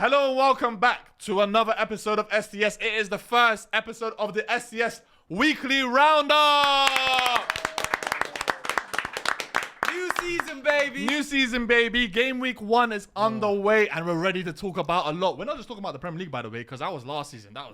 Hello and welcome back to another episode of SDS. It is the first episode of the SDS Weekly Roundup. New season, baby. Game week 1 is underway and we're ready to talk about a lot. We're not just talking about the Premier League, by the way, because that was last season. That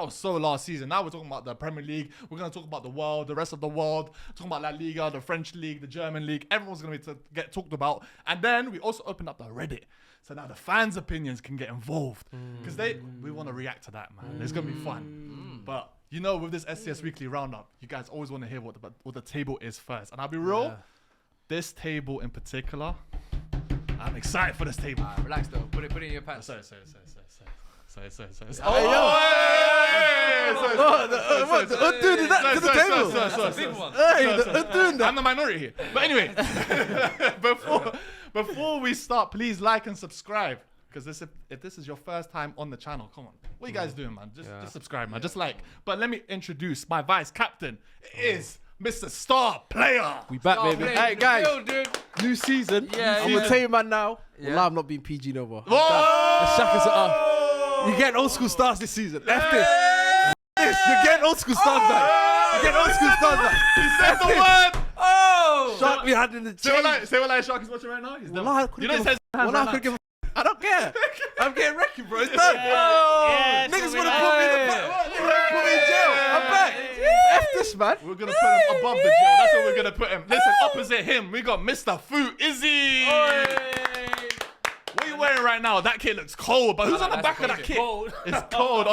was so last season. Now we're talking about the Premier League. We're going to talk about the world, the rest of the world. Talking about La Liga, the French League, the German League. Everyone's going to get talked about. And then we also opened up the Reddit. So now the fans' opinions can get involved. Because we want to react to that, man. It's going to be fun. But, you know, with this SDS Weekly Roundup, you guys always want to hear what the table is first. And I'll be real. Yeah. This table in particular, I'm excited for this table. Relax though. Put it in your pants. Sorry. I'm the minority here. But anyway, before we start, please like and subscribe. Because if this is your first time on the channel, come on. What are you guys doing, man? Just subscribe, man. Just like. But let me introduce my vice captain. It is Mr. Star Player. We back, baby. Hey, guys. New season. I'm going to tell you, man, now. Wallah, I'm not being PG no more. Let's shack us up. You're getting old school stars this season. F this. You're getting old school stars back. You're getting old school stars back. He said the word. Oh. Shark, we had in the chain. Say what Shark is watching right now. He's done. I don't care. I'm getting wrecked, bro. It's done. Niggas want to put me in jail. I'm back. F this, man. We're going to put him above the jail. That's where we're going to put him. Listen, opposite him, we got Mr. Food Izzy. What are you wearing right now? That kit looks cold, but who's on the back of that kit? It's cold.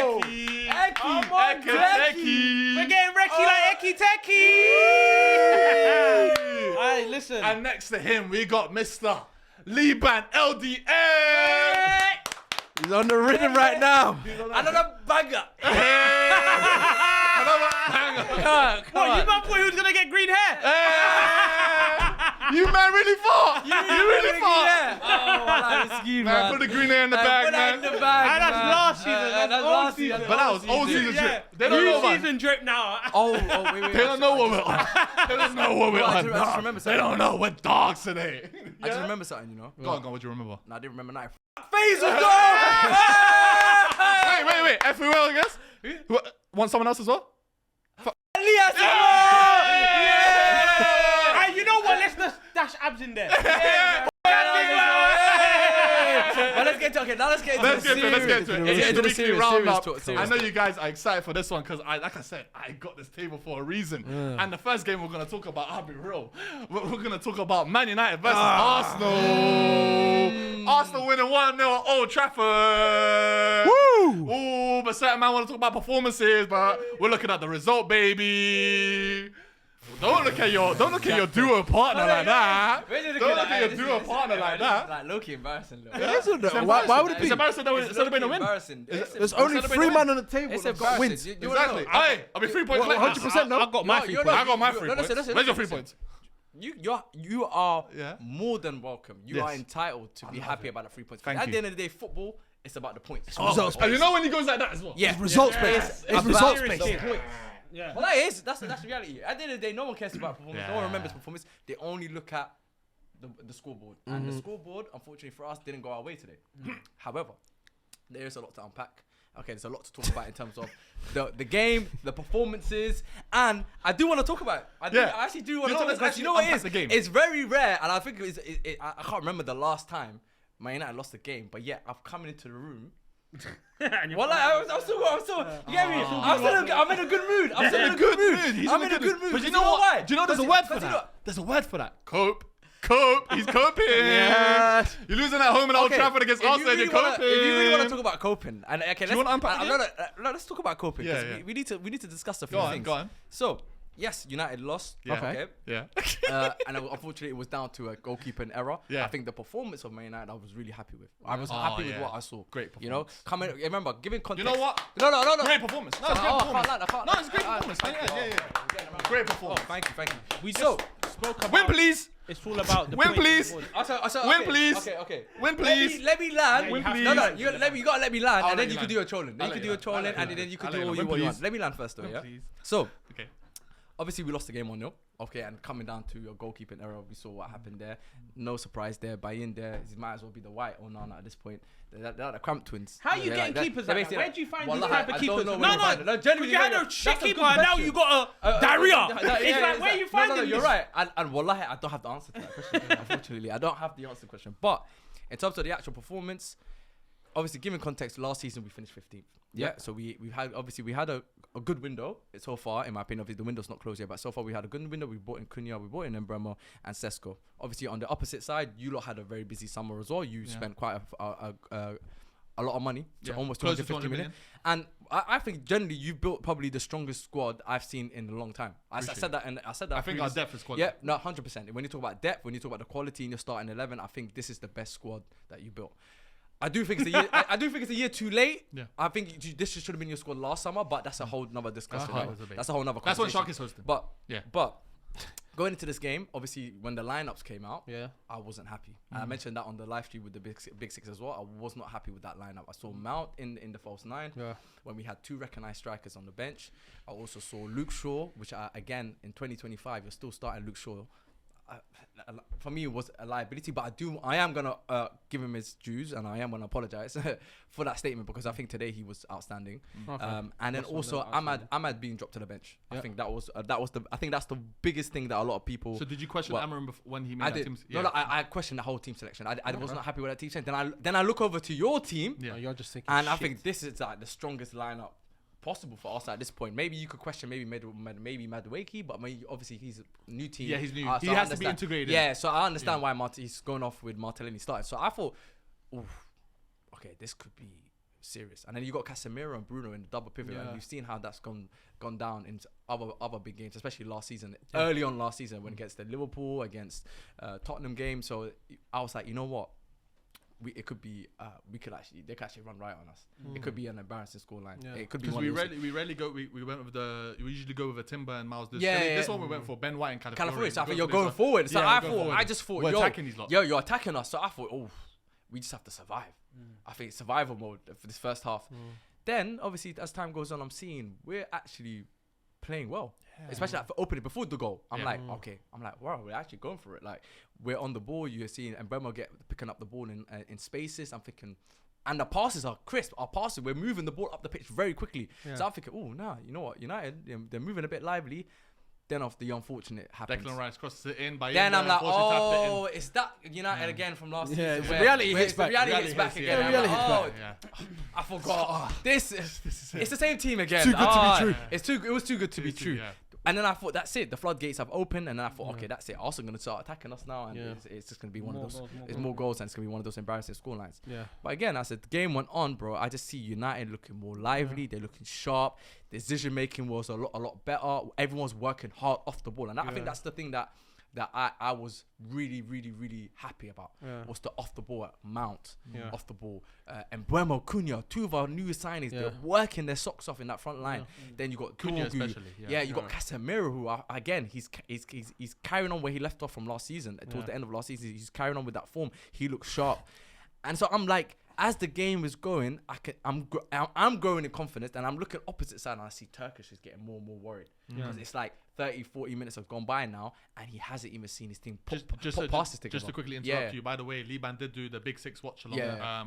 Eki. We're getting Reki like Eki Teki. Alright, listen. And next to him, we got Mr. Liban LDA. He's on the rhythm right now. Another banger. Another banger. What, you man thought he was gonna get green hair? You man really thought. You really thought. Oh, that's man. Put the green hair in the bag, man. That's last season. That's old season. But that was old season drip. They don't know, man. Season drip now. Wait. They don't know what we're on. They don't know what we're on. They don't know we're dogs today. I just remember something, you know. Go on. What do you remember? No, I didn't remember nothing. Faisal Wait. FPL, I guess. Want someone else as well? Elias. Hey, you know what? Let's just dash abs in there. Let's get into it. Let's get into it. It's the weekly roundup. Serious I know you guys are excited for this one because, like I said, I got this table for a reason. And the first game we're going to talk about, I'll be real, we're going to talk about Man United versus Arsenal. Arsenal winning 1-0 at Old Trafford. Woo! Ooh, but certain man want to talk about performances, but we're looking at the result, baby. Don't look at your duo partner like that. Don't look at your duo partner like that. Like low-key embarrassing. Why would it be? It's embarrassing that it's been a win. There's only 3 men on the table. It's that got wins. Exactly. I'll be 3 points. 100%. No, I got my 3 points. I got my 3 points. Where's your 3 points? You are more than welcome. You are entitled to be happy about the 3 points. At the end of the day, football, it's about the points. And you know when he goes like that as well? Yeah. It's results based. It's results based. Yeah. Well, that's the reality. At the end of the day, no one cares about performance. No one remembers performance. They only look at the scoreboard. And the scoreboard, unfortunately for us, didn't go our way today. However, there is a lot to unpack. Okay, there's a lot to talk about in terms of the game, the performances, and I do want to talk about it. I actually do want to talk about it because you know what it is? It's very rare, and I think I can't remember the last time Man United lost a game, but yeah, I've come into the room. I'm still, you get me? I'm in a good mood. I'm in a good mood. But you know what? Do you know there's a word for that? There's a word for that. Cope. He's coping. Yes. You're losing at home in Old Trafford against Arsenal. You're coping. If you really want to talk about coping, and okay, let's talk about coping. Yeah. We need to discuss a few things. Go on. So yes, United lost. Yeah. Okay. Yeah. And unfortunately, it was down to a goalkeeping error. Yeah. I think the performance of Man United, I was really happy with. I was happy with what I saw. Great performance. You know, remember, giving context. You know what? No. Great performance. No, it's great performance. No, it's great performance. Yeah. Great performance. Thank you. We just spoke about win, please. It's all about the win, please. Win, please. Okay. Win, please. Let me land. Win, please. No. You gotta let me land, and then you can can do a trolling. Then you can do a trolling, and then you can do all you want. Let me land first, though. Yeah. So, obviously we lost the game 1-0. Okay, and coming down to your goalkeeping error, we saw what happened there. No surprise there. Bayern there, he might as well be the white Onana at this point. They're the cramp twins. How are you getting keepers like that? Where do you find these type of keepers? No, you had a shit keeper and now you got a diarrhea. It's like, where are you finding this? You're right. And wallahi, I don't have the answer to that question. Unfortunately, I don't have the answer to the question. But in terms of the actual performance, obviously, given context, last season we finished 15th. Yeah. So we had a good window so far, in my opinion. Obviously, the window's not closed yet, but so far we had a good window. We bought in Cunha, we bought in Mbeumo and Sesko. Obviously, on the opposite side, you lot had a very busy summer as well. You spent quite a lot of money, almost 250 million. And I think generally you've built probably the strongest squad I've seen in a long time. I said that. I think our depth is quality. Yeah, no, 100%. When you talk about depth, when you talk about the quality in your starting 11, I think this is the best squad that you built. I do think it's a year. I do think it's a year too late. Yeah. I think this should have been your squad last summer, but that's a whole nother discussion. That's a whole nother. That's what Shark is hosting. But going into this game, obviously when the lineups came out, I wasn't happy. And I mentioned that on the live stream with the big six as well. I was not happy with that lineup. I saw Mount in the false nine when we had 2 recognised strikers on the bench. I also saw Luke Shaw, which again in 2025 you're still starting Luke Shaw. For me, it was a liability, but I am gonna give him his dues, and I am gonna apologize for that statement because I think today he was outstanding. And then also Ahmad being dropped to the bench. I think that was that's the biggest thing that a lot of people. So did you question Amarim when he made that team? No, I questioned the whole team selection. I was not happy with that team selection. Then I look over to your team. Yeah, you're just thinking. And I think this is like the strongest lineup possible for us at this point. Maybe you could question maybe Madueke, but obviously he's a new team. Yeah, he's new. He has to be integrated. Yeah, so I understand why he's going off with Martinelli started. So I thought, okay, this could be serious. And then you got Casemiro and Bruno in the double pivot, and you've seen how that's gone down in other big games, especially last season, early on last season when against the Liverpool, against Tottenham game. So I was like, you know what? It could be they could actually run right on us. It could be an embarrassing scoreline. It could be one. We rarely go. We went with we usually go with a Timber and Miles. This one we went for Ben White and California. So I think you're going forward. So I just thought we're attacking these lots. You're attacking us. So I thought, we just have to survive. I think survival mode for this first half. Then obviously as time goes on, I'm seeing we're actually playing well. Especially like for opening before the goal. I'm like, wow, we're actually going for it. Like we're on the ball. You're seeing Mbeumo picking up the ball in spaces. I'm thinking, and the passes are crisp. Our passes, we're moving the ball up the pitch very quickly. So I'm thinking, you know what, United, they're moving a bit lively. Then off the unfortunate happens. Declan Rice crosses it in. Then I'm like, it's that United again from last season. The reality hits back. The reality hits back again. I forgot. This it's the same team again. Too good to be true. It was too good to be true. And then I thought, that's it. The floodgates have opened, and then I thought, okay, that's it. Arsenal going to start attacking us now, and it's just going to be one of those. It's more goals, and it's going to be one of those embarrassing scorelines. But again, as the game went on, bro, I just see United looking more lively. They're looking sharp. Decision making was a lot better. Everyone's working hard off the ball, and I think that's the thing that I was really, really, really happy about was the off the ball at Mount, off the ball, and Mbeumo, Cunha, 2 of our newest signings. They're working their socks off in that front line. Then you got Cunha especially. You got Casemiro, who again he's carrying on where he left off from last season. Towards the end of last season, he's carrying on with that form. He looks sharp, and so I'm like, as the game is going, I'm growing in confidence, and I'm looking opposite side, and I see Turkish is getting more and more worried. Because it's like 30, 40 minutes have gone by now, and he hasn't even seen his team pop passes together. Just to quickly interrupt you, by the way, Liban did do the Big Six watch along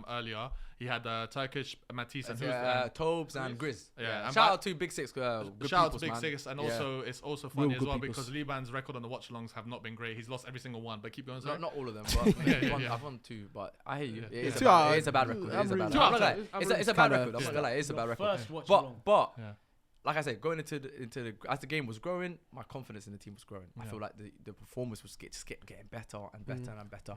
earlier. He had Turkish, Matisse, and Tobes and Grizz. Yeah. Shout out to Big Six. Shout out to Big Six, and also it's also funny as well because Liban's record on the watch-alongs have not been great. He's lost every single one, but keep going. Not all of them, but I've won 2. But I hear you. It is a bad record. It's a bad record. I'm not gonna lie. It's a bad record. But like I said, going into the as the game was growing, my confidence in the team was growing. I feel like the performance was getting better and better and better.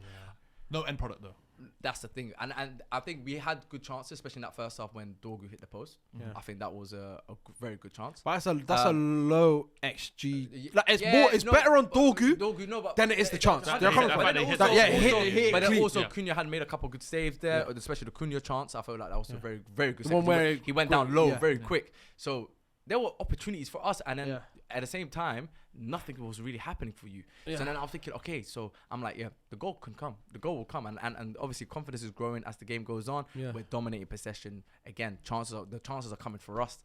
No end product though. That's the thing, and I think we had good chances, especially in that first half when Dorgu hit the post. I think that was a very good chance. But that's a low XG. Like it's better on Dorgu than it is the chance. But then also Cunha had made a couple of good saves there, especially the Cunha chance. I felt like that was a very, very good save. He went down low very quick. So there were opportunities for us, and then at the same time, nothing was really happening for you. Yeah. So then I'm thinking, okay, so I'm like, yeah, the goal can come. The goal will come. And obviously confidence is growing as the game goes on. Yeah. We're dominating possession. Again, the chances are coming for us.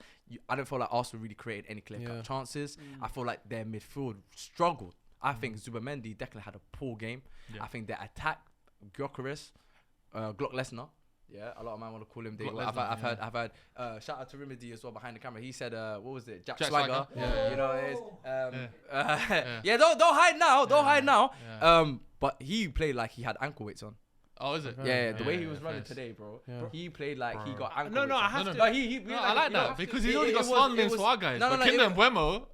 I don't feel like Arsenal really created any clear-cut chances. I feel like their midfield struggled. I think Zubamendi, Declan had a poor game. I think their attack, Gyökeres, Glock Lesnar. Yeah, a lot of men want to call him. I've heard. Shout out to Remedy as well behind the camera. He said, "What was it? Jack Swagger." Yeah. You know, Don't hide now. Don't hide now. But he played like he had ankle weights on. Oh, is it? Yeah, the way he was running today, bro. He played like he got ankle weights. No, I have to. I like that because he's already got star names for our guys. But Kinder Mbeumo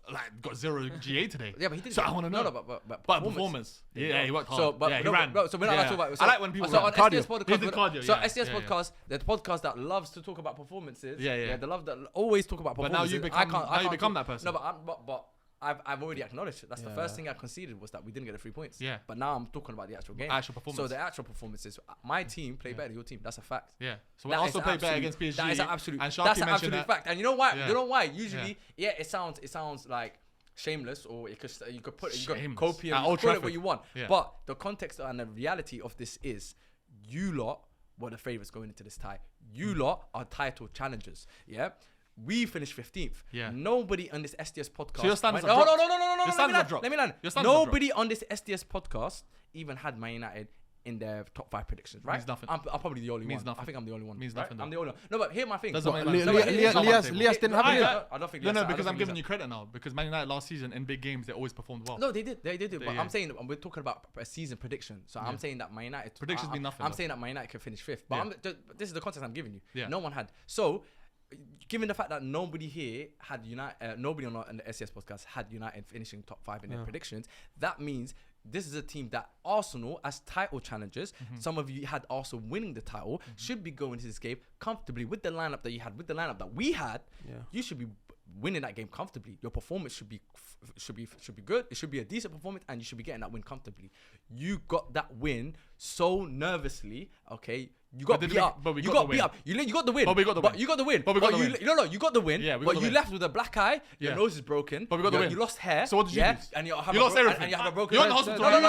got 0 GA today. Yeah, but he did. So I want to know. But performance. Yeah, he worked hard. So, he ran. So we're not talking about. I like when people so run. on SDS podcast. So SDS podcast, the podcast that loves to talk about performances. Yeah. They love that always talk about performances. But now you become that person. No, but I've already acknowledged it. That's the first thing I conceded was that we didn't get the 3 points. Yeah. But now I'm talking about the actual game. Actual performance. So the actual performances. My team played better than your team. That's a fact. Yeah. So we also played better against PSG. That is an absolute. And That's an mentioned absolute that. fact. And you know why? Yeah. You know why? Usually, it sounds like shameless, or you could put copium, Old call it Trafford. what you want. Yeah. But the context and the reality of this is, you lot were the favourites going into this tie. You lot are title challengers. Yeah. We finished 15th. Yeah. Nobody on this SDS podcast. So your standards No. have dropped. Your standards have dropped. Let me land. Your standards have Nobody on this SDS podcast even had Man United in their top 5 predictions, right? Means nothing. I'm probably the only Means one. nothing. I think I'm the only one. Means right? nothing, I'm the only one. No, but here's my thing. Doesn't What, make Li- sense. Lias didn't have it. I don't think. No, Lias- I because don't I'm think giving Lias- you credit now. Because Man United last season in big games, they always performed well. No, they did. But Yeah. I'm saying we're talking about a season prediction. So I'm saying that Man United Predictions mean nothing, I'm though. saying that Man United can finish 5th. But this is the context I'm giving you. Yeah. No one had. So, given the fact that nobody here had nobody on the SDS podcast had United finishing top 5 in their predictions, that means this is a team that Arsenal, as title challengers, some of you had Arsenal winning the title, should be going to this game comfortably with the lineup that you had, with the lineup that we had. You should be winning that game comfortably. Your performance should be good. It should be a decent performance, and you should be getting that win comfortably. You got that win so nervously. Okay, you got beat up. But we You got got the beat win. up. You got the win. But we got the win. You got the win. But we got the win. No, you got the win. Yeah, we got but the you win. left with a black eye. Your Yeah. nose is broken. But we got the win. You lost hair. So what did you lose? And you lost everything. And you have a broken. You're in the hospital. No.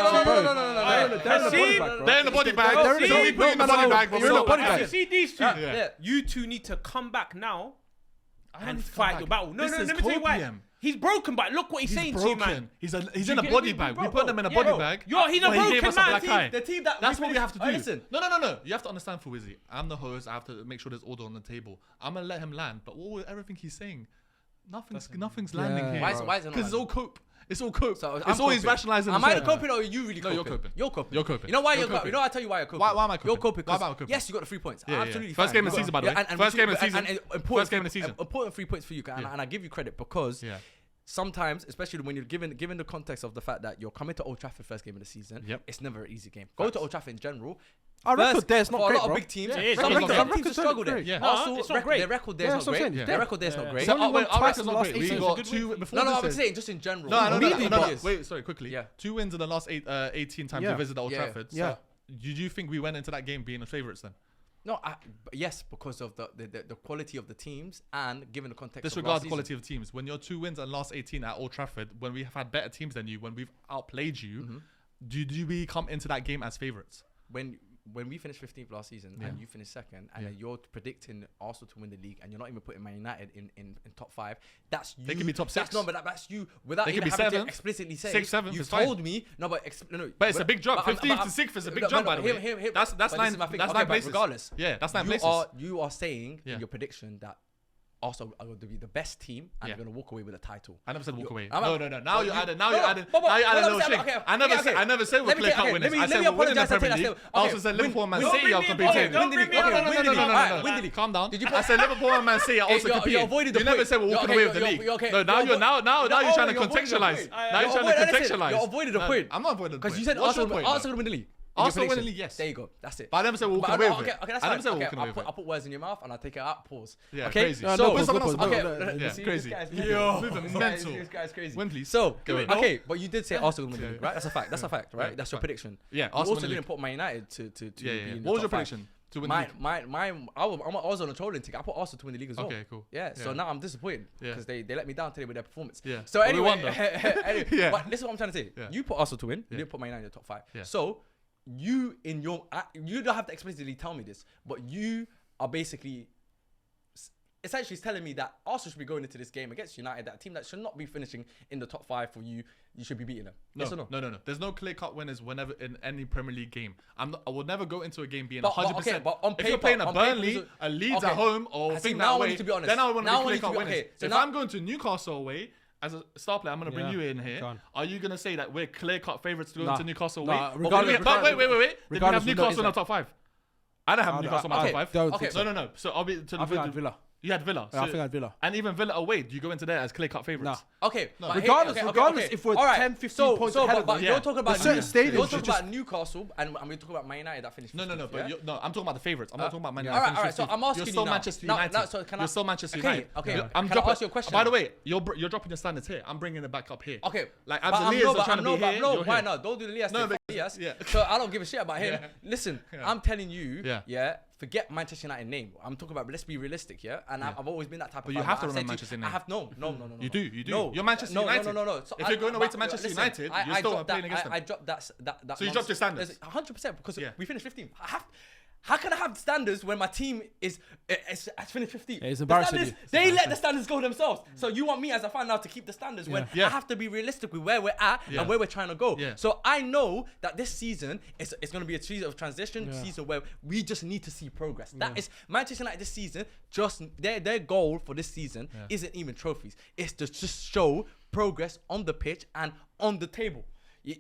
They're in the body bag. Bro, So see, we put you in the body bag. But You're in the body bag. bag. See these two. Yeah. You two need to come back now and fight your battle. No, This is let me tell you why. copium. He's broken, but look what he's saying to you, man. He's in a body bag. We put them in a body bag. He's a But he gave broken us a black eye. man. The team that That's what we have to do. Listen. No. You have to understand, Fuizzi. I'm the host. I have to make sure there's order on the table. I'm gonna let him land, but everything he's saying, nothing's landing here. Why is it not Because it's all cope. It's all cope. So It's always rationalizing. Am I the coping or are you really No, coping? you're coping. You're coping. You're coping. You know why You're you're coping? coping. You know I tell you why you're coping. Why am I coping? You're coping Why because am I coping? yes, you got the 3 points. Yeah. Absolutely. First fine. game of the season, by the way. First game of the season. First game of the season. Important 3 points for you, and I give you credit because sometimes, especially when you're given the context of the fact that you're coming to Old Trafford first game of the season, it's never an easy game. Go to Old Trafford in general. Our record there's not for great, a lot bro. of big teams. Yeah, Some our record teams there's struggle not there. great. Yeah. Arsenal, it's not great. their record there's Yeah, not that's what I'm great. saying. Their record there's not great. So only won Our twice in record's the not last great. 18 We years. got good two win. before No, this. I'm saying just in general. No. Wait, sorry, quickly. Yeah. 2 wins in the last 18 times Yeah. you visited Old Yeah. Trafford. Yeah. So did you think we went into that game being the favourites then? No, yes, because of the quality of the teams and given the context Disregard of the last quality of teams. When you're 2 wins and last 18 at Old Trafford, when we have had better teams than you, when we've outplayed you, do we come into that game as favourites? season. When we finished 15th last season and you finished second and then you're predicting Arsenal to win the league and you're not even putting Man United in top 5, that's you. They could be top 6. No, but that's you without They could even be having to 7th, explicitly say. 6th, 7th, You it's fine. told me no, but But it's a big jump. but 15th to 6th is a big jump, by the way. That's but this 9. is my thing. That's Okay, 9 but places. regardless, Yeah, that's 9 places. you are saying Yeah. in your prediction that Arsenal are going to be the best team and Yeah. they're going to walk away with a title. I never said walk away. I'm No. not- Now you're adding. Now you're adding. but- Now you're adding a but little let me shake. say- I never said we're Let me clear take- cut okay, winners. let me I said we're winning the apologize, I Premier take that League. step. I Okay, also said Liverpool and Man Don't City bring are me competing. in, don't bring me in. Windily. Calm down. Did you I said Liverpool and Man City are also you competing. avoided the You never point. said we're walking Okay, away with the you're- league. you're okay. No, now you're trying to you're avoiding the contextualize. point. Now you're You're trying to avoiding- contextualize. You're avoiding the point. I'm not avoiding the point. Because you said What's your Arsenal point, will win the league. Arsenal win the league, yes. There you go. That's it. But I never said we're walking But away no, with it. okay, that's I fine. never said we're Okay, walking away with I'll it. put words in your mouth and I'll take it out. Pause. Yeah, Okay. crazy. No, So put someone else. okay, Yeah, see, crazy. This guy's Moving this mental. This guy's crazy. Win, please. So, Go ahead. okay, but you did say Arsenal will win the league, right? That's a fact. That's a fact, right? Yeah, That's your fine. prediction. Yeah, You Arsenal also win the didn't put Man United to Yeah. be in the What was your top five. prediction? To win the league. I was on a trolling ticket. I put Arsenal to win the league as well. Okay, cool. Yeah, so now I'm disappointed Yeah. because they let me down today with their performance. Yeah. So But we anyway, won, though. Yeah. but this is what I'm trying to say. Yeah. You put Arsenal to win. You Yeah. didn't put Man United in the top 5. Yeah. So you don't have to explicitly tell me this, but you are basically essentially telling me that Arsenal should be going into this game against United, that a team that should not be finishing in the top 5 for you should be beating them. Yes or no? No. There's no clear-cut winners whenever in any Premier League game. I will never go into a game being But 100%. okay, but on if you're paper- playing a on paper, Burnley, so- a Leeds okay. at home, or I see, thing now that I way, need to be honest. then I want to Now be I need to clear-cut be- winners. okay, so if now- I'm going to Newcastle away as a star player, I'm going to bring you in here. Go on. Are you going to say that we're clear-cut favourites to go Nah. into Newcastle Nah, away? regardless- But wait. Did we regardless have of Newcastle what in the is top 5? I don't have I- Newcastle in I- my okay, top 5. don't Okay. think so. No. So I'll be to I think I had Villa. You had Villa. Yeah, I think I had Villa. And even Villa away, do you go into there as clear-cut favourites? Okay, No. but Regardless if we're All right. 10, 15 points ahead of but them. you're talking about There's certain stadiums You're you talking just- about Newcastle, and we're talking about Man United that finished. No. 15th, But yeah? I'm talking about the favourites. I'm not talking about Man Yeah. United. All right, so I'm asking You're still you now. Manchester Now- United. now, so can I- You're still Manchester Okay, United. okay. I'm Can I dropping. ask you a question By the now? way, you're dropping your standards here. I'm bringing it back up here. Okay, Like but I'm Abdelias no, are but trying I'm to no, be but here. no. You're Why here. not? Don't do the Elias. No, thing, but- Elias. yeah. So I don't give a shit about him. Yeah. Listen, Yeah. I'm telling you, Yeah. forget Manchester United name. I'm talking about let's be realistic, yeah. And I've always been that type of. But you fan, have to I've said remember Manchester you- name. I have no. You do. No. You're Manchester No. United. So If you're going away to but Manchester listen, United, you're I still dropped playing that- against them. I dropped that. So you dropped your standards? 100% because Yeah. we finished 15th. How can I have standards when my team has finished 15th? Yeah, it's The embarrassing, standards- dude. They let the standards go themselves. So you want me as a fan now to keep the standards when Yeah. I have to be realistic with where we're at Yeah. and where we're trying to go. Yeah. So I know that this season it's going to be a season of transition, season where we just need to see progress. That is Manchester United this season. Just their goal for this season isn't even trophies. It's to just show progress on the pitch and on the table.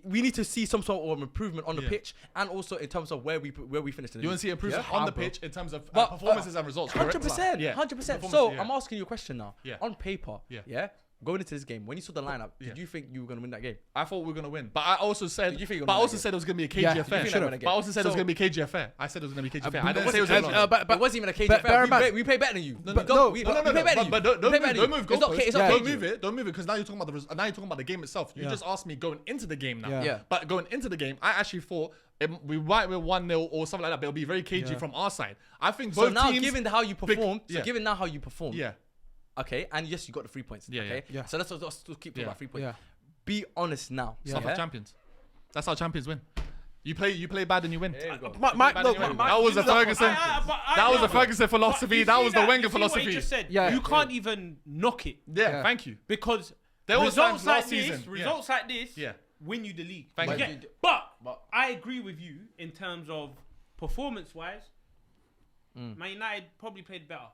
We need to see some sort of improvement on the pitch and also in terms of where we finish. You want to see improvement on the pitch in terms of But, performances and results. correct? 100%. Yeah. 100%. Performance, So yeah. I'm asking you a question now. Yeah. On paper, Yeah. going into this game, when you saw the lineup, Yeah. did you think you were going to win that game? I thought we were gonna win, but I also said, Did you think you were but I gonna also win said it was gonna be a KG Yeah, affair. you should've. Win that But I also game. said it was So- gonna be KG affair. I said it was gonna be KG affair. I It didn't say it was wasn't- gonna be. it wasn't even a cage but affair. bear in mind- We pay better than you. No, We no, don't- we no, pay better than you. but don't We pay better than move you. It's not- goalposts. it's not Don't KG. move it. Don't move it because now you're talking about now you're talking about the game itself. You Yeah. just asked me going into the game now. Yeah. Yeah. But going into the game, I actually thought we might win 1-0 or something like that. But it'll be very cagey Yeah. from our side. I think So both now, teams. given how you performed, yeah. yeah. Okay, and yes, you got the 3 points. Yeah, Okay, yeah. so let's keep talking Yeah. about 3 points. Yeah. Be honest now. Stuff of champions. That's how champions win. You play bad and you win. There you go. My, Bad no, and you win. my- That was a Ferguson. That was a Ferguson But philosophy. you That see was the Wenger you see what he philosophy. just said. Yeah. You can't even knock it Yeah, thank you. because There was results times like last this, season. Yeah. results like this, Yeah. win you the league. Thank You you. get- But I agree with you in terms of performance-wise. Man United probably played better.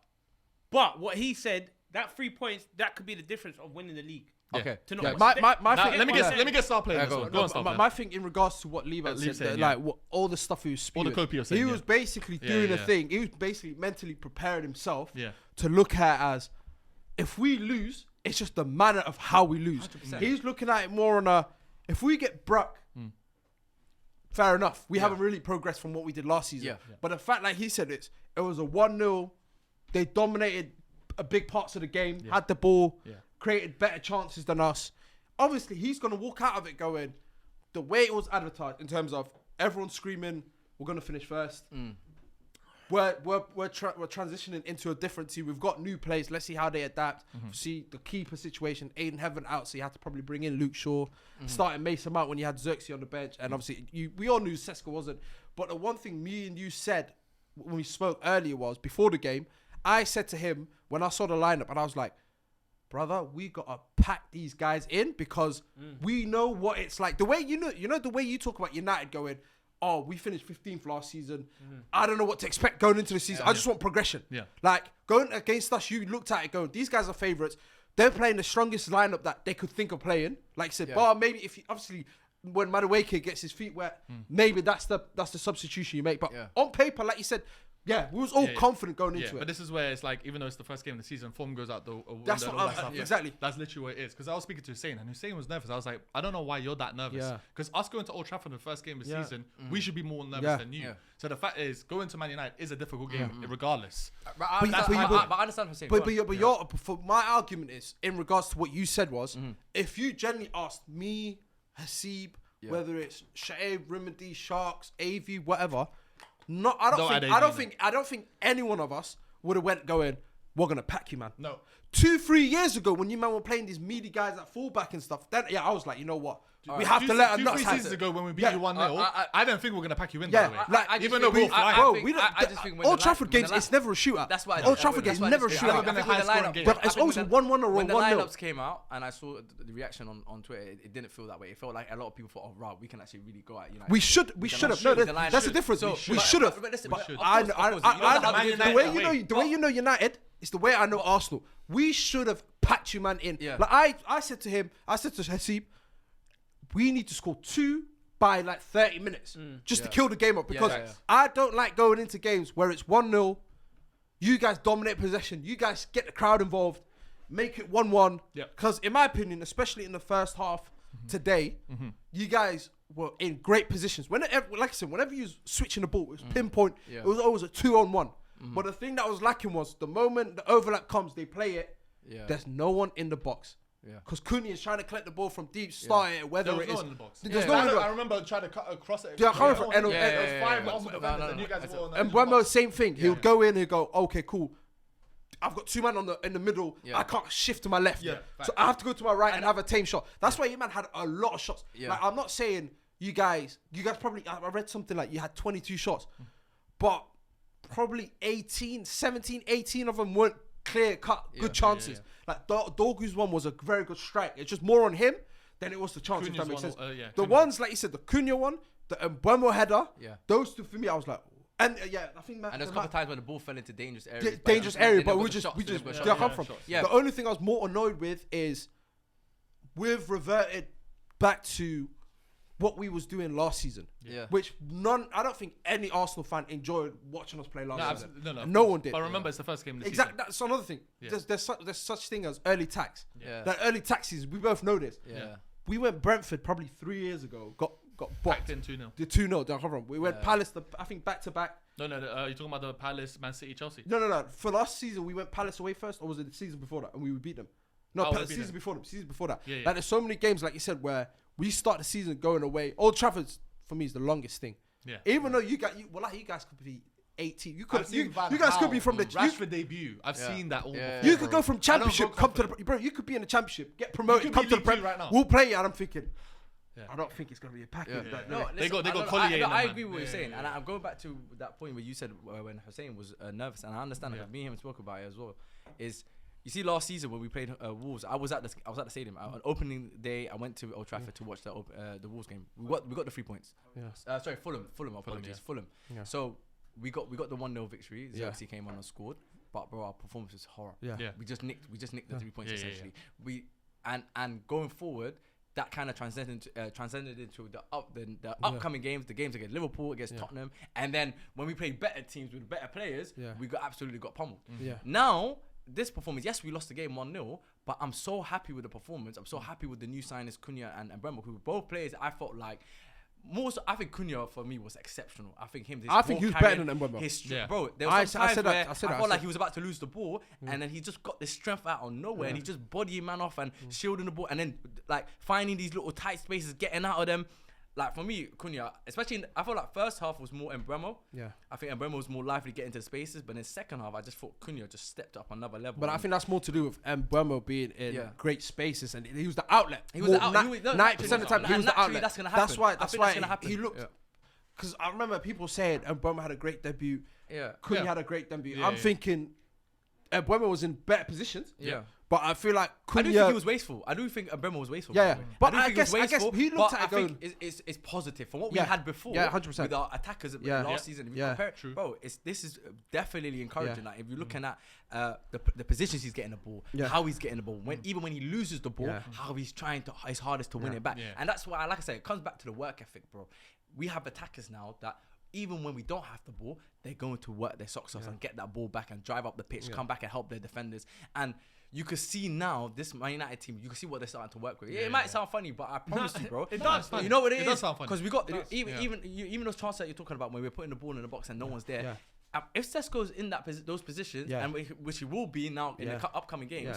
But what he said, that 3 points, that could be the difference of winning the league. Okay. To not Yeah, mistake- my Now, thing- let me get star playing. Yeah, this go one. on. Go on, star my, player. my thing in regards to what Levi Levi said, said, that, yeah. like all the stuff he was spewing, the code he was saying, he yeah. was basically Yeah, doing yeah, a yeah. thing. He was basically mentally preparing himself Yeah. to look at it as, if we lose, it's just the manner of how we lose. 100%. He's looking at it more on a, if we get Bruck, fair enough. We haven't really progressed from what we did last season. Yeah. But the fact, like he said, it was a 1-0. They dominated a big parts of the game, had the ball, created better chances than us. Obviously, he's going to walk out of it going, the way it was advertised in terms of everyone screaming, we're going to finish first. We're transitioning into a different team. We've got new players. Let's see how they adapt. See the keeper situation. Aiden Heaven out, so you had to probably bring in Luke Shaw. Starting Mason Mount when you had Xerxes on the bench. And obviously, we all knew Seska wasn't. But the one thing me and you said when we spoke earlier was, before the game, I said to him, when I saw the lineup, and I was like, brother, we got to pack these guys in because we know what it's like. The way, you know the way you talk about United going, oh, we finished 15th last season. I don't know what to expect going into the season. I just want progression. Yeah. Like, going against us, you looked at it going, these guys are favourites. They're playing the strongest lineup that they could think of playing. Like you said, bar maybe if you, obviously, when Madueke gets his feet wet, maybe that's the substitution you make. But on paper, like you said, yeah, we was all confident going into it. But this is where it's like, even though it's the first game of the season, form goes out the window. That's and what all I'm- that stuff. exactly. That's literally what it is. Because I was speaking to Hussein, and Hussein was nervous. I was like, I don't know why you're that nervous. Yeah. Because us going to Old Trafford the first game of the season, we should be more nervous Yeah. than you. Yeah. So the fact is, going to Man United is a difficult game, regardless. But I understand what I'm saying. But for my argument is, in regards to what you said was, if you generally asked me, Hasib, whether it's Shaib, Remedy, Sharks, AV, whatever, No, I don't think any one of us would have went going, we're gonna pack you, man. No. 2-3 years ago, when you man were playing these meaty guys at fullback and stuff, then I was like, you know what? We have to let a nuts 2-3 have seasons it. ago when we beat you 1-0, I don't think we're gonna pack you in. Yeah, By the way. like, I just even think though we'll fly. I just think when Old the Trafford when the games, it's never a shootout. That's why. Old Trafford games never a shootout. been a high-scoring game. But it's always a 1-1 or when the 1-0. lineups came out and I saw the reation on Twitter, it didn't feel that way. It felt like a lot of people thought, "Oh, right, we can actually really go at United." We should have. No, that's the difference. We should have. The way you know United, it's the way I know Arsenal. We should have packed you, man, in. Yeah. Like I said to Hasib, we need to score 2 by like 30 minutes just to kill the game up, because I don't like going into games where it's 1-0. You guys dominate possession. You guys get the crowd involved, make it 1-1. Because in my opinion, especially in the first half today, you guys were in great positions. Whenever, like I said, whenever you was switching the ball, it was pinpoint. It was always a 2-on-1. But the thing that was lacking was the moment the overlap comes, they play it. There's no one in the box. Because Cunha is trying to collect the ball from deep, start it, whether There it was is. no one in the box. There's no one in the box. I remember trying to cut across it. Yeah, I can't remember. It was 5 Arsenal defenders and you guys were on the edge And of the Buemo, box. same thing. He'll go in, he'll go, okay, cool. I've got 2 men in the middle. Yeah. I can't shift to my left. Yeah, So I have to go to my right and have a tame shot. That's why you man had a lot of shots. Like, I'm not saying you guys probably, I read something like you had 22 shots, but probably 17, 18 of them weren't clear cut, good chances. Like Dorgu's one was a very good strike. It's just more on him than it was the chance, if that makes sense. The ones, like you said, the Cunha one, the Buemo header, those two for me, I was like, and I think and there's a couple of times when the ball fell into dangerous areas. But we just come from. The only thing I was more annoyed with is we've reverted back to what we was doing last season. Which I don't think any Arsenal fan enjoyed watching us play last season. No one did. But remember, it's the first game of the season. That's another thing. There's such thing as early tax. That early taxes, we both know this. We went Brentford probably 3 years ago, got boxed in 2-0. The 2-0, don't cover them. We went Palace, I think back to back. No, you're talking about the Palace, Man City, Chelsea. No. For last season, we went Palace away first, or was it the season before that? And we beat them. No, season before that. Like, there's so many games, like you said, where we start the season going away. Old Trafford's, for me, is the longest thing. Even though you guys could be 18. You guys could be from the Rashford debut. I've seen that all before. You could go from Championship, come to the... Bro, you could be in the Championship, get promoted, come to the Premier right now. We'll play you, and I'm thinking... I don't think it's going to be a package. They got Collier. I agree with what you're saying, and I'm going back to that point where you said when Hussein was nervous, and I understand that. Me and him spoke about it as well. Is you see last season when we played Wolves, I was at the stadium on opening day. I went to Old Trafford to watch the Wolves game. We got the 3 points. Sorry, Fulham. Apologies, Fulham. So we got the 1-0 victory. Xerxes came on and scored, but bro, our performance was horrible. We just nicked the 3 points essentially. And going forward, that kind of transcended into the upcoming games, the games against Liverpool, against Tottenham, and then when we played better teams with better players, we absolutely got pummeled. Now this performance, yes, we lost the game 1-0, but I'm so happy with the performance. I'm so happy with the new signings Cunha and Bremo, who were both players I felt like. I think Cunha for me was exceptional. I think he was better than Mbeumo. Bro, there was some times where I felt like he was about to lose the ball, and then he just got this strength out of nowhere, and he just bodying man off and shielding the ball, and then like finding these little tight spaces, getting out of them. Like for me, Cunha, especially I felt like first half was more Mbeumo. I think Mbeumo was more likely to get into the spaces, but in second half, I just thought Cunha just stepped up another level. But I think that's more to do with Mbeumo being in great spaces, and he was the outlet. He was the outlet. 90% of the time, he was the outlet. That's gonna happen. That's why he looked. Because I remember people saying Mbeumo had a great debut. Cunha had a great debut. I'm thinking Mbeumo was in better positions. But I feel like Cunha... I do think he was wasteful. I do think Bremo was wasteful. But I guess he looked at it going... It's positive from what we had before. 100%. With our attackers last season. If you compare, bro, this is definitely encouraging. Like if you're looking at the positions he's getting the ball, how he's getting the ball, even when he loses the ball, how he's trying his hardest to win it back. And that's why, like I said, it comes back to the work ethic, bro. We have attackers now that even when we don't have the ball, they're going to work their socks off and get that ball back and drive up the pitch, come back and help their defenders. And you can see now this Man United team. You can see what they're starting to work with. It might sound funny, but I promise you, bro, it does. You know what it is? It does sound funny because we got even those chances that you're talking about when we're putting the ball in the box and no one's there. If Sesko's in those positions, and which he will be now in the upcoming games,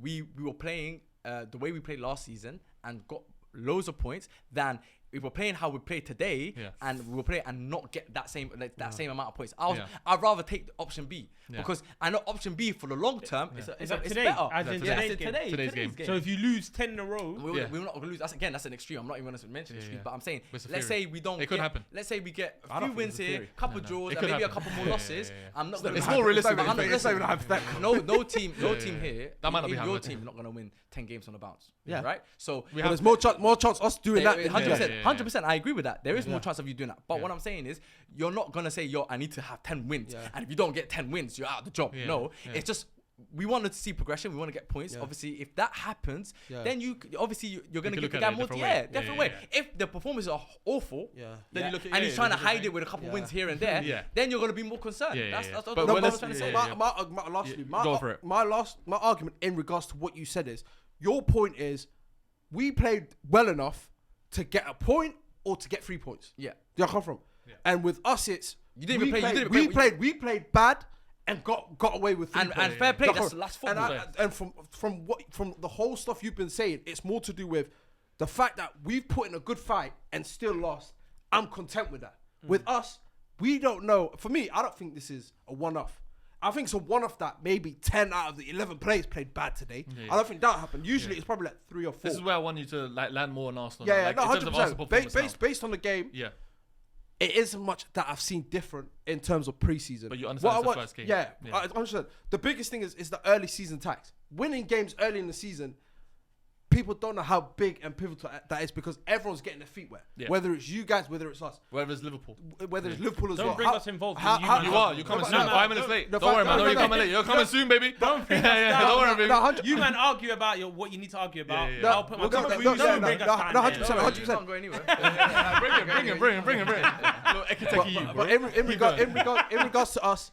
we were playing the way we played last season and got loads of points than if we're playing how we played today, and we will play and not get that same same amount of points, I'd rather take the option B because I know option B for the long term it's better. Today's game. So if you lose 10 in a row, we're not going to lose. That's an extreme. I'm not even going to mention extreme, but I'm saying let's say we don't. It could happen. Let's say we get a few wins here, couple draws, and maybe a couple more losses. I'm not. It's more realistic. Let's not even hypothetical. No team here. That might not be your team not going to win 10 games on the bounce. Yeah. Right. So there's more chance us doing that. 100%. I agree with that. There is more chance of you doing that. But what I'm saying is, you're not gonna say, I need to have 10 wins, and if you don't get 10 wins, you're out of the job. No, it's just we wanted to see progression. We want to get points. Obviously, if that happens, then you're gonna give the guy more. Different way. If the performances are awful, then you look at and he's trying to hide it with a couple wins here and there, then you're gonna be more concerned. That's what I'm trying to say. My argument in regards to what you said is, your point is, we played well enough to get a point or to get 3 points. Yeah. Do you come from? Yeah. And with us, it's you didn't even play. We played bad and got away with 3 points. And fair play. That's the last football. And from the whole stuff you've been saying, it's more to do with the fact that we've put in a good fight and still lost. I'm content with that. With us, we don't know. For me, I don't think this is a one-off. I think it's a one-off that maybe 10 out of the 11 players played bad today. I don't think that happened. Usually it's probably like 3 or 4. This is where I want you to land more on Arsenal. Yeah, no, 100%. Based on the game, it isn't much that I've seen different in terms of preseason. But you understand it's the first game. Yeah, I understand. The biggest thing is the early season tax. Winning games early in the season, people don't know how big and pivotal that is because everyone's getting their feet wet. Yeah. Whether it's you guys, whether it's us. Whether it's Liverpool. Whether it's Liverpool as well. Don't bring us involved. You're coming soon. 5 minutes late. Don't worry, man. You're coming late. You're coming soon, baby. Don't bring us down. Don't worry, baby. You man argue about what you need to argue about. Yeah. I'll put my don't bring us down. 100%. Can't go anywhere. Bring him. But in regards to us,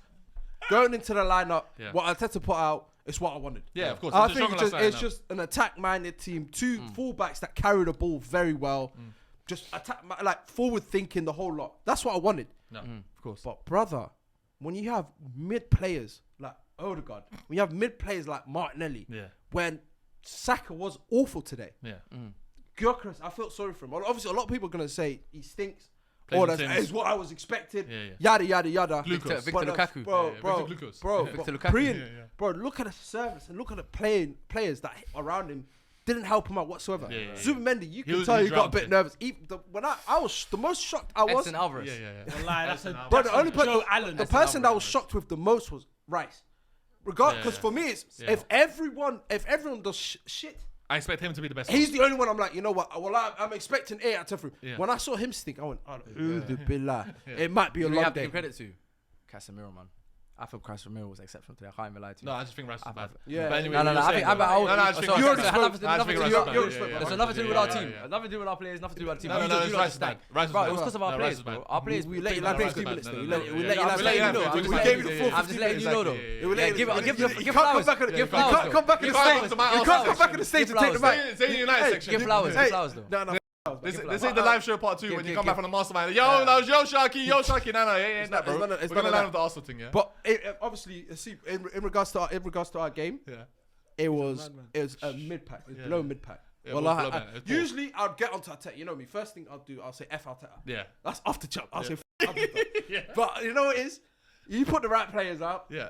going into the lineup, what Arteta put out, it's what I wanted. Yeah, of course. I think it's just an attack-minded team. 2 fullbacks that carry the ball very well. Just attack, like forward thinking, the whole lot. That's what I wanted. No, of course. But brother, when you have mid players like Odegaard, when you have mid players like Martinelli, when Saka was awful today, Gyökeres, I felt sorry for him. Obviously, a lot of people are gonna say he stinks. That is what I was expecting. Yada yada yada. Victor Lukaku. Bro, look at the service and look at the players that around him didn't help him out whatsoever. Zubimendi, you can tell he got a bit nervous. When I was the most shocked I was. Edson Alvarez. The person that was shocked with the most was Rice. Because for me, it's if everyone does shit. I expect him to be the best. He's the only one I'm like, you know what? Well, I'm expecting 8 out of 10 from him. When I saw him stink, I went, it might be a long day. Give credit to Casemiro, man. I thought Casemiro was exceptional today. I can't even lie to you. No, I just think Rice was bad. Yeah. But anyway, I think there's nothing to do with our team. Nothing to do with our players. Nothing to do with our team. No, Rice is bad. It was because of our players, bro. Our players. We let you land 15 minutes. We let you know. We gave you the full. I'm just letting you know, though. Give flowers. Give flowers. You can't come back in the stage. You can't come back in the stage and take the mic. Say United section. Give flowers. Give flowers, though. No. This ain't the live show part 2 when you come back from the mastermind. Yo, Sharky. No, it ain't that, bro. We're gonna land with the Arsenal thing, yeah. But obviously, see, in regards to our game, it was a mid pack. It's below mid pack. Well, usually I'd get onto Arteta. You know me. First thing I'll do, I'll say F Arteta. Yeah. That's off the chop. I'll say F Arteta. But you know what it is? You put the right players out. Yeah.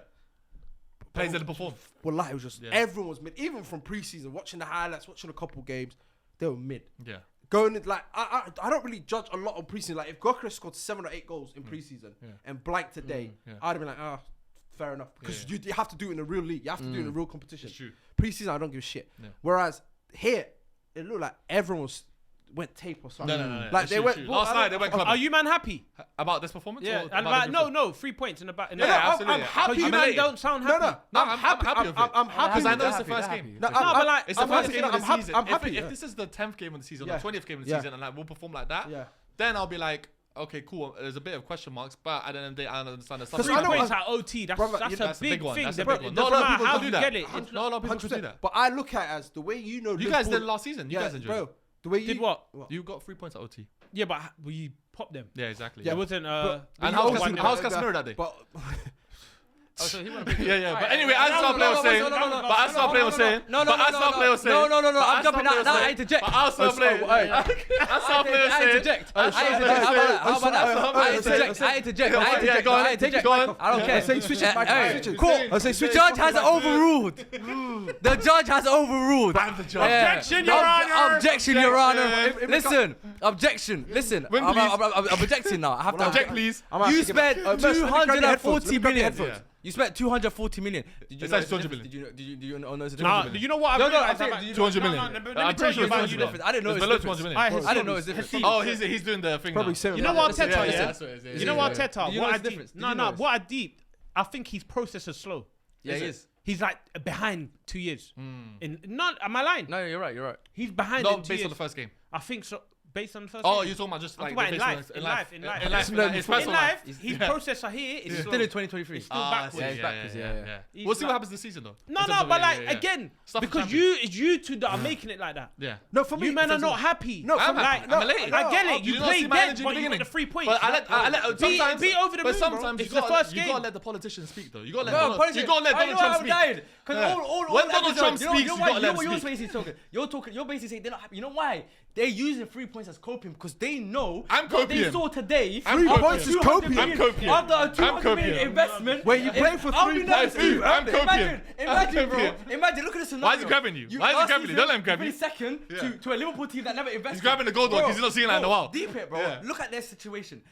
Players that perform. Well, it was just everyone was mid. Even from preseason, watching the highlights, watching a couple games, they were mid. Yeah. Going in, like I don't really judge a lot on preseason. Like if Gyökeres scored 7 or 8 goals in preseason and blanked today, I'd have been like, fair enough. Because you have to do it in a real league. You have to do it in a real competition. It's true. Preseason, I don't give a shit. Yeah. Whereas here, it looked like everyone went tape or something. No. Like they went last night. They went clubbing. Are you man happy about this performance? Yeah. No. 3 points in the back. Absolutely. I'm happy. You man don't sound happy. I'm happy. I'm happy. Because I know it's the first game. No, but like it's the first game of the season. I'm happy. If this is the 10th game of the season, or the 20th game of the season, and like we'll perform like that, then I'll be like, okay, cool. There's a bit of question marks, but at the end of the day, I understand the stuff. 3 points at OT. That's a big one. thing. That's a big one. No, a lot of people do that. No, a lot of people do that. But I look at it as the way you know. You guys did last season. You guys enjoyed it. The way you did what? You got 3 points at OT. Yeah, but we popped them. Yeah, exactly. It wasn't. And how's Casemiro that day? But Oh, so he wanna pick it. Yeah. But anyway, as our player was saying, I'm jumping out. Now I interject. But as our player was saying, I interject. I don't care. Say switch it. Cool. The judge has overruled. The judge has overruled. Objection, Your Honor. Objection, Your Honor. Listen. Objection. Listen. I'm objecting now. I have to object, please. You spent 240 million. Yeah. You spent 240 million. Did you It's know actually 200 million? Did you know it's 200 Nah, million? you know what? No, I I'm saying, 200 million. Let me I'm tell pretty sure you it's about 200 you. million. I didn't know It's it's below different. 200 million. I didn't know it's different. Oh, he's doing the thing Probably now. 7. You know what Yeah, Arteta yeah, is? yeah. You know what Arteta? Did you know What I it's different? deep? Did you know No. this? What I deep? I think his process is slow. Yeah, he is. He's like behind 2 years. Am I lying? No, you're right. He's behind. Not in 2 based on years. the first game. I think so. Based on the first. Oh, game. you're talking about just I'm like talking about based in on life. his In personal life, life. his process here is Still in 2023. still backwards. yeah, he's backwards, yeah. We'll see what happens this season though. No, In terms of but it, like yeah. again, Stuff because with champions. it's you two that are making it like that. Yeah. No, for me, You men are not happy. No, I'm like, happy. I'm elated. I get it. Did You you not played see my dead, energy in but the you got beginning? the 3 points. But I let sometimes. be over the But moon, sometimes bro. you It's the gotta first you game. gotta let the politicians speak though. You gotta No, let Donald Trump speak. Because Yeah. all When Donald episodes, Trump you know speaks, you gotta let him you're speak. basically talking. You're basically saying they're not happy. You know why? They're using 3 points as copium because they know I'm what they copium. saw today. I'm 3 copium. points is 200 copium. million- I'm copium. After a I'm 200 million copium. investment. When you play for I'll 3 be nice points, to you. I'm copium. Imagine, bro. copium. Imagine, look at this scenario. Why is he grabbing you? Why is he last grabbing you? Don't let him grab you. you. Second Yeah. to a Liverpool team that never invested. He's grabbing the goal dog. Bro, He's not seeing that in a while. Deep it, bro. Yeah. Look at their situation.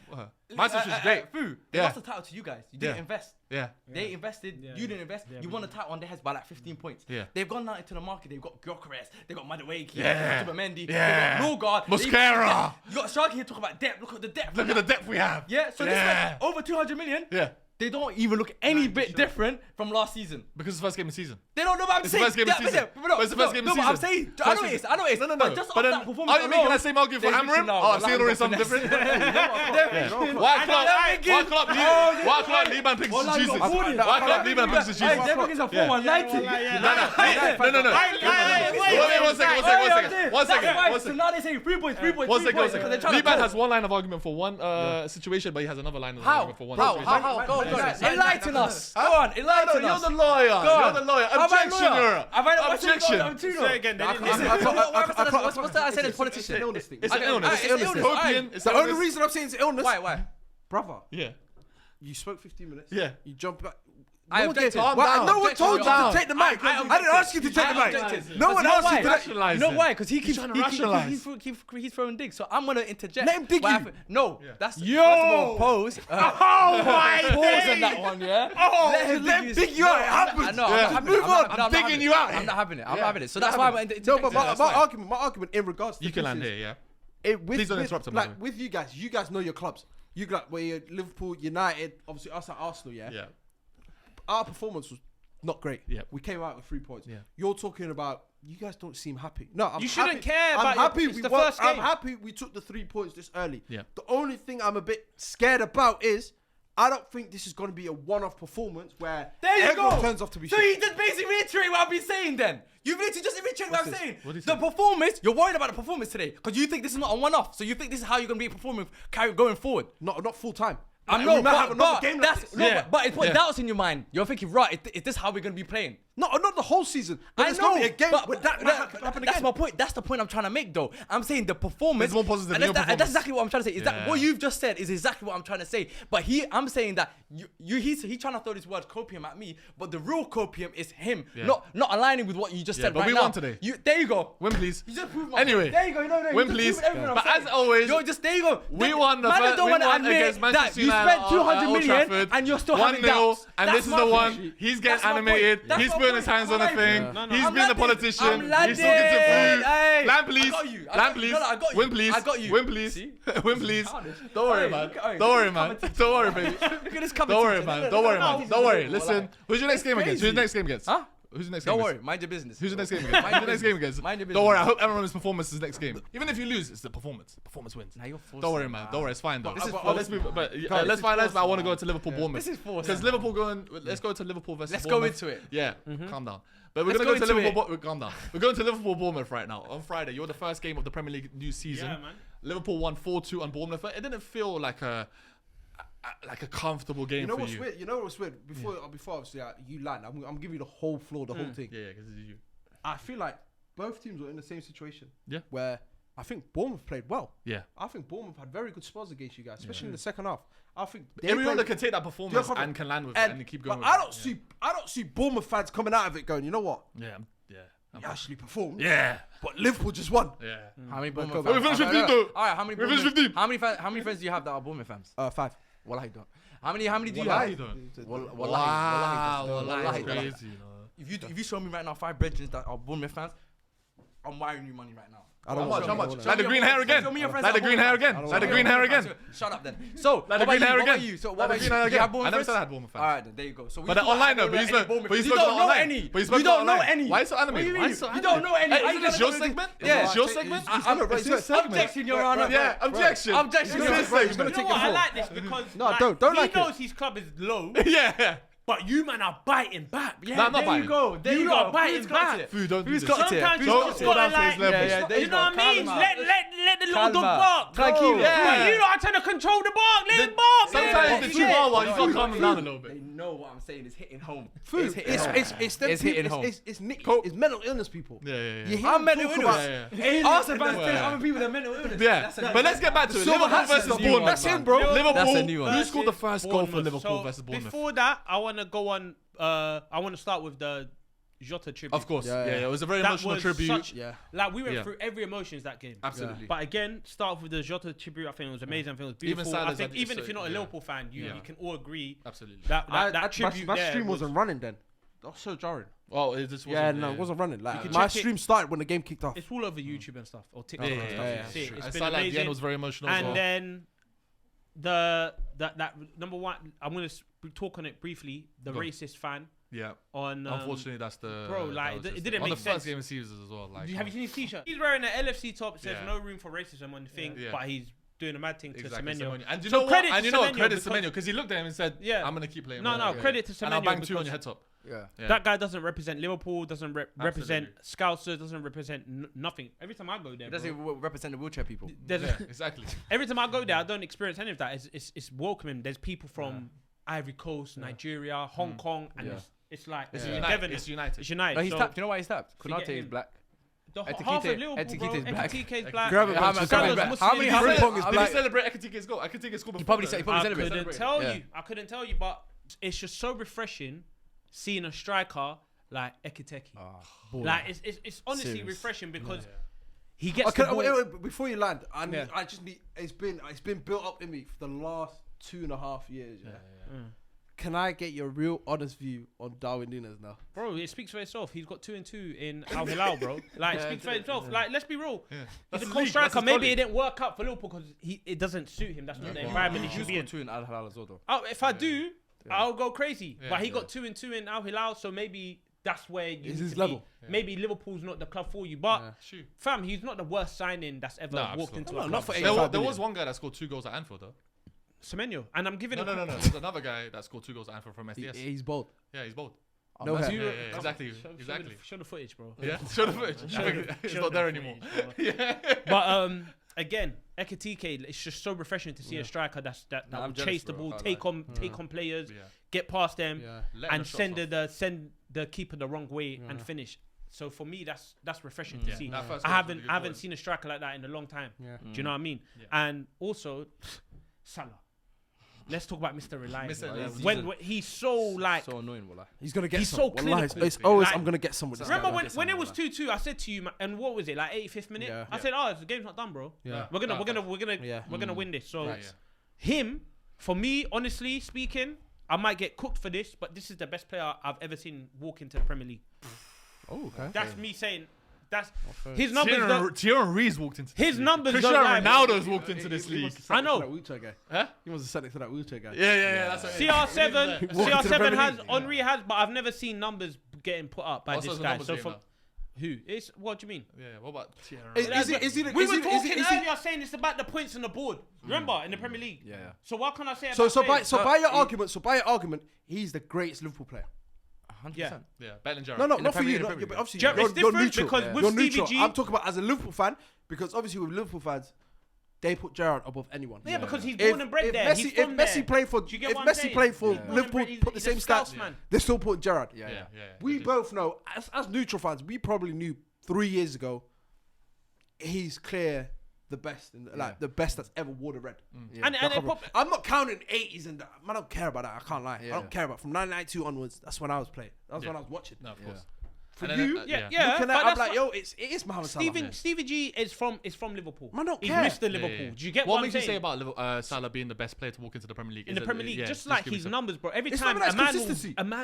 My situation's great. Fu, they Yeah. lost the title to you guys. You didn't Yeah. invest. Yeah. They invested, you didn't invest. You won the title on their heads by like 15 points. Yeah. They've gone out into the market. They've got Gyökeres, they've got Madueke, Yeah. they've got Mendy, Yeah. they've got Norgard. Mosquera. You got Sharky here talking about depth. Look at the depth. Look at the depth we have. Yeah, so this Yeah. is over 200 million. Yeah. They don't even look any bit different from last season. Because it's the first game of the season. They don't know what I'm It's the saying. first game of the season. But it's the first game of the No, but I'm season. saying, First I know season. it is. I know it is. No. But just But off then, that performance are you making alone, that same argument for they're Amram? switching now. Oh, Well, Theodore is I'm something finesse. different? Why Club Liban picks Jesus? Why Club Liban picks Jesus? Hey, they're looking for 490. One second. So now they say 3 points, 3 points, One 3 second. points. because they're trying to Liban go. has one line of argument for one situation, but he has another line of How? argument for one How? situation. How? Go on. Enlighten us. Go on. No, Enlighten you're us. the lawyer. Go You're on. the lawyer. Am I a Objection, lawyer? Nura. Have I not- what's your Objection. I'm too Say low. again. They didn't Listen, listen. what's that I said as politician? illness thing. It's an Okay, illness. it's an illness. Copium. It's The an only illness. reason I'm saying it's illness, Why? brother, Yeah. you spoke 15 minutes. Yeah. You jump back. I No one objected. gave- Calm Well, down. no one Objection, told you calm to take the mic. I I didn't ask you to take the mic. objected. No one But you know asked you why? to. Rationalize You know it. why? Because he He's keeps trying to rationalize. he's throwing digs. So I'm gonna interject. Let him dig What you. happened- No, that's Yo! first of all, pause. Oh my Pause on that one, yeah. Oh, let him dig you out. It happens. No, Yeah. I'm not Move having it. on. I'm digging you out. I'm not having it. I'm Yeah. not having it. So that's why I'm No, interjecting. but That's my fine. argument in regards to You can this land is, here, yeah. Please don't interrupt him, by the Like way. with you guys know your clubs. You got where Liverpool, United, obviously us at Arsenal, yeah. Yeah. Our performance was not great. Yeah. We came out with 3 points. Yeah. You're talking about you guys don't seem happy. No, I'm You shouldn't happy. care I'm about happy it's we the won. first I'm game. happy we took the 3 points this early. Yeah. The only thing I'm a bit scared about is I don't think this is going to be a one-off performance where There you everyone go. turns off to be So shit. you just basically reiterate what I've been saying then. You've literally just reiterated what I'm saying. What is The it? performance, you're worried about the performance today because you think this is not a one-off. So you think this is how you're going to be performing going forward. Not full time. I Like, know, we might have another but game like that's this. no, Yeah. but it's what Yeah. doubts in your mind. You're thinking, right? Is this how we're going to be playing? Not the whole season. But I there's know, going to be a game but where that might happen that's again. my point. That's the point I'm trying to make, though. I'm saying the performance. There's more positive and in your that's performance. exactly what I'm trying to say. Is that Yeah. what you've just said? Is exactly what I'm trying to say. But I'm saying that he's trying to throw this word copium at me, but the real copium is him, Yeah. not aligning with what you just Yeah, said. but right we now. won today. There you go. Win, please. You just proved my Anyway, point. There you go. No, win, you just please. proved everything I'm But saying. as always, You're just there you go. we won the Man first. don't We want to won admit against that Manchester you United spent 200 at Old million Trafford. and you're still having 1-0, doubts. and That's this is my the point. one. He's getting That's my point. animated. That's He's my putting his point. hands on the I'm thing. landing. He's I'm being the landing. politician. I'm He's landing. talking to food. Hey. Land, please. I got you. I Land, got you. please. No, I got you. Win, please. I got you. Win, please. See? Win, please. Carnage. Don't worry, Hey, man. hey, Don't worry, man. competition. Don't worry, baby. Look at this Don't worry, man. Don't worry, man. Don't worry. Well, Listen. Who's your next game against? Who's your next game against? Huh? Who's your next game Don't against? worry. Mind your business. Who's your next game against? Who's your next game against? Mind your Don't worry. I business. hope everyone's performance is next game. Even if you lose, it's the performance. Performance wins. Now you're forcing Don't worry, it, man. Don't worry. It's fine though. This is Let's move. But this let's is finalize. But I want to forcing, go to Liverpool, Bournemouth. This is forcing. Because Liverpool going. Let's go to Liverpool versus. Let's go Bournemouth. into it. Yeah. Calm down. But we're Let's gonna go go to into Liverpool. Calm down. We're going to Liverpool Bournemouth right now on Friday. You're the first game of the Premier League new season. Yeah, man. Liverpool won 4-2 on Bournemouth. It didn't feel like a. like a comfortable game You know for what's you. weird? You know what's weird? Before obviously you land, I'm giving you the whole floor, the whole thing. Yeah, because it's you. I feel like both teams were in the same situation. Yeah. Where I think Bournemouth played well. Yeah. I think Bournemouth had very good spells against you guys, especially in the second half. I think Everyone that can take that performance Yeah, and can land with it and keep going. But I don't see Bournemouth fans coming out of it going, you know what? Yeah. You actually performed. Yeah. But Liverpool just won. Yeah. How many Bournemouth We finished 15 though. All right, how many? We finished 15. How many friends do you have that are Bournemouth fans? 5. Wallahi don't. How many do you Wallahi have? don't. Wallahi, Wow. wallahi, That's wallahi. crazy, you know. If you show me right now 5 brethren that are Bournemouth fans, I'm wiring you money right now. I don't How want much? to. Like the green hair again. Show me your friends Like the that are green hair Bournemouth again. fans. Like the green hair again. Shut up then. So, Like the green hair again. So Like what the about green you? hair Do you have again. I Bournemouth never friends? said I had Bournemouth fans. All right, then there you go. So we But online don't though, know any Bournemouth- but you you spoke don't know online. any. But you spoke You don't know online. any. Why so What do anime? you Why mean? so You anime? don't know any. Hey, How you is this gonna your come segment? Yeah. Is this your segment? I know, It's but your it's segment. objection, Your Honor. Yeah, objection. Objection. It's Your his Honor. He's gonna segment. You know take what? it I for. like this because No, don't he like it. knows his club is low, Yeah. but you man are biting back. Yeah, Nah, I'm not there biting. you go. There You you lot go. biting Who's got back. it? Food, don't do Who's this. got it? Sometimes you Don't just go gotta down to like, his level. Yeah, there you know what I mean? Calma. Let the little dog Calma. bark. Tranquilo. But you lot are trying to control the bark. Let it bark. Sometimes the chihuahua, you gotta calm him down a little They bit. know what I'm saying is hitting home. Food. It's hitting home. It's them It's people- hitting home. It's mental illness people. Yeah. You hear I'm them mental talk illness. about- Yeah. Arsenal fans Yeah. tell other people they're mental illness. Yeah, but let's get back to it. Silver Liverpool hats versus is a new Bournemouth. one, That's man. it, bro. Liverpool. That's a new one. Who scored the first goal for Bournemouth. Liverpool So versus Bournemouth? Before that, I want to go on. I want to start with the Jota tribute. Of course, Yeah, yeah, yeah. it was a very That emotional was tribute. such- Yeah. Like we went Yeah. through every emotions that game. Absolutely. But again, start off with the Jota tribute. I think it was amazing. I think it was Even beautiful. Salah's I think had- even so- if you're not a yeah. Liverpool fan, you can all agree Absolutely. that tribute my there stream was- wasn't running then. That was so jarring. Well, it just wasn't. Yeah, no, it wasn't running. You Like can my check it. stream started when the game kicked off. It's all over YouTube and stuff or TikTok Yeah, and stuff. yeah, You yeah. see it. I It's saw been like the amazing. end was very emotional as And well. then that number one, I'm gonna talk on it briefly. The Go on. racist fan Yeah. on Unfortunately, that's the bro, that like, was it just didn't on make the sense. first game of season as well. Like, have you seen his t-shirt? He's wearing an LFC top. It says Yeah. no room for racism on the thing, Yeah. but he's doing a mad thing to exactly, Semenyo. Semenyo. And you So know what? credit And to you know what? Semenyo Credit to because- Semenyo because he looked at him and said, Yeah. "I'm gonna keep playing." No, with no, it." credit to And I'll Semenyo bang 2 on because your head top. Yeah. Yeah. that guy doesn't represent Liverpool, doesn't represent Absolutely. Scousers, doesn't represent nothing. Every time I go there, It doesn't bro, even represent the wheelchair people. there's Yeah, exactly. every time I go there, I don't experience any of that. It's welcoming. There's people from Ivory Coast, Nigeria, Hong Kong, and Yeah. it's like It's it's united. togetherness. It's united. It's united. No, he's So tapped. You know why he's tapped? Forget Konate is him. black. the Etikite- half of Liverpool, Etikite bro. is black. Ekitike's black. Grab it, How man. many- Just how grab many- it. Muslim. how many- Free how many- pong is Did he black. celebrate Ekitike's goal? Ekitike's goal. He before probably that. said. He I probably celebrated. couldn't tell Yeah. you. I couldn't tell you, but it's just so refreshing seeing a striker like Ekiteke. Like it's honestly Serious. refreshing because he gets Okay, the ball. wait, before you land, Yeah. I just need. It's been built up in me for the last 2.5 years. Yeah. Can I get your real honest view on Darwin Núñez now? Bro, it speaks for itself. He's got 2 and 2 in Al Hilal, bro. Like, it speaks for itself. Like, let's be real. Yeah. He's That's a his cool league, striker. that's his Maybe colleague. it didn't work out for Liverpool because it doesn't suit him. That's not the environment he should be in. 2 in Al Hilal as well, though. Oh, if I do, I'll go crazy. Yeah. But he got 2 and 2 in Al Hilal, so maybe that's where you Is need his to level. be. Maybe Liverpool's not the club for you. But, Shoot. fam, he's not the worst signing that's ever No, walked absolutely. into No, a not club. for There 85 was million. one guy that scored 2 goals at Anfield though. Semenyo. And I'm giving No. him... There's another guy that scored 2 goals at Anfield from SDS. He's bold. Yeah, he's bold. No hair. Yeah, exactly. Show the footage, bro. Yeah, show the footage. It's Show not the there footage, anymore. bro. Yeah. But again, Ekitike, it's just so refreshing to see a striker that I'm will jealous, chase the bro. ball, I take on players, Yeah. get past them, Yeah. Letting and the shots off. send the keeper the wrong way and finish. So for me, that's refreshing to see. That first I goal was haven't really good I haven't goal. seen a striker like that in a long time. Yeah. Do you know what I mean? Yeah. And also, Salah. Let's talk about Mr. Reliable. Mr. bro. Reliable. When he's so like. So annoying, wallah. He's gonna get He's some. so Wallahi, clinical. it's always Like- I'm gonna get some with this Remember guy. when it was 2-2, I said to you, and what was it, like 85th minute? Yeah. I said, oh, the game's not done, bro. Yeah. We're gonna Yeah. win this. So Yeah. him, for me, honestly speaking, I might get cooked for this, but this is the best player I've ever seen walk into the Premier League. Oh, okay. That's me saying. That's his numbers. Thierry Rees walked into His numbers Cristiano don't lie, bro. Ronaldo's walked into this league. I know. That wheelchair guy. Huh? He must have sat next to that wheelchair guy. Yeah. That's what it is. CR7 Walking to the CR7 Premier has League. Henri has, but I've never seen numbers getting put up by Also, this the guy. numbers So game from now. who? It's what do you mean? Yeah, what about Thierry? Is he? We were talking earlier saying it's about the points on the board. Remember in the Premier League. Yeah. So what can I say? So about players? by your argument, he's the greatest Liverpool player. 100%. Yeah, better than Gerrard. No, In the not for Premier you. League, No, Premier yeah, but League. obviously, It's you're different neutral. because with You're Stevie neutral. G- I'm talking about as a Liverpool fan because obviously with Liverpool fans, they put Gerrard above anyone. Yeah, because he's born and bred there. He's from there. Messi played for, Do you get if what I'm Messi saying? played for Yeah. Liverpool, put the He's same a Scouse stats, man. they still put Gerrard. Yeah. We both know, as neutral fans, we probably knew 3 years ago, he's clear the best, the best that's ever wore the red. And I'm not counting 80s and that. I don't care about that. I can't lie. Yeah. I don't care about from 1992 onwards. That's when I was playing. That's when I was watching. No, of course. For And you, then, yeah. looking But at, I'm that's like, what- yo, it is Mohamed Salah. Stevie G is from Liverpool. Man, don't He's care. Mr. Liverpool. Do you get What what I'm makes you saying? say about Salah being the best player to walk into the Premier League? In the Premier League, Yeah, just like give his me some- numbers, bro. Every It's time not a about man,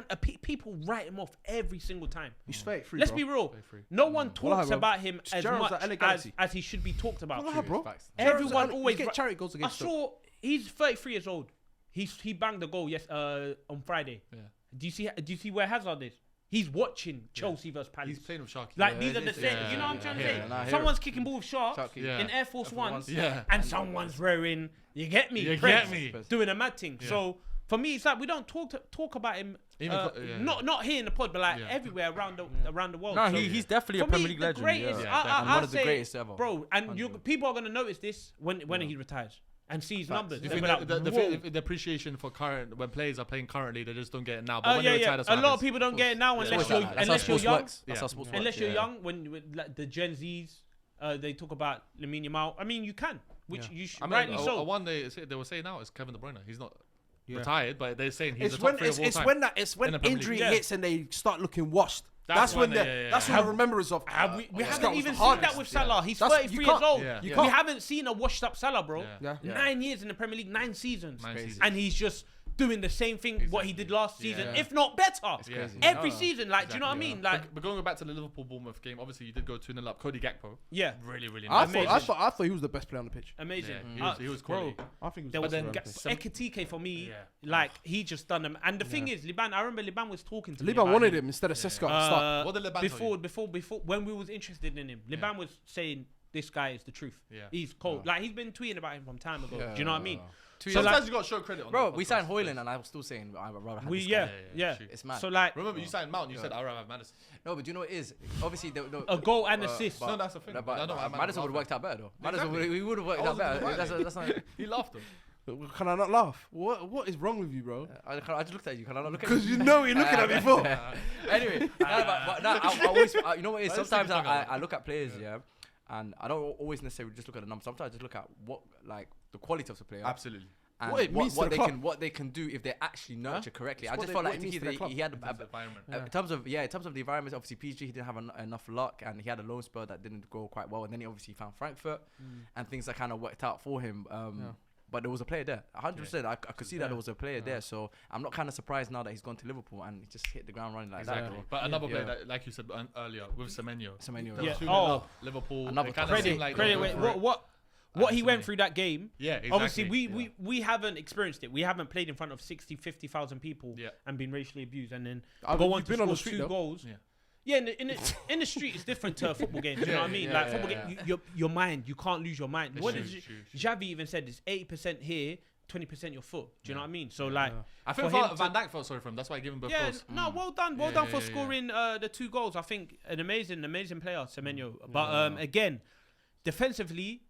consistency. people write him off every single time. He's fake. Let's be real. No one talks bro. about him as Gerrard's much at LA Galaxy. as he should be talked about. Wallahi, bro. Facts. Everyone Gerrard's- always you get charity goals I against saw he's 33 years old. He banged the goal on Friday. Yeah. Do you see where Hazard is? He's watching Chelsea versus Palace. He's playing with Sharky. Like these are the same. yeah, You know what I'm trying to yeah, say? yeah, nah, I hear Someone's kicking ball with Sharks Sharky. Yeah. in Air Force Ones, Yeah. and someone's wearing. You get me? You Preds, get me. Doing a mad thing. Yeah. So for me, it's like we don't talk about him. Even Not here in the pod, but like Yeah. everywhere around the world. No, So he's definitely a for Premier me, League the legend. greatest, yeah. And one of the say, greatest ever. bro. And 100%. people are gonna notice this when he retires and see his numbers. Do you They'll think be like, the "Whoa." the appreciation for current when players are playing currently, they just don't get it now. But Oh when yeah, they retire, yeah. that's A what lot of happens. people don't get it now Yeah. unless That's you're how That's how unless you're sports young. works. That's Yeah. how sports works. Unless you're yeah. young, when like, the Gen Zs, they talk about Lamine Yamal. I mean, you can, which you should, I mean, rightly so. one they were saying now is Kevin De Bruyne. He's not retired, but they're saying he's It's the when top three of all time. it's when in the Premier injury League. Yeah. hits and they start looking washed. That's That's when when the they- that's when the remembrance of. We Scott haven't was even the seen hardest. that with Salah. He's That's- 33 you years can't- old. Yeah. You We can't. haven't seen a washed up Salah, bro. Yeah. Yeah. 9 years in the Premier League, 9 seasons. 9 seasons. And he's just doing the same thing what he did last season, Yeah. if not better. Yeah. Every season, like, do you know what I Exactly, mean? yeah. Like, but going back to the Liverpool Bournemouth game, obviously you did go 2-0 up. Cody Gakpo, yeah, really, really I nice. thought he was the best player on the pitch. amazing. Yeah, he was quality. Bro, I think he there was. was the then best player on the pitch. Ekitike for me, Yeah. like he just done them. And the thing is, Liban, I remember Liban was talking to me Liban about wanted him instead of Sesko at the start. What did Liban tell you? before when we was interested in him, Liban was saying this guy is the truth. Yeah. He's cold. Like he's been tweeting about him from time ago. Do you know what I mean? Sometimes you got to show credit on Bro, the we podcast. signed Hoyland, and I was still saying I'd rather have this guy. Yeah. shoot. It's mad. So like Remember, you signed Mount. You said I'd rather have Madison. No, but do you know what it is? Obviously, a goal and assist. No, that's the thing. But I know why Madison would have laughing. worked out better though. Madison Exactly. he would have worked I out better. wasn't That's not. He laughed though. Can I not laugh? What is wrong with you, bro? I just looked at you. Can I not look at Because you know you're looking at me for. Anyway, but I always, you know what it is? Let's Sometimes take it back I look at players, yeah, and I don't always necessarily just look at the numbers. Sometimes I just look at what, like, the quality of the player. Absolutely. And What it means to the club. what they can do if they actually nurture correctly. It's I what just they- felt what like it means to the club. he had That's the environment. in terms of the environment, obviously PG he didn't have enough luck, and he had a loan spell that didn't go quite well, and then he obviously found Frankfurt, and things that kind of worked out for him. But there was a player there, 100%. I could see that there was a player there, so I'm not kind of surprised now that he's gone to Liverpool and he just hit the ground running like that. Exactly. Bro. But another player, Yeah. that, like you said earlier, with Semenyo. Semenyo, There yeah. was 2-0 Oh. up, Liverpool. Another It kinda credit, seemed like Credit. they Wait, were for it. what he Semenyo. went through that game. Yeah, exactly. Obviously, Yeah. we haven't experienced it. We haven't played in front of 60, 50,000 people Yeah. and been racially abused, and then I mean, go you've on to been on score the street, 2 though. goals. Yeah. Yeah, in the street it's different to a football game. Do you know what I mean? Yeah, Like yeah, football yeah. game, your mind, you can't lose your mind. It's What true, did true. Xavi even said? It's 80% here, 20% your foot. Do you know what I mean? So like, I think for him Van Dijk felt sorry for him. That's why I gave him both yeah, goals. no, well done for scoring the 2 goals. I think an amazing player, Semenyo. But again, defensively,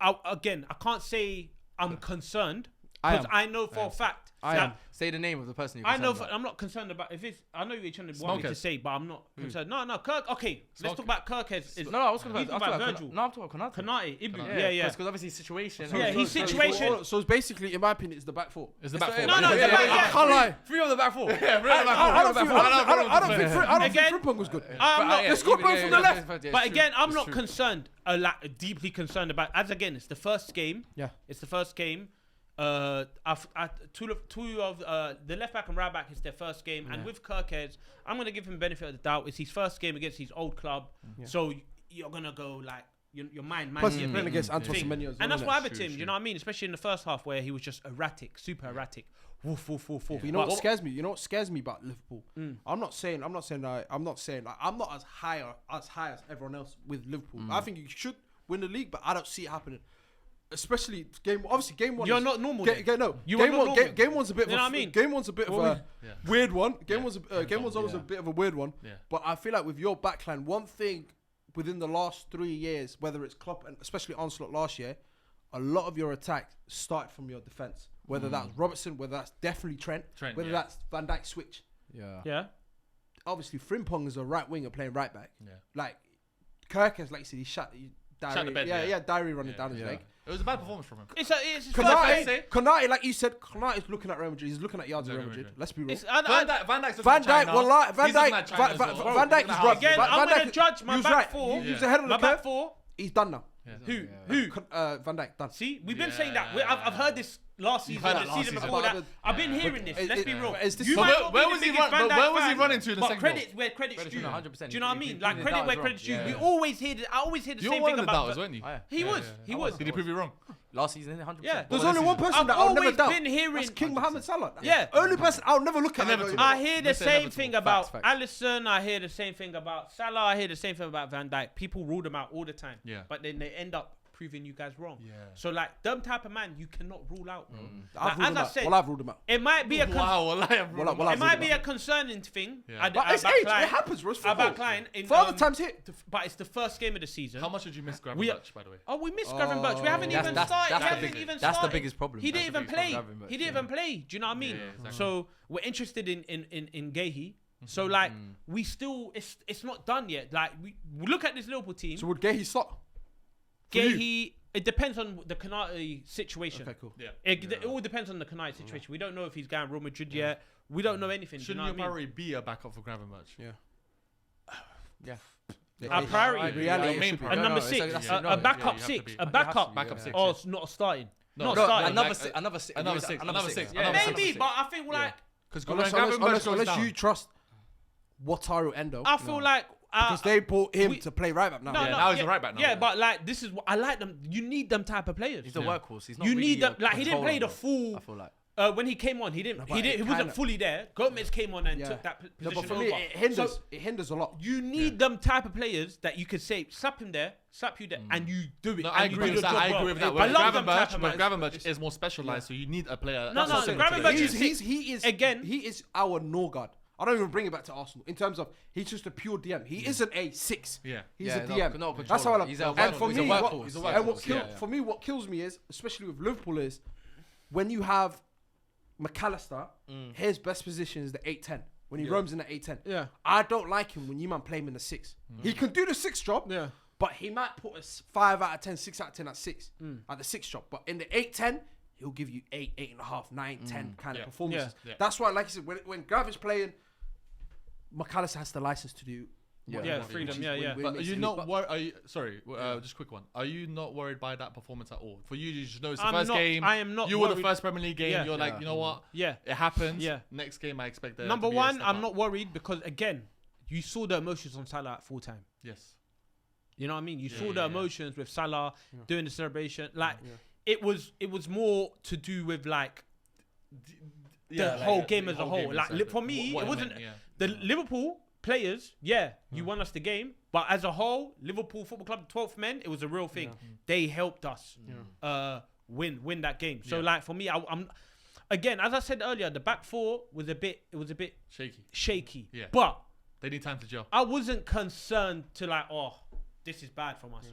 I can't say I'm concerned because I know for a fact. Say the name of the person. I know. I'm not concerned about if it's. I know you're trying to want me to say, but I'm not concerned. No, Kirk. Okay, let's talk about Kirk as. No, I was he's talking talking about Virgil. No, I'm talking about Konate. Konate, Ibu. Yeah. Because obviously situation. Yeah, his situation. So it's basically, in my opinion, it's the back four. It's the back four. No, Yeah, the yeah, back- yeah. I can't lie. 3 on the back 4. Yeah, really back I don't four. think Again- Frimpong was good. I'm not. They scored both from the left. But again, I'm not concerned. Deeply concerned about. As again, it's the first game. Yeah. It's the first game. Two of the left back and right back is their first game, and with Kirkhead, I'm gonna give him benefit of the doubt. It's his first game against his old club, so you're gonna go like your mind. Plus, he's playing against Antoine thing. Semenyo as well. And that's innit? what happened to him. You know what I mean? Especially in the first half where he was just erratic, super erratic. Woof, woof, woof, woof. But you know what scares me? You know what scares me about Liverpool? I'm not saying I'm not as high as everyone else with Liverpool. I think you should win the league, but I don't see it happening. Especially game one. You're not normal. Game then. one's a bit. You know what I mean? Game one's a bit of a weird one. Game one's always yeah. a bit of a weird one. Yeah. But I feel like with your backline, one thing within the last 3 years, whether it's Klopp and especially Onslaught last year, a lot of your attack started from your defense. Whether that's Robertson, whether that's definitely Trent, whether that's Van Dijk switch. Yeah. Obviously, Frimpong is a right winger playing right back. Yeah. Like Kirk has, like you said, he shut the bed, diary running down his leg. It was a bad performance from him. It's Konate, like you said, Konate is looking at Real Madrid. He's looking at yards of Real Madrid. Let's be real. Van Dijk's Van Dijk, Van Dijk is right. Again, I'm going to judge my back four. He was ahead of the my curve. back four. He's done now. Who? Van Dijk, done. See, we've been saying that. I've heard this last season, the season before that. I've been hearing this. Let's be real. Where was he running to in the second goal? Credit where credit's due. 100%. Do you know what I mean? Like credit where credit's due. We always hear I always hear the same thing about. Doubters, weren't you? He was. Did he prove you wrong? Last season, 100%. Yeah. There's only one person I've that I'll never always doubt. been hearing. That's King Mohammed Salah. Yeah. Only person I'll never look at. I hear the same inevitable. thing about Facts. Alisson. I hear the same thing about Salah. I hear the same thing about Van Dijk. People rule them out all the time. Yeah. But then they end up proving you guys wrong. Yeah. So like them type of man you cannot rule out, bro. I've ruled him out. It might be a It might be a concerning thing. Yeah. But it's age. It happens, bro. About Klein. Father times hit. But it's the first game of the season. How much did you miss Gravenberch, by the way? Oh, we missed Gravenberch. We haven't even started. That's the biggest problem. He didn't even play. Gravenberch, He didn't even play. Do you know what I mean? Yeah, exactly. So we're interested in Gahey. So like we still it's not done yet. Like we look at this Liverpool team. So would Gahey start? Gahey. It depends on the Konate situation. Okay, cool. Yeah. It all depends on the Konate situation. We don't know if he's going Real Madrid yet. We don't know anything. Shouldn't your priority be a backup for Gravenberch? Yeah. Our priority, Reality. a number six, a backup six, a backup, or not a starting. No, Not starting. Another six. Yeah. Maybe, but I think like because Unless you trust Wataru Endo. I feel like because they bought him to play right back now. now he's a right back now. Yeah, but like this is what I like them. You need them type of players. He's a workhorse. He's not. You really need them. Like he didn't play the full. I feel like. When he came on, he didn't. but He wasn't fully there. Gomez came on and took that No, position but for me, over. it hinders a lot. You need them type of players that you could say, slap him there, slap you there, and you do it. No, and I you agree do with the that. job I well. agree with that. I love them type of But man. Gravenberch is more specialized, so you need a player. No, Gravenberch He is our Norgard. I don't even bring it back to Arsenal in terms of he's just a pure DM. He isn't a 6. Yeah. He's a DM. not a That's how I love. He's a And for workhorse. me, He's a workhorse. for me, what kills me is, especially with Liverpool, is when you have McAllister, his best position is the 8-10. When he roams in the 8-10. Yeah. I don't like him when you man play him in the 6. He can do the 6 job. Yeah. But he might put us 5 out of 10, 6 out of 10 at 6. At the 6 job. But in the 8-10, he'll give you 8, 8.5, 9, 10 kind of performances. Yeah. That's why, like you said, when Graven's playing, McAllister has the license to do. Freedom. But are you not worried? Sorry, just a quick one. Are you not worried by that performance at all? For you, you just know it's the first game. I am not. You were the first Premier League game. Yeah. You're like, you know what? Yeah. It happens. Yeah. Next game, I expect that. Number one, I'm not worried because again, you saw the emotions on Salah at full time. Yes. You know what I mean? You saw the emotions with Salah doing the celebration. Like it was more to do with like the whole game as a whole. Like for me, it wasn't the Liverpool players. Yeah, you won us the game, but as a whole, Liverpool Football Club, 12th men, it was a real thing. They helped us win that game. So like for me, I'm again, as I said earlier, the back four was a bit shaky. Yeah. But they need time to gel. I wasn't concerned to like, this is bad from us.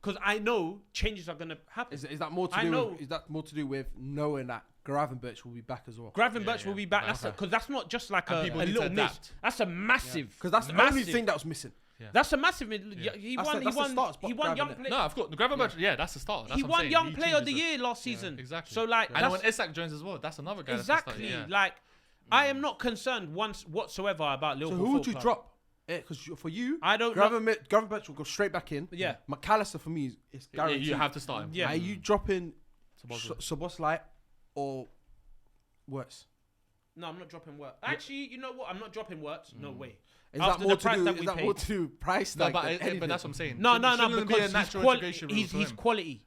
Because I know changes are gonna happen. Is that more to do? Is that more to do with knowing that Gravenberch will be back as well? Gravenberch will be back. Because that's not just like a little miss. That's a massive. Because that's the only thing that was missing. Yeah. That's a massive. He won young player. No, of course. Gravenberch, that's the start. He won young player of the year last season. Exactly. So like, and when Isak joins as well, that's another guy. Exactly. Like, I am not concerned whatsoever about Liverpool. So who would you drop? Because for you, I don't know. Gravenberch will go straight back in. Yeah. McAllister for me is guaranteed. You have to start him. Yeah. Are you dropping Szoboszlai or Wirtz? No, I'm not dropping Wirtz. Actually, you know what? I'm not dropping Wirtz. No way. Is that more to do price? No, but that's what I'm saying. No, because he's quality.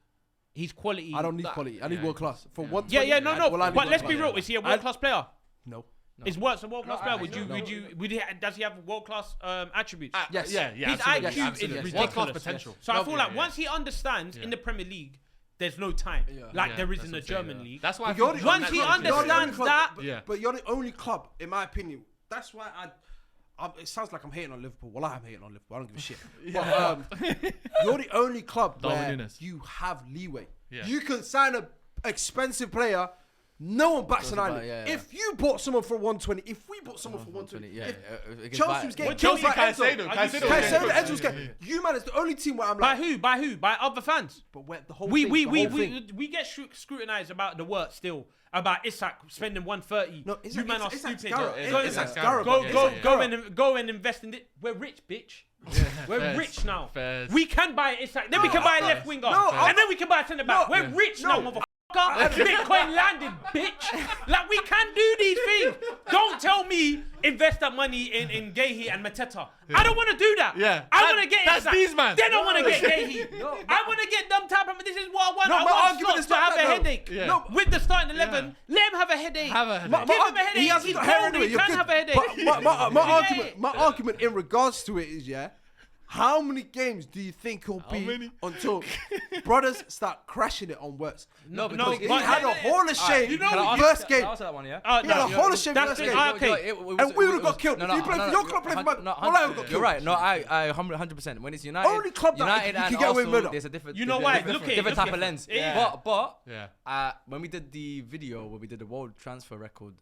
He's quality. I don't need quality. I need world class. For one. But let's be real. Is he a world class player? No. Is Wirtz a world class player? Does he have world class attributes? Yes. His IQ is ridiculous. World class potential. So I feel like once he understands in the Premier League, there's no time like there is in the German league. That's why. Once he understands that, but you're the only club, in my opinion. That's why it sounds like I'm hating on Liverpool. Well, I'm hating on Liverpool. I don't give a shit. But you're the only club where you have leeway. Yeah. You can sign an expensive player. No one bats an eyelid. If you bought someone for 120, if we bought someone for 120, Chelsea was getting killed by Enzo. You man is the only team where I'm like, by who? By other fans. But the whole we get scrutinized about the work still. About Isak spending 130. No, you man are stupid. Go and invest in it. We're rich, bitch. We're rich now. We can buy Isak. Then we can buy a left winger. And then we can buy a centre back. We're rich now, motherfucker. Bitcoin landed, bitch. Like, we can do these things. Don't tell me invest that money in Gahey and Mateta. I don't want to do that. Yeah, I want to get that's these man. They don't want to get Gahey. I want to get them type of. This is what I want. I want Slot to have a headache. No, with the starting 11, let him have a headache. Give him a headache. He hasn't got hair anyway. He can have a headache. My argument in regards to it is, how many games do you think he'll be until brothers start crashing it on works? No, he had a Hall of Shame first game. He had a Hall of Shame first game. And we would have got killed. If you play for your club, play for mine, well, I would have got killed. You're right. No, I 100%. When it's United, only club that you can get away with. There's a different. You know why? Different type of lens. But when we did the video where we did the world transfer record.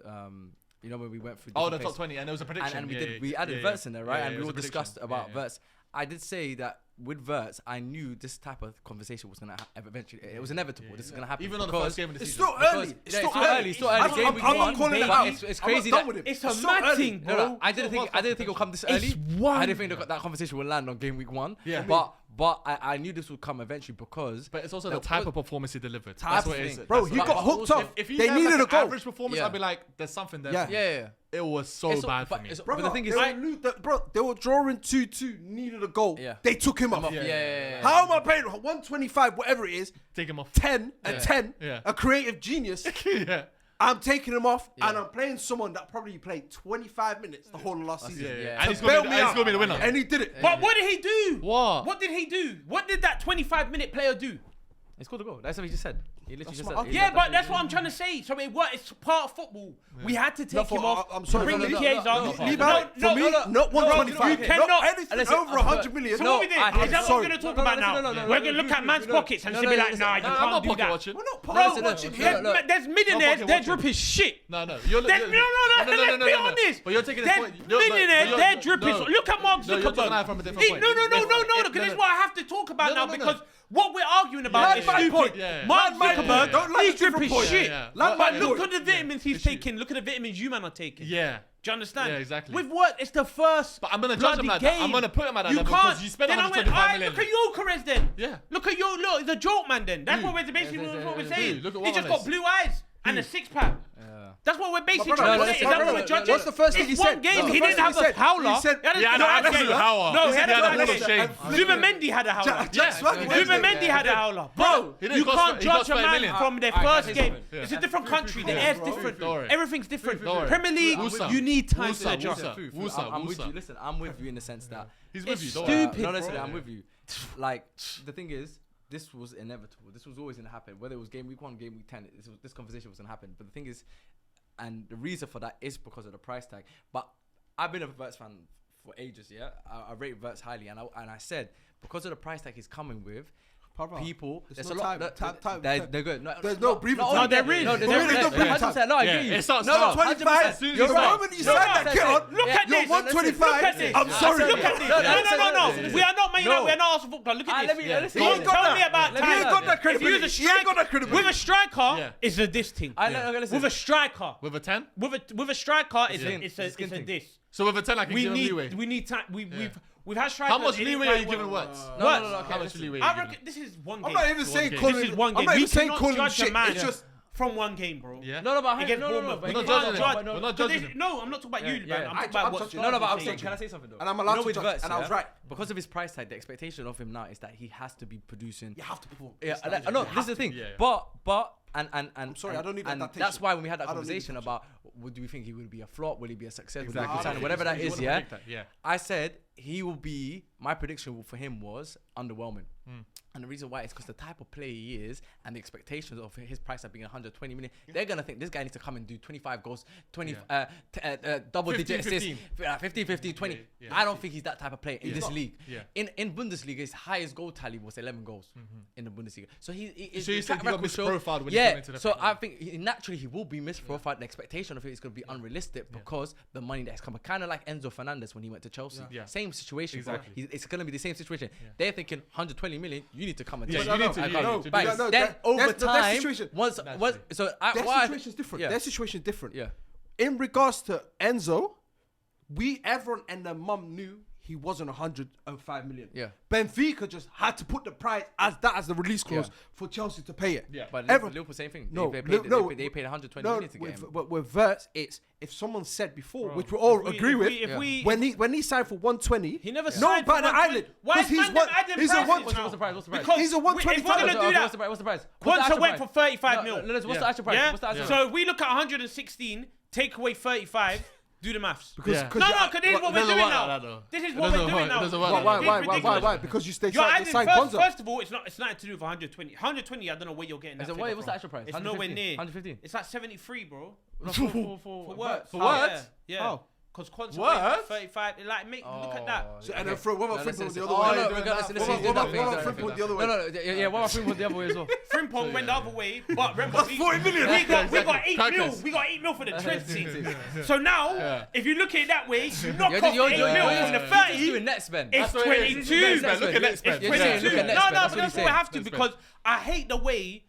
You know, when we went through the top 20 and there was a prediction. And we added Verts in there, right? And we all discussed about Verts. I did say that with Verts, I knew this type of conversation was going to happen eventually. It was inevitable. This is going to happen. Even on the first game of the season. It's still early. I'm not calling it out. It's crazy. It's a mad thing, bro. No, I didn't think it'll come this early. I didn't think that conversation would land on game week 1. Yeah. But I knew this would come eventually because... But it's also the type of performance he delivered. That's what it is. Bro, you got hooked up. If they needed a goal. Average performance, I'd be like, there's something there. Yeah. It was so bad for me. But the thing is... they were drawing 2-2, needed a goal. They took him off. How am I paying 125, whatever it is? Take him off. 10, a creative genius. I'm taking him off, and I'm playing someone that probably played 25 minutes the whole of last season. And he's going to be the winner. And he did it. But what did he do? What did he do? What did that 25-minute player do? He scored a goal. That's what he just said. He literally just said. Yeah, but that's what I'm trying to say. So it's part of football. We had to take him off. I'm sorry. Bring the PAs out. For me, not 125. You cannot. Anything over 100 million. So what we did? Is that what we're going to talk about now? We're going to look at man's pockets and be like, nah, you can't do that. We're not pocket watching. There's millionaires. Their drip is shit. No. Let's be honest. But you're taking this point. Millionaires. Their drip is. Look at Mark Zuckerberg. You're taking that from a different point. No. Because this is what I have to talk about now because. What we're arguing about is stupid. Mark Zuckerberg, his drip is shit. But look at the vitamins he's taking. Look at the vitamins you man are taking. Yeah. Do you understand? Yeah, exactly. With what? It's the first. But I'm gonna judge him like that. I'm gonna put him at that level because you spent 125 million. Look at Gyökeres then. Yeah. Look, it's a joke man then. That's what we're basically what we're saying. He just got blue eyes and a six-pack. That's what we're basically trying to say. Is that what we're judging? What's the first thing he said? One game, he didn't have a howler. Yeah, no, howler. No, he had a shame. Zubimendi had a howler. Zubimendi had a howler. Bro, you can't judge a man from their first game. It's a different country. The air's different. Everything's different. Premier League, you need time to adjust. I'm with you. Listen, I'm with you in the sense that he's with you. Stupid. No, listen, I'm with you. Like, the thing is, this was inevitable. This was always going to happen. Whether it was game week 1, game week 10, this conversation was going to happen. But the thing is, and the reason for that is because of the price tag. But I've been a Verts fan for ages, I rate Verts highly. And I said, because of the price tag he's coming with, people, there's a lot. They're good. There's no breathing time. No, there is. No, I agree. It starts 125. The moment you sign that kid on, look at this. 125. I'm sorry. Look at this. No. We are not Man United. We are not Arsenal Football Club. Look at this. Don't tell me about time. He ain't got that credibility. With a striker, it's a diss thing. With a striker. With a 10? With a striker, it's a diss. So with a 10, I can give him leeway. We need time. We've had strikers. How much leeway are you giving Words? No. How much leeway? I reckon this is one game. I'm not even saying This is one game. I'm not even saying calling judge shit. a man It's just from one game, bro. Yeah. No, but Against Bournemouth. We're not judging him. We're not judging him. No, I'm not talking about you, man. I'm talking about what. No, but I'm saying, can I say something though? And I'm allowed to judge, and I was right. Because of his price tag, the expectation of him now is that he has to be producing. You have to perform. Yeah, no, this is the thing. But I'm sorry, I don't need and that. That's why when we had that conversation about, do we think he would be a flop? Will he be a success? Will he be a sign? Whatever that is, I said he will be. My prediction for him was underwhelming. And the reason why is because the type of player he is and the expectations of his price at being 120 million, they're gonna think this guy needs to come and do 25 goals, 20 double 15, digit assists, 15. 15, 15, 20. Yeah. I don't think he's that type of player in this league. Yeah. In Bundesliga, his highest goal tally was 11 goals in the Bundesliga. So he So you think he got misprofiled when he yeah. came into the So Premier I think naturally he will be misprofiled. The expectation of it is going to be unrealistic because the money that's coming, kind of like Enzo Fernandez when he went to Chelsea. Yeah. Same situation. Exactly. Bro. It's going to be the same situation. They're thinking 120 million. You need to come and Yeah, take you it. need to. Then over time, situation. once so Their why? situation is different. Yeah. Their situation is different. Yeah. In regards to Enzo, everyone and their mum knew he wasn't 105 million. Yeah. Benfica just had to put the price as the release clause for Chelsea to pay it. Yeah. But Liverpool, same thing. No, they paid 120 million to get him. But with Wirtz, it's if someone said before, which we all agree with, when he signed for 120, he never no signed for Banner Island. Why is He's Mandem adding he's a prices one. now? What's the price? What's the price? Because He's a 120. if we're gonna do that, What's the price? Quanta went for 35 mil. What's the actual price? Yeah. What's the actual So if we look at 116, take away 35. Do the maths. Because Yeah. No, because this is what we're doing now. This is what we're doing now. Why? Because you stay You're signed adding Quanta. first of all, it's nothing to do with 120. 120, I don't know where you're getting that. What's the actual price? It's nowhere near. 115. It's like 73, bro. For what? For what? Yeah. How? Because Quanta What? went 35. Like, look at that. So, and then what about Frimpong the other Oh, way? no, regardless, What about Frimpong the other way? Yeah, what about Frimpong the other way as well? Frimpong went the other way, but remember, That's 40 million. we got 8 mil. Crackers. We got 8 mil for the trend season. So now, if you look at it that way, you knock off 8 mil from the 30. You're doing net spend. It's 22. Look at net spend. It's You're saying 22. look at net No, spend. but That's what that's he's what I saying. have to because I hate the way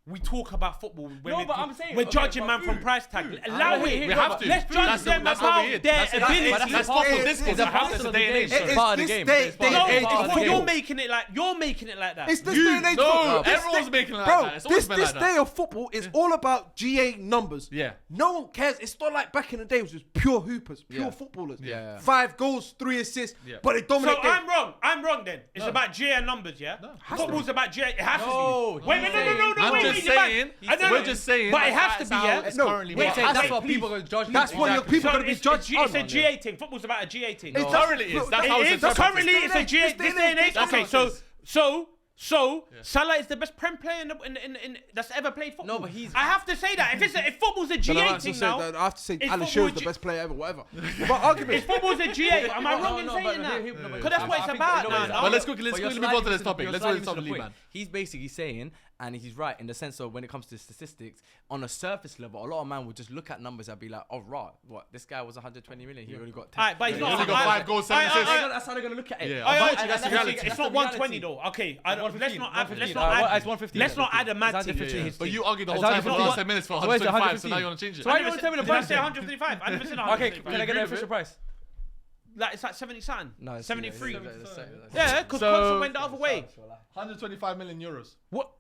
we talk about football when No, but I'm saying- we're okay, judging but man from price tag. Allow it. We have to. Let's judge That's them what about we did. their That's it. ability. That's part of this. It's a part of the game. It's Part of the this game. day Part No, of the age game. of but football. you're making it like that. It's this day and age No, football. This everyone's day- making it like bro, that. It's always been this like that. day of football is all about GA numbers. Yeah. No one cares. It's not like back in the day. It was just pure hoopers, pure Yeah. footballers. Yeah. 5 goals, 3 assists, Yeah. but they dominate. So games. I'm wrong then. It's about GA numbers, yeah? Football's about GA. It has No, to be. Wait, no. I'm wait, just wait, saying. I know- We're just saying. But it has to that's be, how yeah? It's No, currently wait, marked. it has That's to what be. people are going to judge. That's what your people are going to be judged on. It's a GA thing. Football's about a GA thing. It's currently is. That's how it's interpreted. Currently, it's a GA. This day and age. That's Okay, how it is. so Salah is the best Prem player in that's ever played football. No, but he's- I have to say that if football's a Then I GA have to thing say now, that- I have to say It's Alan football Shearer's the G- best player ever, whatever. But argument. if football's a GA, am I wrong in No, saying but that? here- no, but- Because that's what it's I think- about no, now. but- no? But let's quickly But you're move on to this sliding topic. you're Let's sliding really top to the the league, point. man. He's basically saying, and he's right in the sense of when it comes to statistics, on a surface level, a lot of man would just look at numbers and be like, oh, right, what, this guy was 120 million, he only got 10. Alright, but he's He not. only got 5 goals, 7 assists. That's how they're going to look at it. Yeah. Oh, Unfortunately, that's that's the reality. It's not 120 though. Okay, let's not add. It's 115. Let's not add a mad It's thing. 115. But you argued the whole It's time for the last 10 115. minutes for So where's the 125, so 115? now you want to change it. So why you want to tell me the Did I price say then? 155? I never said Okay, 155. can I get an official price? Like it's like 70 something. No, it's 73. it's- Yeah, because So- Consul went the other way. 125 million euros. What?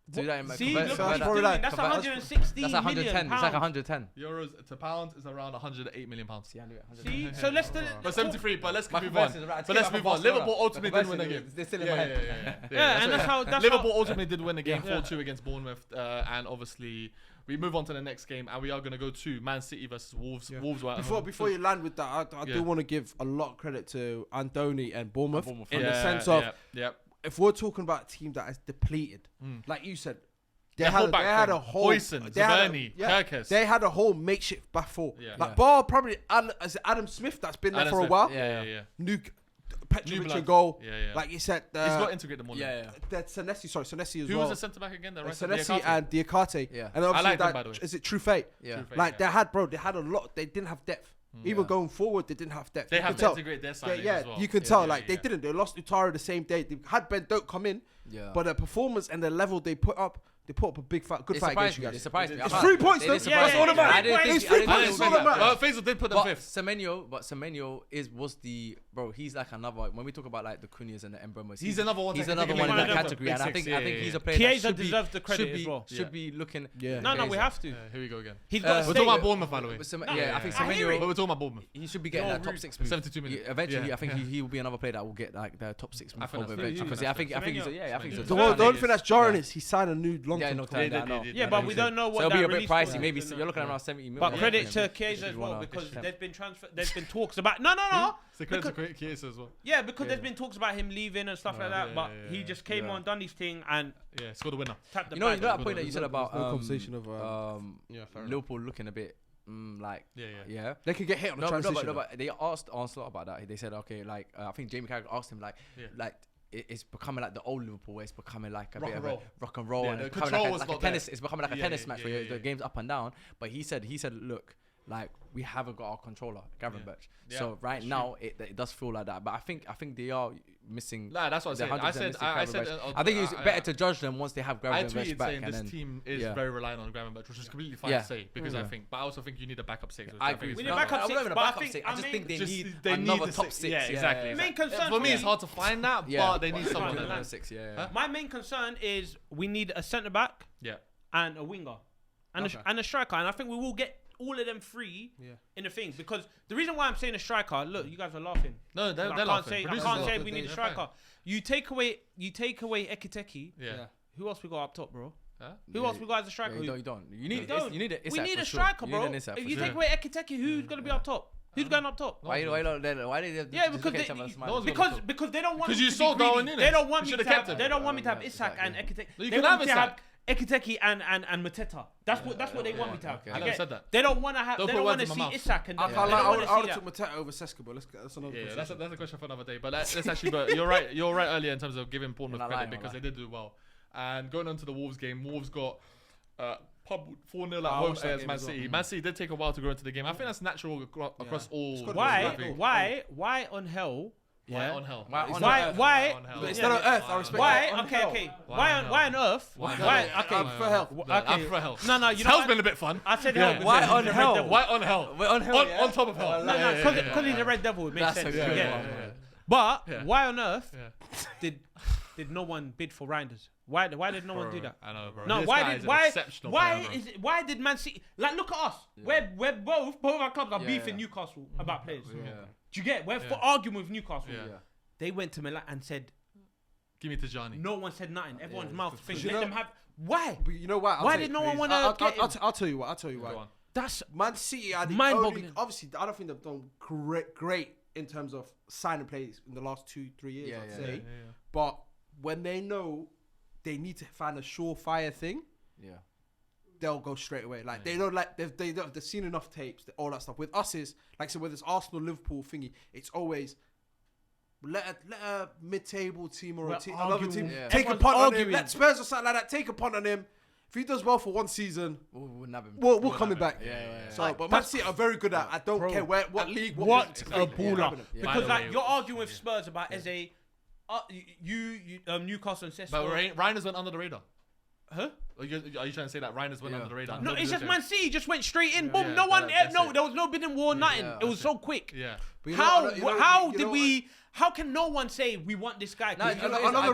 Do that in See, convert- look convert what he's that. probably doing. like- That's convert- 116 That's 110. million It's like pounds. 110. Euros to pounds is around 108 million pounds. See, so let's do. But 73, but let's My move conversion on. is right. But let's It's move like on. Barcelona. Liverpool ultimately My did win the conversion game. is still in my head. Yeah, and that's Liverpool how- ultimately did win the game Yeah. 4-2 against Bournemouth, and obviously we move on to the next game, and we are going to go to Man City versus Wolves. Yeah. Wolves were at home. Before you land with that, I Yeah. do want to give a lot of credit to Andoni and Bournemouth, Bournemouth, in the Yeah, sense of yeah. if we're talking about a team that is depleted, like you said, they Their had fullback a thing, whole Hoyson, they had a- Zaberni, yeah, Kirkes. they had a whole makeshift back four. Yeah. Like Yeah. bar probably is it Adam Smith that's been there Adam for a Smith. while. Yeah. Nuke, Petrovic blood. and goal. Yeah. Like you said, He's got to integrate them all. Yeah. Senesi as Who well. was the centre back again? The right Senesi and Diakate. Yeah. And I obviously like them, that, by the way. is it True Fate? Yeah. True Fate, Like yeah. they had a lot. They didn't have depth. Even going forward, they didn't have depth. They You have could to tell. integrate their side Yeah, as well. you can Yeah, tell. yeah, Like they yeah. didn't. They lost Utara the same day. They had Ben Doak come in, Yeah. but the performance and the level they put up a big fight, good It fight against surprised you me. It guys. surprised me. It's 3 points, though. It surprised Yeah, me. all about it. I didn't think- It's I 3 didn't points, think it's all that. about it. Well, Faisal did put them But fifth. Semenyo was the bro. He's like another. When we talk about like the Cunhas and the Embomos, He's another one. He's that can another take one in a that league. category, and I Big think six, he's yeah. a player Chiesa that deserves the credit should be, as well. Should be looking. Yeah. No, we have to. Yeah, here we go again. He's Uh, got. We're talking about Bournemouth, by the way. Yeah, I think I hear Semenyo. But we're talking about Bournemouth. He should be getting No, that top Ruth. 6 move. 72 million. Eventually, Yeah. I think he will be another player that will get like the top 6 move I think over that's fair. eventually. Because Yeah, I think he's Semenyo. yeah, I think he's a The top only candidate. thing that's jarring is he signed a new long-term. no time. Yeah, but we don't know what So it'll that be a bit release pricey. was. Maybe you're looking at around 70 million. But credit to If Chiesa as you well wanna- because there's been talks about no. So credit to Chiesa as well. Yeah, because there's been talks about him leaving and stuff like that. But he just came on, done his thing, and scored the winner. tapped the You know back. that point that you said about no conversation of Liverpool looking a bit like yeah. They could get hit on the No, transition. but they asked Onslaught about that. They said, okay, like I think Jamie Carragher asked him like it's becoming like the old Liverpool where it's becoming like a bit of a rock and roll, Yeah, and the it's becoming control like was a not tennis. there. It's becoming like a tennis match where the yeah. game's up and down. But he said, look, like we haven't got our controller, Gravenberch. Yeah, So right now it does feel like that. But I think they are missing. Nah, that's what I said. I said I think it's better to judge them once they have I Gravenberch tweeted back. saying And this then team is very reliant on Gravenberch, which is completely fine to say because I think, but I also think you need a backup six. I agree. We need a backup six, but I think I just think they need they another need top six. Yeah, exactly. Main concern For me, it's hard to find that, but they need someone. Another six. Yeah. My main concern is we need a centre back and a winger and a striker, and I think we will get all of them three in the thing because the reason why I'm saying a striker, look, you guys are laughing. No, they're I laughing. can't say we need a striker. You take away Ekiteke. Yeah. Who else we got up top, bro? Huh? Who else we got as a striker? You don't. You need don't. You need We need a striker, bro. If you take away Ekiteke, who's gonna be up top? Who's going up top? Why did Yeah, because they don't want. Because you sold Darwin Núñez. They don't want me You to should've kept have. him. They don't want me to have Isak and Ekiteke. You They can want have me to have Isak. Ekiteke and Mateta. That's what they want me to have. okay. I never said that. They don't want to have. Don't They put don't want words to in see my mouth. Isak and. I they can't don't lie. wanna I would see have that. took Mateta over Seska, but that's another Yeah, conversation. that's a question for another day. But let's actually. But you're right. You're right earlier in terms of giving Bournemouth You're not credit lying, because you're they did do well. And going on to the Wolves game, Wolves got 4-0 at home watched that against game Man as well. City. Man City did take a while to go into the game. I think that's natural across all. Why on hell? Why on hell? Why? Instead of Earth, I respect. Why? Okay. Why on Earth? Why on Why? hell? Okay. I prefer hell. I'm for hell. No, you know Hell's what? been a bit fun. I said Yeah. hell. Why on hell? Why on hell? Wait, on hell, On top of hell. No, because he's a Red Devil. It makes That's sense. a you good get one, it. yeah. But Yeah. why on earth Yeah. did no one bid for Reinders? Why did no one do that? I know, bro. No, This why guy did is an exceptional player, bro. why did Man City look at us? We're both our clubs are beefing Newcastle about players. Yeah. Do you get? We're arguing with Newcastle. Yeah. They went to Milan and said Give me Tijani. no one said nothing. Everyone's mouth thing. You Let know- them have. Why? But you know what? Why did no one want to get him? I'll tell you what. Go on. That's Man City are the Mind-boggling. only. Obviously, I don't think they've done great in terms of signing players in the last 2-3 years. I'd say. But when they know they need to find a surefire thing, they'll go straight away. Like they don't like they've seen enough tapes, all that stuff. With us is like so with this Arsenal Liverpool thingy, it's always let a mid-table team or another team take a Everyone's punt on him. arguing. Let Spurs or something like that take a punt on him. If he does well for one season, We'll nab him. we'll come back. Yeah. So, but Man City are very good at. I don't care what league. what a position. baller. Yeah. Because By like the way, you're arguing with Spurs about as a Newcastle and Cesco. But Reiners went under the radar. Huh? Are you trying to say that Reiners went under the radar? No, it's just Man City just went straight in. Boom. Yeah, No one. that's it. There was no bidding war. Nothing. Yeah, It was so quick. Yeah. But How did we? How can no one say we want this guy? 'Cause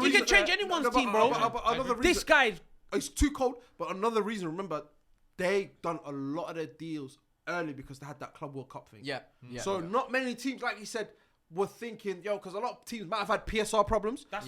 you can change anyone's team, bro. Another reason, This guy's. it's too cold. But another reason, remember, they done a lot of their deals early because they had that Club World Cup thing. Yeah. So not many teams, like you said, were thinking, because a lot of teams might have had PSR problems. That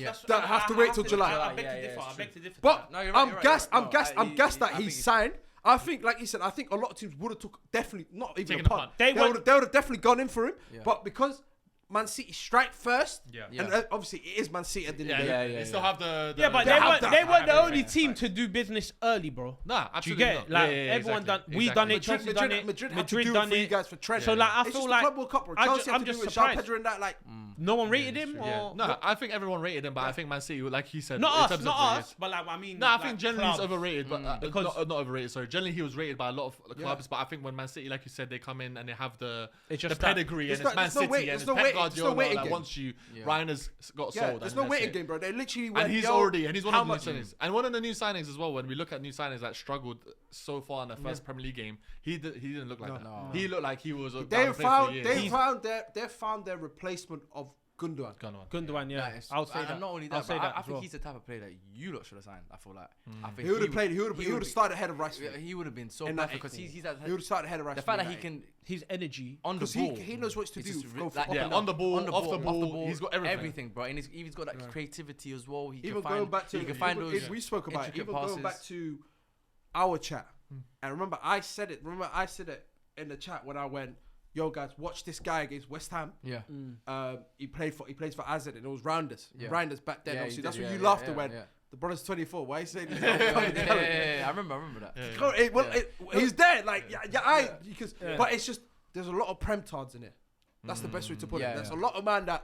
have to wait till July. I beg to differ. I beg to differ. But No, you're I'm right, gassed. you're I'm right. gassed. No, I'm gassed that I he think signed. I think, like you said, I think a lot of teams would have definitely not even Taken a a punt. punt. They would have definitely gone in for him. Yeah. But because Man City strike first, Yeah. and obviously it is Man City at the end of the Yeah, day. They still have the. Yeah, but they weren't the only team to do business early, bro. Nah, Do you absolutely get not. it? Like Yeah, everyone exactly. done. We done it. Exactly. Chelsea done it. Madrid had to Madrid do it done for you it. guys for Trent. So like I It's feel just the like Club World Cup. Bro. I'm Chelsea had just to do it with surprised. Jean Pedro and that. Like, No one rated him, Yeah. or No, I think everyone rated him, but I think Man City, like he said, in not terms us, of rated- but like I mean. No, I like, think generally he's clubs. overrated, but Because- not overrated. Sorry, generally he was rated by a lot of clubs, but I think when Man City, like you said, they come in and they have the It's the just that- pedigree It's and it's not- Man there's no City wait- and there's it's no Pep wait- there's no Guardiola. waiting Like game. once Reiner's got sold, there's and no that's waiting it. game, bro. They literally And went, he's yo, already and he's one how of the new much- signings. And one of the new signings as well. When we look at new signings that struggled so far in the first Premier League game, he didn't look like that. No. He looked like he was. They found their replacement of Gundogan, yeah. Like, I'll say that. And not only I'll that, say but that I as think well. he's the type of player that you lot should have signed. I feel like. I think He would have played. He would have started ahead of Rice. He would have been so In that perfect because he's that. He would have started ahead of Rice. The fact that he can His energy. on the because ball. he knows what to do. just Go like, for up yeah, and on down. the ball, off the ball. He's got everything. bro. And he's got that creativity as well. He Even can going find. back to He can find those. we spoke about it. intricate Even going back passes. to our chat, and remember I said it. Remember I said it in the chat when I went, "Yo guys, watch this guy against West Ham." Yeah. He plays for AZ, and it was Rounders. Yeah. Rounders back then. Yeah, Obviously, he that's did, when yeah, you yeah, laughed yeah, and went, yeah. "The brother's 24. Why are you saying he's Yeah, I remember that. He's there, like because, but it's just there's a lot of prem tards in it. That's the best way to put it. Yeah, There's yeah. a lot of man that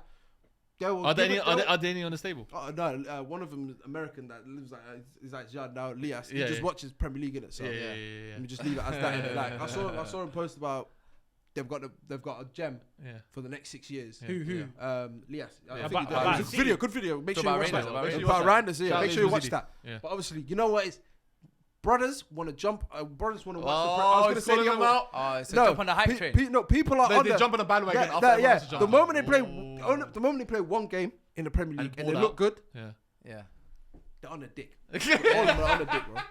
they will. Are there any on the stable? Oh no, one of them is American that lives like is like Jad now. Lias, he Yeah, just yeah. watches Premier League in it. So Yeah. let me just leave it as that. innit? Like I saw him post about they've got a gem Yeah. for the next 6 years. Yeah. Who? Lias. I Yeah. think About- it about was a City. good video. Make So sure you about watch Rangers, that. about Rangers. About Randers, yeah. Shout Make out sure you to watch City. that. Yeah. But obviously, you know what is. Brothers want to jump. Brothers want to watch. Oh, I was he's going to say calling the them other. out. Oh, so jump on the hype train. No, people are on They the. jump on the bandwagon after that, everyone else to The jump. moment they play, Oh. the moment they play one game in the Premier League and they pull look out. good, Yeah. Yeah. they're on the dick. All of them are on the dick, bro.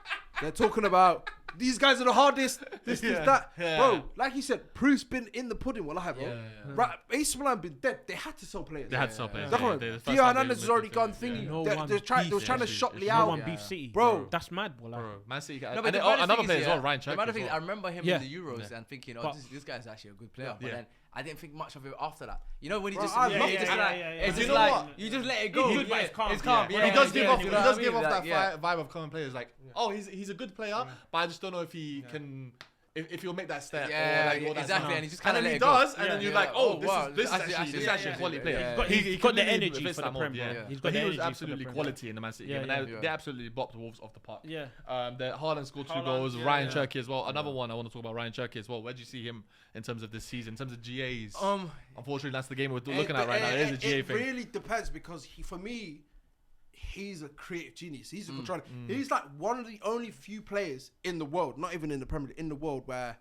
They're talking about these guys are the hardest. This, that, Yeah. bro. Like you said, proof's been in the pudding. Well, I have, bro. Yeah. Right, Espanyol been dead. They had to sell players. They had to sell players. That's yeah. right. They- the first Theo time they Hernandez has were already making gone it, thingy. yeah. No They one was trying beefs to it. shop It's Liao. no No one Yeah. beef City, Bro. That's mad, bro. Bro, Man City. No, And but then, the another thing player is, as well, Ryan the Cherky. matter as thing, well. I remember him Yeah. in the Euros and thinking, But- this guy's actually a good player. But Yeah. then I didn't think much of it after that. You know when he Bro, just, I you love just it. like, Yeah. it's But just you know like what? you just let it go. He's good, but it's calm. It's calm. Yeah. Yeah, He does yeah, give yeah, off. you He know what does I give mean? off Like, that vibe of common players. Like, oh, he's a good player, but I just don't know if he can. If he'll make that step. Yeah, or like, all that exactly. stuff. And he just kind of then let he it go. does, and Yeah. then you're Yeah. like, oh, Wow, this is actually a quality player. yeah. He's He got the can really energy lift for that the mold, Prem, yeah. bro. He's got But the he was energy for the absolutely Prem. quality in the Man City Yeah, game, yeah. and they absolutely bopped Wolves off the park. Yeah. The Haaland scored 2 Haaland, goals. yeah, Ryan yeah. Cherky as well. Another one I want to talk about. Ryan Cherky as well. Where do you see him in terms of this season, in terms of GAs? Unfortunately, that's the game we're looking at right now. It is a GA It thing. really depends because for me, he's a creative genius. He's a controller. He's like one of the only few players in the world, not even in the Premier League, in the world where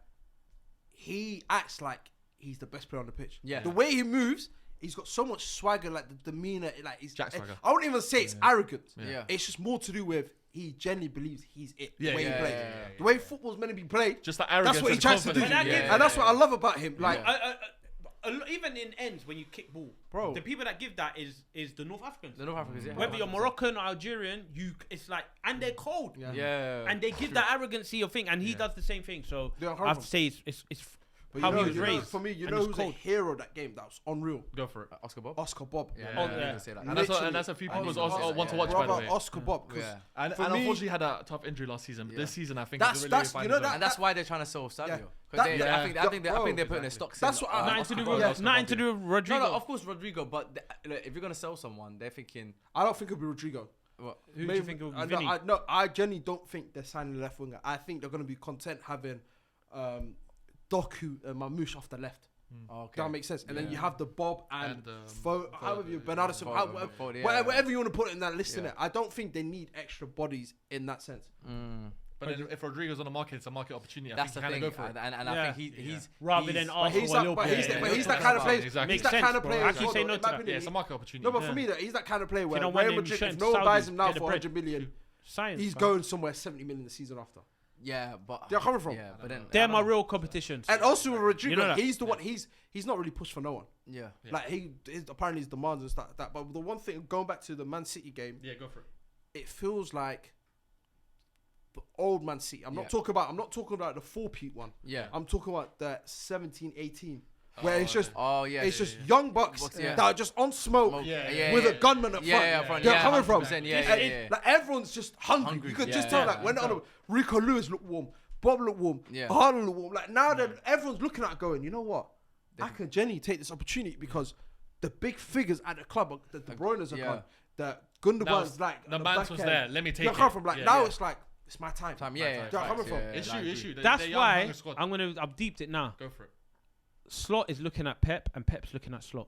he acts like he's the best player on the pitch. Yeah. The way he moves, he's got so much swagger, like the demeanor, like he's Jack swagger. I wouldn't even say it's arrogant. Yeah. It's just more to do with he genuinely believes he's it. Yeah, The way yeah, he plays, yeah, the way football's meant to be played. Just that arrogance. That's what he and tries to do, confidence. Yeah. and that's what I love about him. Like, Even in ends when you kick ball, Bro. the people that give that is the North Africans. The North Africans, yeah. Whether you're Moroccan or Algerian, it's like, and they're cold. Yeah. And they give that arrogancy of thing, and he does the same thing. So Yeah, I have to say, it's but how you know, he was raised. for me, you and know it's who's cold. a hero that game that was unreal? Go for it. Oscar Bob. Oscar Bob. Yeah, Oh, I was yeah. gonna say that. And That's a few people Literally. want to watch, by the Brother way. Oscar Bob. 'cause Yeah. And for me- unfortunately, had a tough injury last season. But this season, I think That's- he's really that's- finding you know his own. And that's why they're trying to sell Sadio. Yeah. Because That- yeah. I think they're putting their stocks That's in. what I- Nothing to do Oscar with Bob, Oscar nothing Bob, to do with Rodrigo. No, of course Rodrigo, but look, if you're gonna sell someone, they're thinking, I don't think it'll be Rodrigo. what? Who do you think it will be? Vinny? I genuinely don't think they're signing a left winger. I think they're going to be content having Doku and Mamouche off the left. Okay. That makes sense. And then you have the Bob and, And, however you Bernardo Silva, Foden, yeah. whatever you want to put in that list in Yeah. it. I don't think they need extra bodies in that sense. But then if Rodrigo's on the market, it's a market opportunity. I That's the think thing, you kind of go for it. and Yeah. I think he's Rather than But Arsenal he's or that, Liverpool. but he's, yeah, but yeah, he's yeah. that kind of player. Exactly. He's Makes that kind sense, of bro. player. I as can well, say though, no in to my that. opinion. Yeah, it's a market opportunity. No, but for me, he's that kind of player where don't Real want him Madrid, showing if no one Saudi, buys him now get the for bread. 100 million, Science. he's man. going somewhere 70 million the season after. yeah, but They're coming from. Yeah, but then They're my real competitions. And also with Rodrigo, You know that? he's the one. He's not really pushed for no one. yeah. Like apparently his demands and stuff like that. But the one thing, going back to the Man City game, Yeah, go for it. it feels like the old Man City. I'm not talking about the 4-peat one. Yeah. I'm talking about the 17-18, where it's just Oh yeah. it's just young bucks Yeah. that are just on smoke Yeah, with a gunman up front. front. They're Yeah, coming from. 100%, yeah, And yeah. Like everyone's just hungry. Hungry, You could yeah, just tell yeah, that when Rico Lewis looked warm, Bob looked warm, Yeah. Haaland looked warm. Like now that everyone's looking at it going, you know what? I can genuinely take this opportunity because the big figures at the club, the De Bruyne's are Yeah. gone, the Gundogan's like the on Mance back was end. there. Let me take They're it. coming from like Yeah, now yeah. it's like it's my time. Yeah. They're coming from. Issue. That's They're young, why hungry squad. I've deeped it now. Go for it. Slot is looking at Pep, and Pep's looking at Slot.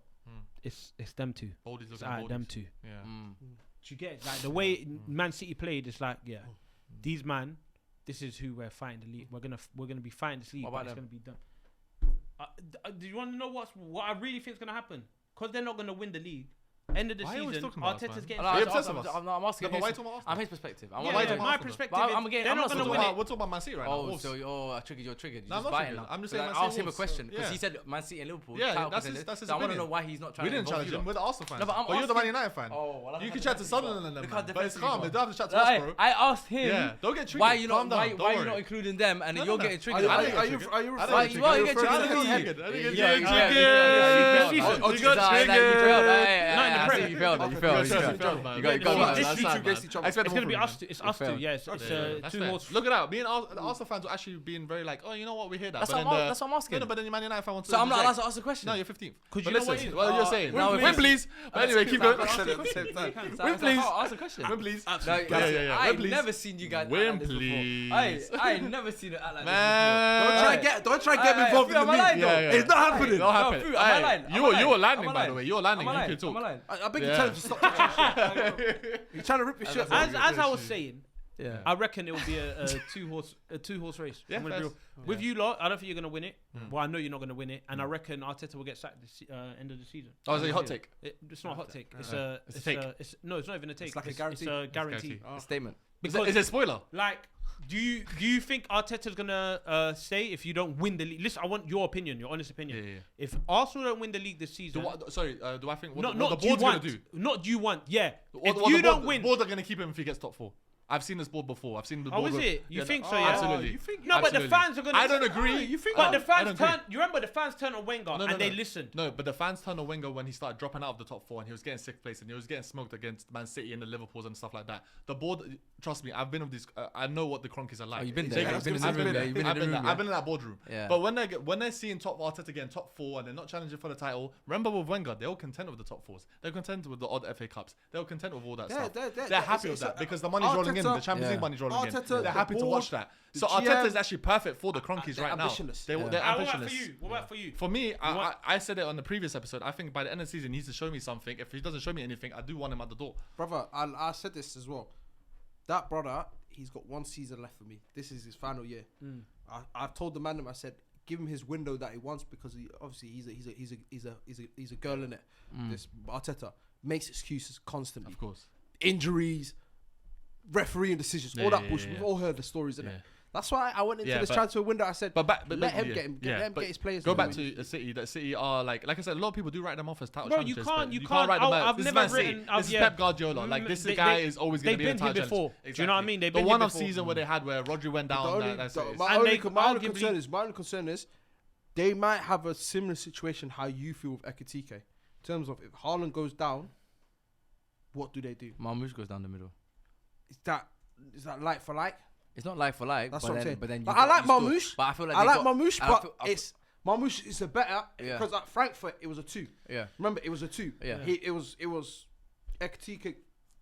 It's them two. Boldy's It's looking alright, at them Boldy's. two. Yeah. Do you get it? Like the way Man City played, it's like these man, this is who we're fighting the league. We're gonna be fighting this league. What But about it's gonna be done. Do you want to know what I really think is gonna happen? because they're not going to win the league. End of the Why are you always season, talking about us, Arteta's man? getting. Are you obsessed with us? I'm asking. No, but why talking about I'm his perspective. Yeah, why yeah, talking my about perspective. But is I'm getting- they're I'm not not going to talking win about- it. We're talking about Man City right now. Oh, Wolves. so you're triggered. You're triggered. No, I'm Just not biting triggered. now. I'm just saying Like, Man City ask him a Wolves. question because Yeah. he said Man City and Liverpool. Yeah, title that's his contenders. opinion. So I want to know why he's not trying We to didn't involve challenge you him. lot. We're the Arsenal fans. No, but I'm But you're the Man asking- United fan. Oh, well, You can chat to Sunderland and them, Look man. how But it's defensive calm. you They got. don't have to chat to us, bro. I asked him. Yeah, don't get triggered. Why you Calm not? down. Why Don't you worry. not including them and you're getting Are triggered? you about it? referring to Are you I don't referring get to? Well, you triggered. get I don't triggered. get triggered. I don't get Yeah, triggered. yeah, You got You You got failed. triggered. I see you failed. You failed. You failed, man. You got This that's two sad, against man. each other. It's going to be us two. It's us two. failed. Yeah, it's That's two fair. horse. Look it out. Me and the Arsenal fans were actually being very like, oh, you know what, we hear that. That's But what then I'm that's what I'm asking. No, but then the Man United fan wants to. So I'm not allowed interject. to ask a question. No, you're 15th. Because But you know what listen, it is? well, you're saying. now Win, please. But anyway, keep going. I said it at the same time. Win, please. Ask a question. Win, please. No, yeah. I Win, ain't please. never seen you guys Win, act like this please. before. I ain't never seen it act like Man. Don't try and get me involved in the am I lying meeting. though? Yeah, yeah. It's not happening. Don't No, happen. Fu, am I lying? Am I You were lying? landing, Am I by the lying? way. You were landing. Am I You lying? could Am I talk. lying? I beg you Yeah. tell him to stop touching shit. You're trying to rip your shirt. As I was saying, Yeah. I reckon it will be a two horse race. Yeah, I'm gonna be first. real. With you lot, I don't think you're gonna win it. Well, I know you're not gonna win it, and I reckon Arteta will get sacked this end of the season. Oh, is it a hot take? It's not a hot take. It's It's a take. no, it's not even a take. It's like a It's guarantee. a guarantee. A statement. Because Is it a spoiler? like, do you think Arteta's gonna stay if you don't win the league? Listen, I want your opinion, your honest opinion. Yeah. If Arsenal don't win the league this season, Do I think what not the do you board's going want, to do? not do you want, yeah. What If the you don't board- win, The board are going to keep him if he gets top 4. I've seen this board before. I've seen the board. is go- it? You Yeah, think no, so? Yeah. Absolutely. You think? No, but the Absolutely. fans are gonna. I don't agree. You think? But the I fans don't turned. agree. You remember the fans turned on Wenger No, and they listened. No, but the fans turned on Wenger when he started dropping out of the top 4 and he was getting 6th place and he was getting smoked against Man City and the Liverpools and stuff like that. The board, trust me, I've been of these. I know what the Cronkies are like. Oh, you've been They there. can- You've been in I've the room. there. You've been in I've the been room. there. I've been in that boardroom. Yeah. But when they're seeing top Arteta getting top 4 and they're not challenging for the title, remember with Wenger, they're all content with the top 4s. They're content with the odd FA Cups. They're all content with all that stuff. They're happy with that because the money's rolling in. The Champions League money's rolling in. They're happy to watch that. So Arteta is actually perfect for the Cronkies right now. They're What about for ambitionless. you? What about for you? For me, I said it on the previous episode. I think by the end of the season, he needs to show me something. If he doesn't show me anything, I do want him at the door. Brother, I said this as well. That brother, he's got 1 season left for me. This is his final year. I've told the man, I said, give him his window that he wants because he's a girl in it. This Arteta makes excuses constantly. Of course. Injuries, refereeing decisions, all that bullshit. We've all heard the stories, innit? That's why I went into this transfer window. I said, but let him get his players. Go back to City. That City are like I said, a lot of people do write them off as title Bro, challenges. you but can't write them I've out. This is never Man City. written. This is Pep Guardiola. Like this guy is always going to be a They've title been here challenge. before. Do you know what I mean? They've The been one here off before. season where they had where Rodri went down. My only concern is they might have a similar situation how you feel with Ekitike. In terms of if Haaland goes down, what do they do? Marmoush goes down the middle. Is that like for like? It's not like for like. That's but what I'm then, saying. But then Like, I like Marmoush. But I feel like I they like got- Marmoush, I but feel- it's Marmoush is a better Yeah. because at Frankfurt it was a 2. Yeah. Remember, it was a 2. Yeah. It was Ekitike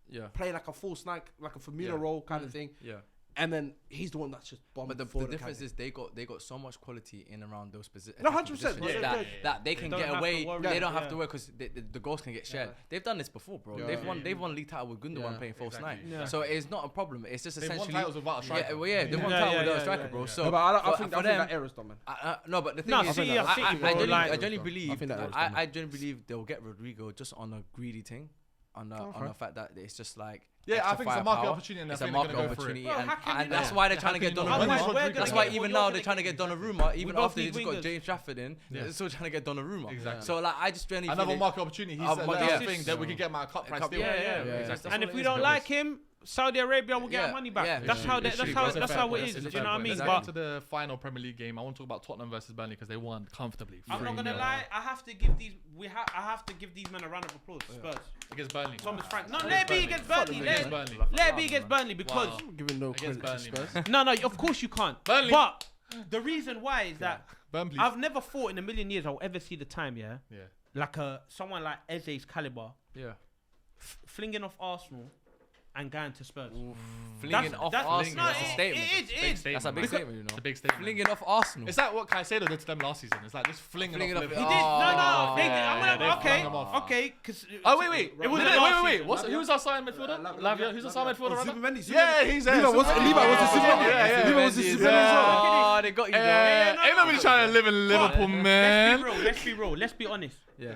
Yeah. playing like a false 9, like a Firmino role kind of thing. Yeah. And then he's the one that's just bombed. But the forward difference kind is they got so much quality in around those positions. No, 100%. That they can don't get have to away. worry. They don't Yeah. have to work because the goals can get shared. They've done this before, bro. Yeah. They've won league title with Gundogan Yeah. playing false Exactly. 9. Yeah. So it's not a problem. It's just They've won essentially titles without a striker. they won Yeah, title yeah, without a yeah, striker, yeah, bro. yeah. So No, but I for think them, that error's done, man. no, but the thing No, is, City are City, bro, I like- genuinely believe I think that was done. I genuinely believe they'll get Rodrigo just on a greedy thing, on the fact that it's just like. Yeah, I extra think it's a market firepower. opportunity and I It's a think they're market gonna go for it. opportunity, Bro, how can and you that's not? why they're Yeah, trying to get how can you not? Donnarumma. Otherwise, That's we're why gonna even get- now you're they're trying to get gonna Donnarumma, even both after they need just got wingers. James Trafford in. Yeah. They're still trying to get Donnarumma. Exactly. So like, I just genuinely Another feel market opportunity. He said, but let us yeah. think that we could get my cut price deal. Yeah, Exactly. That's And what if it we is. don't like him, Saudi Arabia will get Yeah, our money back. yeah, That's how literally, that's literally. how it is. Do you know what I mean? Let's get But into the final Premier League game. I want to talk about Tottenham versus Burnley because they won comfortably. I'm not gonna 3-0 lie. I have to give these. I have to give these men a round of applause. Spurs. against Burnley. Thomas Frank. No, let it be against Burnley. Against Burnley. Let it be against Burnley because Wow. I'm giving no Against credit to Burnley, Spurs. no, of course you can't. Burnley. But the reason why is that Burnley. I've never thought in a million years I'll ever see the time. Yeah. Yeah. Like someone like Eze's caliber Yeah. flinging off Arsenal and going to Spurs. Flinging off Arsenal. No, That's a statement. it is. That's a big statement, you It's a know. big statement. Flinging off Arsenal. It's like what Caicedo did to them last season. It's like just flinging Flinging off off- He Liverpool. did. Oh, No. They did. yeah, they Okay. flung them off. Okay. Because Oh wait. It was Wait. last season. Who's our starting midfielder? Lavia. Who's our starting midfielder? right now? Zubimendi. Yeah, he's there. Levi was a Zubimendi. Yeah. Levi was a Yeah. Zubimendi as well. Oh, they got you there. Yeah, no, Ain't nobody trying to live in Liverpool, man. Let's be real. Let's be honest. Yeah.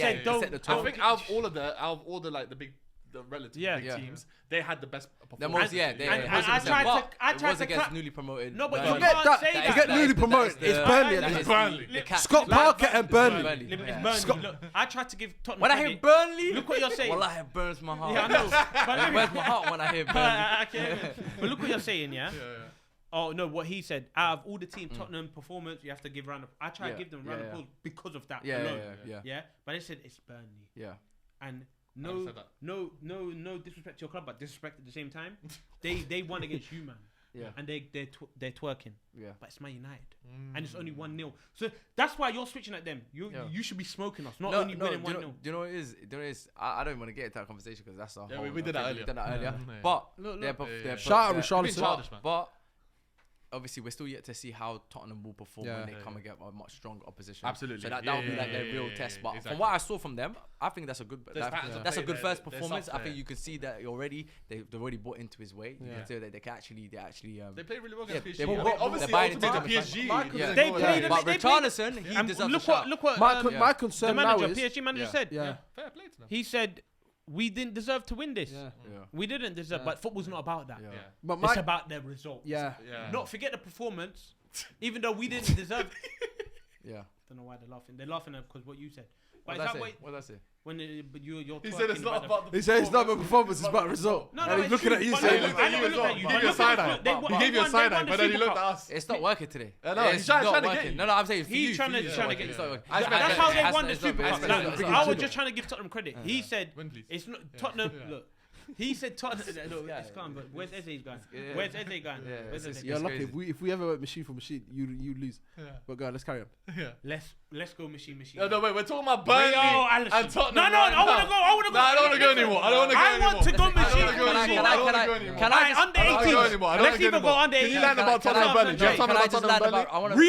saying don't. set the I tone. think out of all the like the relative big teams, they had the best performance. I tried to against newly promoted. No, but Burnley. you can't say Forget that. newly promoted. It's Burnley. It's Burnley. Scott Parker and Burnley. It's Burnley. Look, I tried to give Tottenham. When I hear Burnley, look what you're saying. Well, it burns my heart. Yeah, I know. It burns my heart when I hear Burnley. But look what you're saying, yeah. Oh no, what he said. Out of all the team, Tottenham performance, you have to give Roundup. I try to give them Roundup because of that alone. Yeah. But they said it's Burnley. Yeah. And no disrespect to your club, but disrespect at the same time. they won against you, man. Yeah. And they're twerking. Yeah. But it's Man United. And it's only 1-0. So that's why you're switching at them. You should be smoking us, not only winning 1-0. Do you know what it is? I don't want to get into that conversation because that's a whole... we did that earlier. But... Shout out Richarlison. But... Obviously, we're still yet to see how Tottenham will perform when they come against a much stronger opposition. Absolutely. So that will be like their real test. But from what I saw from them, I think that's a good that's a good first performance. I think you can see that already they've already bought into his way. You can see that they actually they play really well against PSG. Obviously, PSG. They played. But Richarlison, he deserves a shot. Look what my concern the now manager, is PSG manager said. Yeah. Fair play to them. He said, we didn't deserve to win this. We didn't deserve, but football's not about that. But It's about their results. Yeah. Not forget the performance, even though we didn't deserve. Yeah. Don't know why they're laughing. They're laughing at because what you said. But What is did that I say? What did I say? when you're He said it's not about the He said it's not about performance, it's about result. No, and he's looking at you He saying, looked at you as well. He gave you a side eye. He gave you a side eye, but then he looked at us. It's not working today. No, he's It's trying not to get working. you. No, I'm saying for you. He's trying to It's get not you. working. That's how they won the It's not- Super Cup. it's not- it's I not- was just trying to give Tottenham credit. He said Win, please. it's not Tottenham. Look, he said Tottenham. Look, it's calm, but where's Eze's going? Where's Eze going? Where's Eze you're going? lucky. If we ever went machine for machine, you lose. But go on, let's carry on. Let's go machine. No, wait, we're talking about Burnley and Tottenham. No, I want to go. I want to go. No, I don't want to go anymore. I want to go machine. Under 18. Let's even go under 18. You learn about Tottenham and Burnley. Do you have something about Tottenham and Burnley? I want to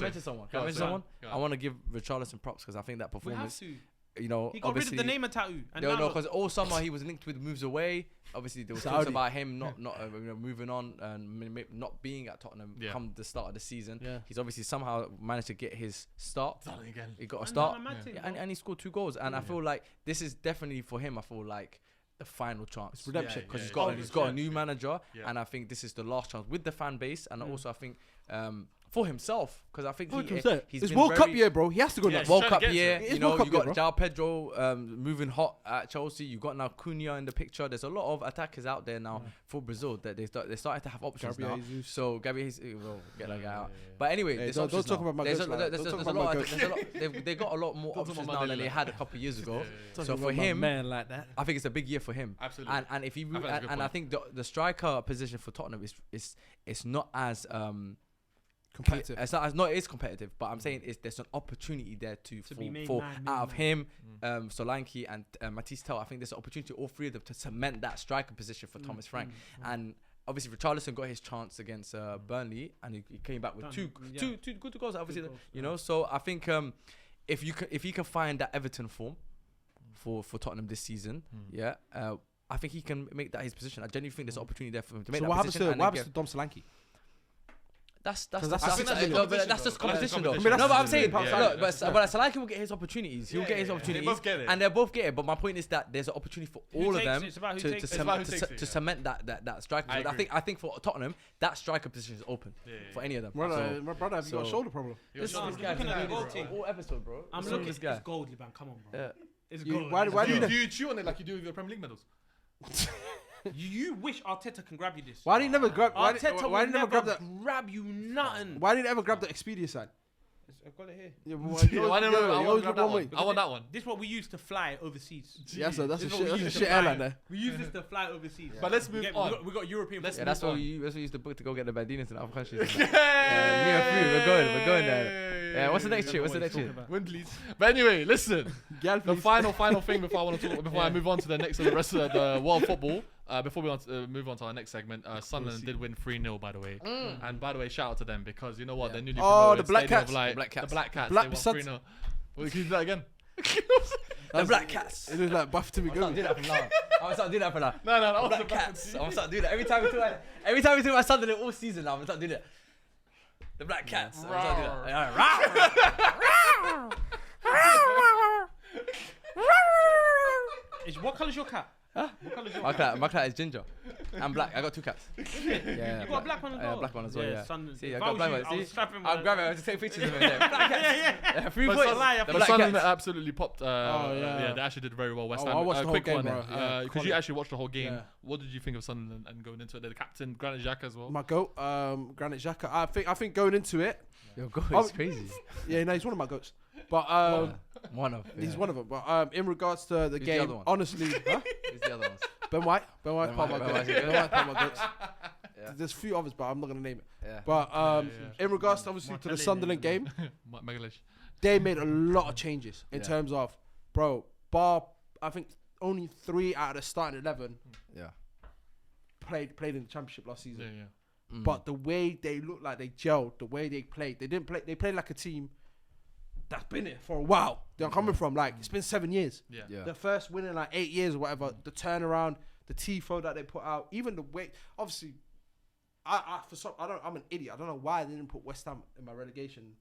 mention someone. Can I mention someone? I want to give Richarlison props because I think that We have performance, to. you know, He got rid of the Neymar tattoo. No, because all summer he was linked with moves away. Obviously, there was talks Saudi. about him not moving on and not being at Tottenham come the start of the season. Yeah. He's obviously somehow managed to get his start. Again. He got a start, and he scored 2 goals. And I feel like this is definitely for him. I feel like the final chance. It's redemption. Because he's got a new manager, and I think this is the last chance with the fan base, and also I think for himself, because I think he's it's been World Cup very- year, bro. He has to go next. World Cup to get year, to it. you It's know, World Cup you got year, João Pedro moving hot at Chelsea. You got now Cunha in the picture. There's a lot of attackers out there now for Brazil that they're starting to have options Gabriel now. Jesus. So Gabriel, well, get that guy out. But anyway, Hey, there's don't options talk now. about my There's goats like that. there's Don't a talk about lot. my There's a lot. They got a lot more options now than they had a couple of years ago. So for him, man like that. I think it's a big year for him. Absolutely. And if he think that's a good and I point. think the striker position for Tottenham is not as Competitive. It's not. It is competitive, but I'm saying there's an opportunity there for out of him, Solanke and Matisse Tel. I think there's an opportunity all three of them to cement that striker position for Thomas Frank. And obviously Richarlison got his chance against Burnley, and he came back with two good goals. Obviously, you know. So I think if he can find that Everton form for Tottenham this season, I think he can make that his position. I genuinely think there's an opportunity there for him to make So that what position. happens to Dom Solanke? That's that's just competition, competition though. though. I mean, No, but I'm that's saying, competition. look, but Solanke will get his opportunities. He'll get his opportunities, both get it. and they'll both get it. But my point is that there's an opportunity for all of them to cement that striker. I think for Tottenham, that striker position is open for any of them. My brother has got a shoulder problem. This I'm guy looking at can do the this team. all episode, bro. I'm Look at looking. this guy. It's gold, man. Come on, bro. Yeah. It's You- gold. why do you Do you chew on it like you do with your Premier League medals? You wish Arteta can grab you this. Why did he never grab? Why Arteta did will he never grab that? grab you nothing. Why did he ever grab the Expedia sign? I've got it here. Yeah, but you always look one way. I want that one. This is what we use to fly overseas. Yeah, so that's a This is what we shit use to shit fly. airline there. We use this to fly overseas. But let's move on. We got European. Let's Yeah, move that's what on. we used to book to go get the Badinas in other countries. We're going there. Yeah, what's the next shit? Win, please. But anyway, listen. Gal, The please. final thing before I move on to the rest of the world football. Before we move on to our next segment, Sunderland did win 3-0, by the way. And by the way, shout out to them because you know what? They're newly promoted. the Black Stadium of Cats. Light. The Black Cats. The Black Cats. Black They won Suns. 3-0. Well, can you do that again? The Black Cats. It is like buff to be I'm gonna good. start doing that from now. I'm gonna start doing that from now. No, that was Black the Cats. I'm gonna start doing that every time we talk about Sunderland all season. Now I'm gonna start doing it. The Black Cats. I'm gonna start doing that. What colour's your cat? What colour's your My cap? cat is ginger. I'm black. I got 2 cats. Yeah. You got a black one as well? Black one as well, yeah. Sunderland. See, If I got was black you, one. I would See? slap him I'll with grab a- it. I'll just take pictures of it. Black cats. Yeah. 3 But points. Sunderland- The But black Sunderland cats. absolutely popped. yeah. They actually did very well. West Oh, Ham. I watched the whole quick game, one. bro. Yeah, Because you actually watched the whole game. Yeah. What did you think of Sunderland and going into it? The captain, Granit Xhaka as well. My goat, Granit Xhaka. I think going into it, Your goal Oh, is crazy. yeah, no, he's one of my goats. But One of. he's one of them. But in regards to the Who's the game, other one? honestly, huh? Who's the other ones? Ben White, part of my Ben goats. White, Ben White, part of my goats. Yeah. There's a few others, but I'm not gonna name it. Yeah. But in regards to obviously to the Martinelli, Sunderland yeah. game, Megalish. they made a lot of changes in Yeah. terms of, bro, bar. I think only 3 out of the starting 11 Yeah. played in the championship last season. Yeah, yeah. But the way they looked like they gelled, the way they played, they played like a team that's been here for a while. They're coming from like it's been 7 years. Yeah. Yeah. The first win in like 8 years or whatever. The turnaround, the tifo that they put out, even the way. Obviously, I'm an idiot. I don't know why they didn't put West Ham in my relegation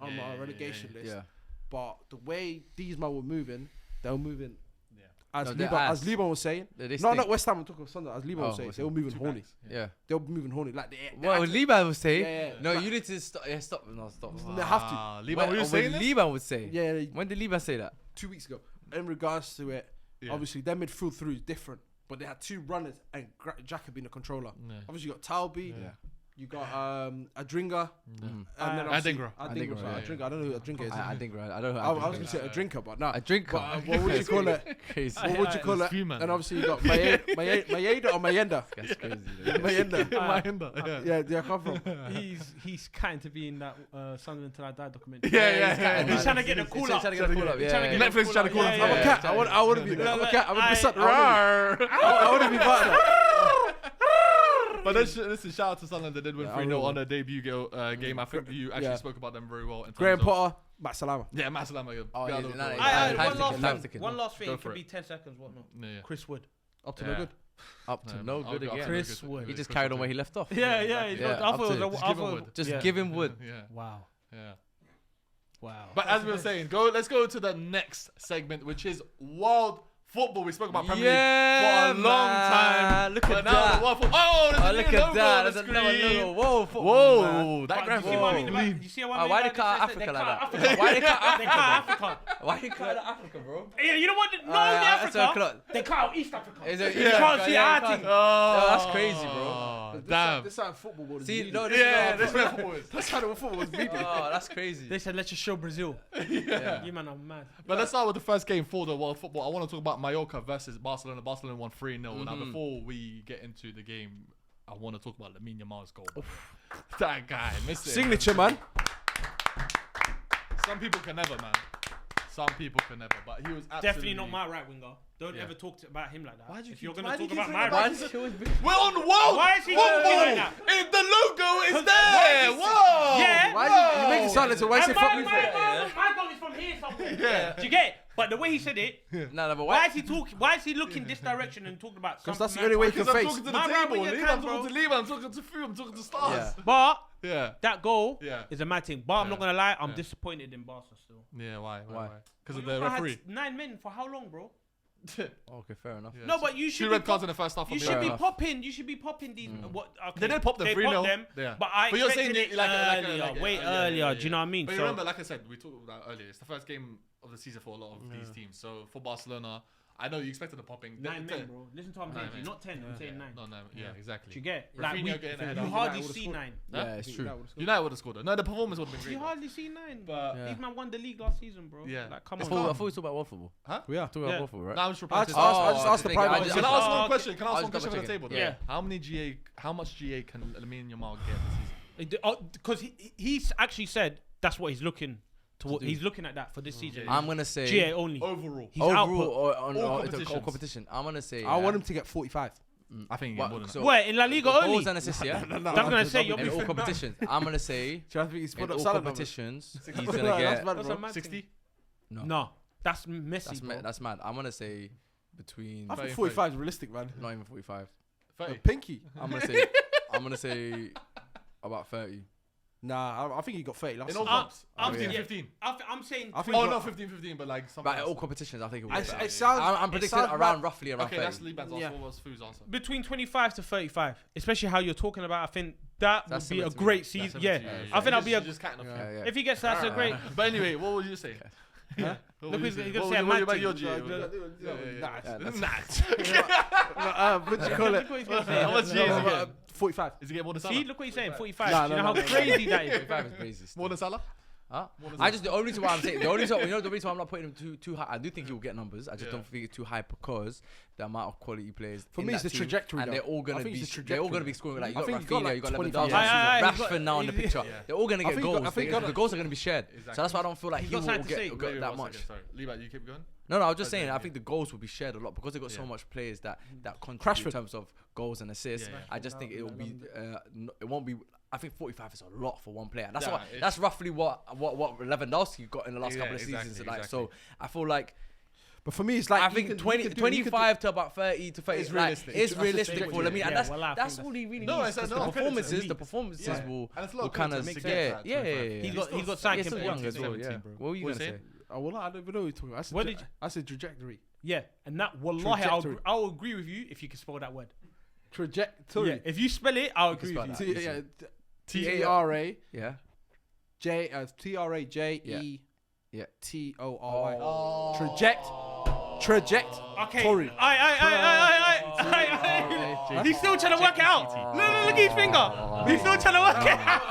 on my relegation list. Yeah. But the way these men were moving, they were moving. Yeah. As No, they're Liban, ass. as Liban was saying, They no, stink. not West Ham. I'm talking Sunderland. As Liban was Oh, saying, West they were Ham. moving horny. Yeah. They were moving horny. Like they Well, Liban would say, Yeah, yeah. no, Like- you need to stop. Yeah, stop. No, stop. They have to. Liban, were you saying this? Liban would say. Yeah, When did Liban say that? 2 weeks ago. In regards to it, Yeah. obviously their midfield through is different, but they had 2 runners and Jack being the controller. Yeah. Obviously you got Talby, Yeah. you got Adringa, Mm. and then obviously Adingra. Adingra. Adingra, Adringa. I don't know who Adringa is. I think right. I don't know. I was gonna say a drinker, but no. A drink. But what would you call it? Crazy. What would you call It's it? few, man. And obviously you got Mayeda or Mayenda. That's crazy. Mayenda. Yeah. Yeah, where I come from. He's kind to be in that Sunderland Till I Die documentary. Yeah. He's trying to get the call up. Trying to get the call up. He's trying to Yeah. get the Netflix trying to call up. him. I'm a Yeah, cat. yeah. I want to be there. I'm a cat. I'm a percent. I want to be part of that. But listen, shout out to Sunderland. They did win Yeah, 3-0 I on their debut game. I think you actually Yeah. spoke about them very well. In terms Graham of- Potter, Matt Salama. Yeah, Matt Salama. Oh, yeah, Yeah, no, yeah. Time One ticking, last time thing. ticking. One last thing. Go It for could it. be 10 seconds. Whatnot? Yeah. Chris Wood. Up to Yeah. no good. Up to No, no I'll good go- I'll again. go Chris good. Wood. He just Chris carried Wood. on where he left off. Yeah. Yeah, I up thought to it it. was Just I give him thought- Wood. Just yeah. give him wood. Yeah. Wow. Yeah. Wow. But as we were saying, let's go to the next segment, which is world football. We spoke about Premier League Yeah, for a long man. time. Look but at now that. the world football. Oh, there's Oh, a look new at logo that. on the There's another screen. logo. Whoa, football, Whoa, man. that But graphic you see what I is mean clean. about- you see what I Oh, mean why about they cut this? Africa They like cut that? Africa. Why they cut They cut Africa? Africa. Why you cut out Africa, bro? Yeah, you know what? Not only that's Africa, o'clock. they cut out East Africa. Is it- You yeah, can't see yeah, our you can't- team. Oh, that's crazy, bro. Damn. This how football was. See, needed. no, this Yeah, is this not is football is. That's how the football was needed. Oh, that's crazy. They said, let's just show Brazil. Yeah. You man are mad. But let's start with the first game for the world football. I want to talk about Mallorca versus Barcelona. Barcelona won 3-0. Now, before we get into the game, I want to talk about Lamine Yamal's goal. That guy, missed it. Signature, man. Some people can never, man. Some people can never. But he was absolutely... Definitely not my right winger. Don't Yeah. ever talk about him like that. Why'd you If keep- you're going why'd to you talk keep about my saying Why right does he always be- We're on world Why is he football. doing that? If the logo is Why there. is he- Whoa. Yeah. Why you make it sound like why you say And fuck me my for it? goal is from here somewhere. Yeah. Do you get it? But the way he said it, No, but why why? is he talking? Why is he looking this direction and talking about? Because some that's the man- only way you can Because I'm face. talking to the My right table. winger Leave, can, I'm talking to bro. Leave. I'm talking to Few. I'm talking to Stars. But Yeah. that goal Yeah. is a mad thing. But I'm not Yeah. gonna lie, I'm Yeah. disappointed in Barca still. Yeah. Why? Why? Because of Well, the you had referee. 9 men for how long, bro? Okay, fair enough. Yeah. No, but you should. Two be red cards pop- in the first half. You of the should be enough. popping. You should be popping these. What? Okay. They did pop the They 3-0. popped them, Yeah. but I But you're expected saying it like earlier, way earlier. Do you know what I mean? But you So remember, like I said, we talked about earlier. It's the first game of the season for a lot of these teams. So for Barcelona, I know you expected the popping. 9 men, bro. Listen to what I'm saying. to you. Not 10. I'm saying 9. No, yeah, exactly. Do you get? Rafinha Like getting ahead you of hardly United see would've 9. Huh? Yeah, it's true. United would have scored. No, the performance would have been great. You though. hardly see 9. But Yeah. These man won the league last season, bro. Yeah. Like, come I on. thought we talked about world football. We are. Talking about Yeah. world football, right? now I'm just I replying just to asked, Stars. I just asked the I private. just- Can I Oh, ask one okay. question? Can I I ask was one question on the double table? checking. though? Yeah. How much GA can Lamine Yamal get this season? Because he's actually said that's what he's looking to. He's looking at that for this season. I'm gonna say GA only. Overall, His overall output. or on All all competitions. competition. I'm gonna say. I want him to get 45. I think he What, get more than so- that. Where in La Liga only? goals and assists, yeah. That's gonna say you're In all beefing competitions, I'm gonna say Do you think he's in put up all salad competitions he's numbers? gonna That's get. mad, That's bro. a mad 60. thing. No, No, that's messy. that's bro. that's mad. I'm gonna say between I think 30. 45 is realistic, man. not even 45. 30. Pinky. I'm gonna say about 30. Nah, I think he got 30 last In season. all comps. I'm 15, yeah. 15. I'm saying. I think Oh, he no, got- 15, but like some. But all competitions, I think it will. It sounds. I'm it predicting sounds around bad. roughly around Okay, 30. that's Liban's answer. Yeah. What was Fu's answer? between 25 to 35, especially how you're talking about. I think that That's would be a similar to me. great That's season. similar Yeah, to you, I think that'll be a. just kind of. Yeah, yeah. If he gets that, that's a great. But anyway, what would you say? Huh? What Look, would he's you say? gonna What say a would- what mad about your thing. GA? Nah, Nat. what do you call it? Look what he's gonna say. How much GA is he getting? 45. Is he getting more than See, Salah? look what he's saying. 45. Nah, Do you know no, how no. crazy that is? 35 is crazy. More than Salah? Huh? What is I it? just the only reason why I'm saying the only reason, the reason why I'm not putting him too high. I do think he will get numbers. I just Yeah. don't think it's too high because the amount of quality players. For in me, it's that the team, trajectory, and though. they're all gonna I think be it's the they're all gonna trajectory. be scoring like you I got think he's got, Rafinha, like, you got 25 Lewandowski, last season. Rashford now in the picture. Yeah. They're all gonna I get think goals. I think The goals are gonna be shared. So Exactly. that's why I don't feel like He's he got will something to say. get Wait, that 1 much. second, sorry. Liban, you keep going? No, I was just Okay, saying. I yeah. think the goals will be shared a lot because they got so Yeah. much players that contribute in Rashford. terms of goals and assists. Yeah, yeah. I just think it will be. It won't be. I think 45 is a lot for one player. That's Yeah, what. it's- That's roughly what Lewandowski got in the last Yeah, couple of exactly, seasons. Like exactly. so, I feel like But for me, it's like I he think can- 20, he can do- 25 to about 30 to 30 It's like, realistic. It's That's realistic the for Lamine, yeah, and that's well, I that's think all he really No, needs. it's- 'Cause no, the I think it's performances Yeah. will And it's a lot of kind of confidence to get yeah, that yeah, 25. yeah. He's He's got still- signed He's still young as well. 17, Yeah. bro. What were you What gonna you say? Oh, well, I don't even know what you're talking about. What did you- I said trajectory. Yeah, and that wallahi, Trajectory. I'll agree with you if you can spell that word. Trajectory. Yeah, if you spell it, I'll agree spell with that. you. T- yeah, Yeah. T-R-A Yeah. J T-R-A-J-E Yeah. T-O-R-Y. Oh. Traject. Okay. Tory. He's still trying to work it out. Look at his finger. He's still trying to work it out.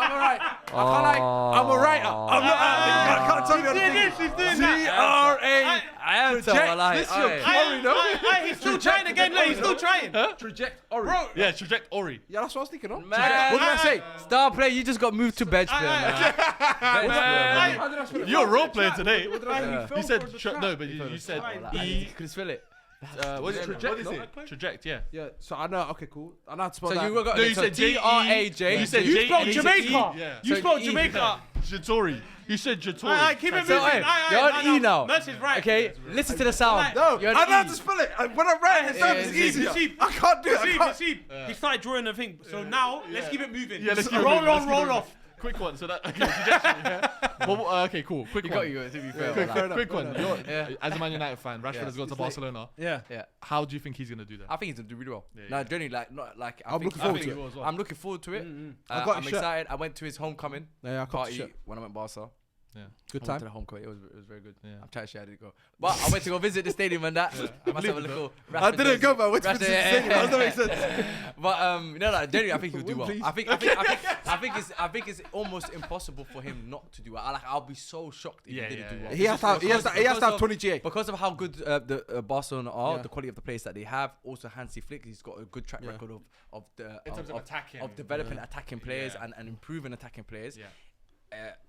I'm alright. I'm a writer. I'm not. I can't tell you He's doing anything. this. He's doing that. T-R-A. I am This your Corey, no? He's still trying again. Look, he's still trying. Trajectory. Bro, Yeah, trajectory. Yeah, that's what I was thinking of. Man. What did I say? Star player, you just got moved to bench player, man. Bench player, man. How did I spell it? You're a role player today. What did I say? You said no, but you said You couldn't spell it. what is it? Traject, What is it? Traject, yeah. Yeah, so I know. Okay, cool. I know how to spell So that. you got No, you said T-R-A-J. You said you spelled J-E-T-E. Jamaica. Yeah. You So spelled E. Jamaica. Jatori. You said Jatori. Alright, keep it So, moving. hey, you're on E now. That's his right. Okay, listen to the sound. No, You're I on know how E. to spell it. When I write it down, Yeah, it's yeah, easier. see. I can't do it. I can't. He started drawing the thing. So now, let's keep it moving. Yeah, let's keep it roll moving, on, let's keep it roll moving. off. Quick one. So that okay, trajectory, yeah. Well, okay, cool. Quick You one. got you, to be fair. Quick, like, fair enough. Quick one. You're, Yeah. as a Man United fan, Rashford Yeah. has gone to Barcelona. Yeah. Yeah. How do you think he's gonna do that? I think he's gonna do really well. Yeah, No, yeah. genuinely, like, not like. I'm think- looking I forward think to it as well. I'm looking forward to it. I got I'm a shirt. excited. I went to his homecoming Yeah, I got the party shirt. when I went Barca. Yeah. Good I went to time. the home court. It was very good. Yeah. I'm trying to share. I didn't go, but I went to go visit the stadium and that. I must have a little. I didn't go, but I went to Rashford, the yeah, stadium. yeah. Does that make sense? But genuinely, I think he'll do well. Please. I think it's almost impossible for him not to do well. I'll be so shocked if Yeah, he didn't yeah, do well. yeah. He has to have 20 GA. Because of how good the Barcelona are, Yeah. the quality of the players that they have. Also, Hansi Flick, he's got a good track Yeah. record of In terms of attacking. of developing attacking players Yeah. and improving attacking players. Yeah.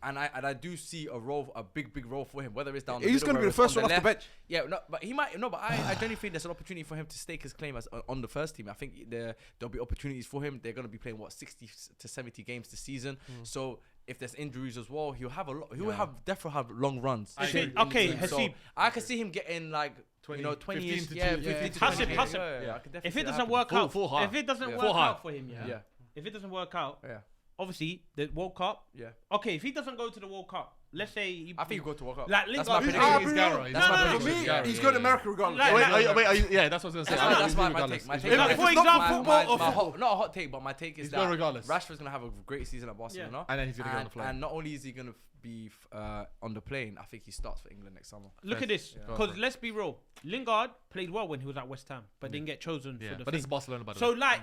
And I do see a big role for him, whether it's down the He's middle, going to be whether the it's first on one off the left. bench. Yeah, no, but he might no, but I genuinely think there's an opportunity for him to stake his claim as on the first team. I think there'll be opportunities for him. They're going to be playing 60 to 70 games this season. So if there's injuries as well, he'll have a lot. He'll definitely have long runs. I agree. in the Okay, season. So Haseeb. I can see him getting like 20 15 years, to yeah, 2, 15 to Hasib, 20 years. Hasib. Yeah, I can definitely If see it that doesn't happen. work out, full hard. if it doesn't Yeah. work Full hard. out for him, yeah. Yeah. If it doesn't work out, Yeah. obviously the World Cup. Yeah. Okay, if he doesn't go to the World Cup, let's say he. I think he'll go to World Cup. Like That's Lingard, my who's- prediction. He's Garrow. That's my no, For prediction. me, Yeah, he's yeah, going to yeah. America regardless. Like- Yeah, that's what I was gonna say. That's my Regardless. take. My take. If Like, it's for not example, football or football. Not a hot take, but my take is He's that going regardless. Rashford's gonna have a great season at Barcelona, And then he's gonna go on the fly. And not only is he gonna be on the plane, I think he starts for England next summer. Look at this, Yeah. because let's be real. Lingard played well when he was at West Ham, but didn't get chosen Yeah, for the but thing. this is Barcelona, by the So way. like,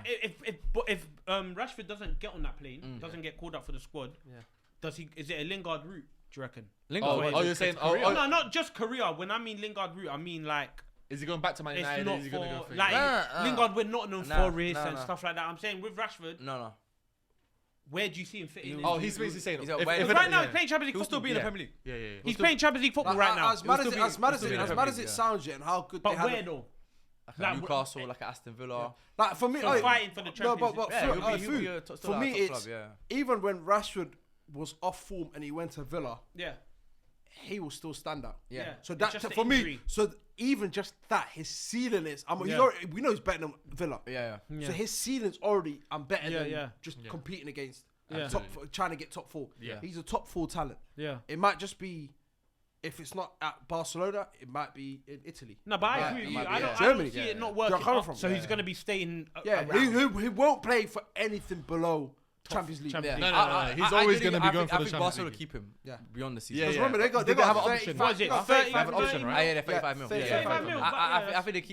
if Rashford doesn't get on that plane, doesn't get called up for the squad, does he? Is it a Lingard route? Do you reckon? You're saying, No, not just career. When I mean Lingard route, I mean like is he going back to Man it's United? not Is he going to go for for like Lingard. We're not known Nah, for race nah, and nah. stuff like that. I'm saying with Rashford, No. where do you see him fitting? Oh, he's basically saying He's if- at Bayern. if Because it- right now yeah. he's playing Champions League He'll still football. be in the Premier League. Yeah. He's playing Champions League football right now. As mad as still it be in the Premier League, sounds, yet, and how good they But have where it. though? Like Like, Newcastle, like Aston Villa. Like for me, So fighting for the no, Champions but League. Yeah, he'll be Food, a still for at a me, top it's club, even when Rashford was off form and he went to Villa, Yeah. he will still stand out. Yeah. So It's that just the for me, injury. so even just that, his ceiling is. Yeah. We know he's better than Villa. Yeah. Yeah. So his ceiling's already. I'm better Yeah, than yeah. just competing against trying to get top 4. Yeah. He's a top 4 talent. Yeah. It might just be, if it's not at Barcelona, it might be in Italy. No, but I agree with you. I don't Germany. see it not Where I'm working. coming Up, from. so he's going to be staying. Yeah, around. he won't play for anything below Champions League. Champions Yeah. League. No. He's always going to be going for I the think Champions Barcelona League. keep him Yeah. beyond the season. Yeah, Because remember, they got have an option. What is it? 35 an option, right? Yeah, 35 mil. 35 mil.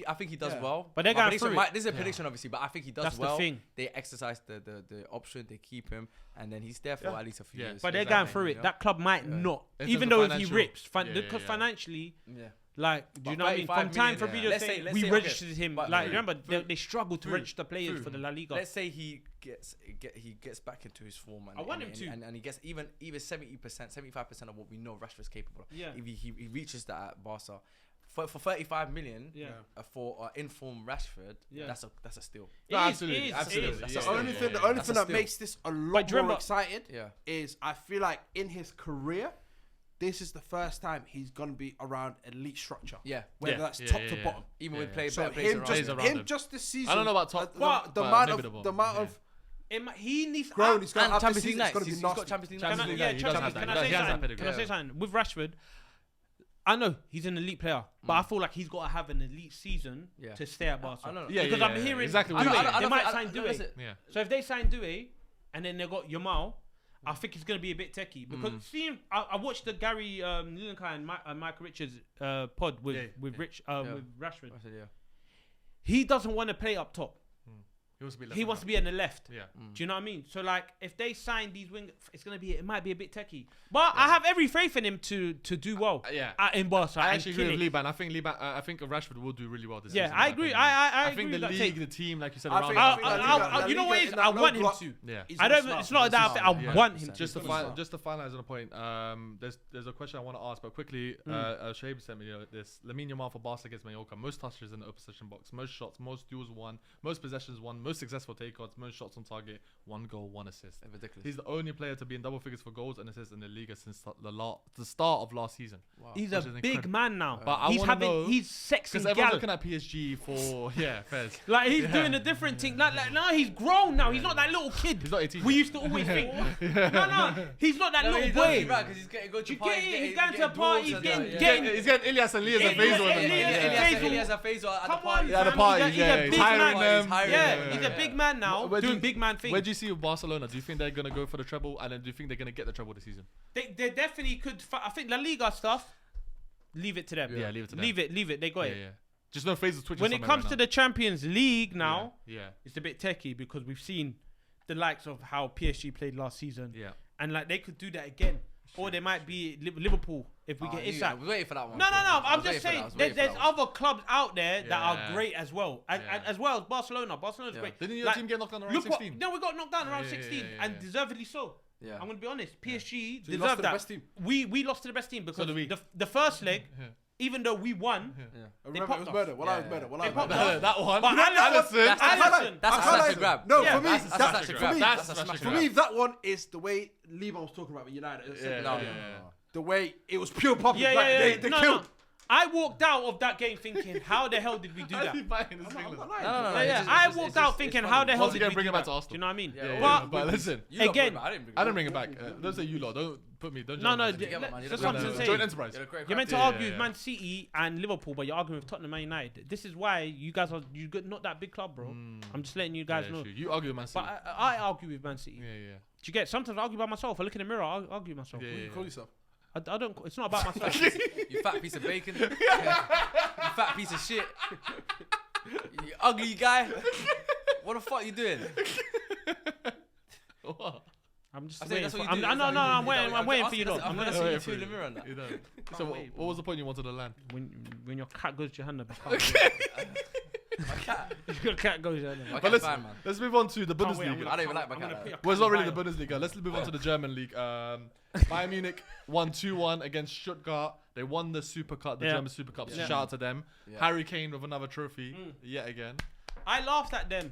I think he does well. But they're My going prediction through it. this is a prediction, obviously, but I think he does That's the well. thing. They exercise the option, they keep him, and then he's there for at least a few years. But they're Exactly, going through you it. know? That club might not, In even terms though of if he financial- rips, Yeah, because yeah. financially, Yeah. like, do you But know what I mean? 35 From time million, for yeah. video, Let's saying say- let's we say, registered him. but Like, Food. remember, they struggle to register players for the La Liga. Let's say he gets back into his form, and I want him to. and he gets even 70%, 75% of what we know Rashford's capable of. Yeah. If he reaches that at Barca, for 35 million, Yeah. For informed Rashford, Yeah. that's a steal. It No, is, absolutely, it is, absolutely. it is. That's The a only steal. thing, the only That's thing a that steal. makes this a lot But remember- more excited Yeah. is I feel like in his career, this is the first time he's gonna be around elite structure. Yeah. Whether Yeah. that's Yeah, top yeah, to yeah. bottom. Even with Yeah. play So better players him around just him. around him. him just this season. I don't know about top, the but amount maybe of the the bottom. amount of He needs grown he's got And after Champions this League season, it's nights. gonna be He's got nasty. Champions League Champions nights. League Yeah, night, he does have that. can I He say has that something? pedigree. Can I say something? With Rashford, I know he's an elite player, but I feel like he's got to have an elite season Yeah. to stay at Barca. I know. Yeah, because yeah, I'm yeah, hearing exactly Doué, what you're saying. they might I- sign I- Doué. listen, Yeah. So if they sign Doué and then they got Yamal, I think it's gonna be a bit techie because seeing I watched the Gary Lineker and Michael Richards pod with with Rashford. I said, yeah. He doesn't want to play up top. He wants to be left He wants to be on the left. Yeah. Do you know what I mean? So like, if they sign these wing, it might be a bit techie. But I have every faith in him to do well. Yeah. In Barca. I and actually kill agree with it. Liban. I think Rashford will do really well this Yeah, season. I in my agree. opinion. I think agree the with that league, take. the team, like you said, I around think- him. I think La Liga- You know La what it Liga is? in I that want low him block to. Yeah. is I gonna don't. start. It's not He's that. gonna I start. want him Just to. to finalize on a point, there's a question I want to ask, but quickly, Shoaib sent me this. Lamine Yamal for Barca against Mallorca, most touches in the opposition box, most shots, most duels won, most possessions won, most successful takeouts, most shots on target, 1 goal, 1 assist. Ridiculous. He's the only player to be in double figures for goals and assists in the league since the start of last season. Wow. He's Which a is big incredible. man now. But I he's wanna know- he's sexing Because everyone's gal. looking at PSG for Fez. Like he's doing a different thing. Like now he's grown now. He's not that little kid. He's not 18. We used to always think. No, he's not that little boy. because he's getting go to You get parties, it, he's going to a party, he's getting- He's getting Ilyas and Lias and Ilyas- Faisal. and them, Ilyas- yeah. Elias and Faisal at the Come party. on, Yeah, the fam, parties, he's a yeah, big he's hiring man. them. Hiring Yeah, them, he's a big man now, Where do doing you- big man things. Where do you see with Barcelona? Do you think they're gonna go for the treble, and then do you think they're gonna get the treble this season? They definitely could. I think La Liga stuff. Leave it to them. Yeah, leave it to them. Leave it. They got Yeah, it. yeah. Just no Faisal's twitching. When it comes to the Champions League now, yeah, it's a bit techie because we've seen the likes of how PSG played last season, yeah. and like they could do that again, or they might be Liverpool if we get I Isak. was waiting for that one. No. I I'm was just waiting for saying that, I was waiting for there's that one. other clubs out there that are Yeah. great as well, as well as Barcelona. Barcelona's Yeah. great. Didn't your Like, team get knocked down around Look what, 16? no, we got knocked down around Yeah, 16, yeah, and yeah. deservedly so. Yeah. I'm gonna be honest. PSG So you deserved lost to the that. best team? We lost to the best team because So did we. the first leg, Yeah. even though we won, Remember, it popped was off. murder. Well, I was Yeah, murder. yeah. Well, I They was popped murder. off. That one. But Allison. That's Allison. That's a I smash can't and grab. No, Yeah. for me, That's a that's smash and for grab. me. That's a That's smash a For and me, grab. that one is the way Liban was talking about with United. Yeah, No, yeah, no, yeah. no. The way it was pure public. Yeah, like, yeah. They No. killed. I walked out of that game thinking, how the hell did we do that? I'm not lying. No. Yeah, I walked out thinking, how the hell Once did again, we bring do it back that? to Arsenal. Do you know what I mean? Yeah, But listen, You lot Again, brought it back. I didn't bring it back. Don't say you lot. Don't put me. Don't. No, generalize. Together, man. that's You're what I'm the- saying. Joint enterprise. You're a great You're meant to Yeah, argue yeah, with yeah. Man City and Liverpool, but you're arguing with Tottenham and United. This is why you guys are not that big club, bro. I'm just letting you guys Yeah, know. true. You argue with Man City. But I argue with Man City. Yeah, yeah. Do you get? Sometimes I argue by myself. I look in the mirror. I argue with myself. Yeah, What do yeah, you call yourself? I don't. It's not about myself. You fat piece of bacon. You fat piece of shit. You ugly guy. What the fuck you doing? What? I'm just I think waiting. that's For, what you I'm, do. no, That's no, how you I'm do. waiting. I'm waiting for you, That's- though. I'm I'm gonna gonna see see wait you for two in you. the mirror on that. You don't. So what was the point you wanted to land? when your cat goes to your hand. My cat. Your cat goes to your hand. My But cat's let's fine, man. let's move on to the Can't wait, Bundesliga. I don't even like my I'm gonna cat. put your Well, it's cat not really in the bio. Bundesliga. Let's move on to the German league. Bayern Munich won 2-1 against Stuttgart. They won the Super Cup, the Yeah. German Super Cup. So Yeah. shout out to them. Yeah. Harry Kane with another trophy yet again. I laughed at them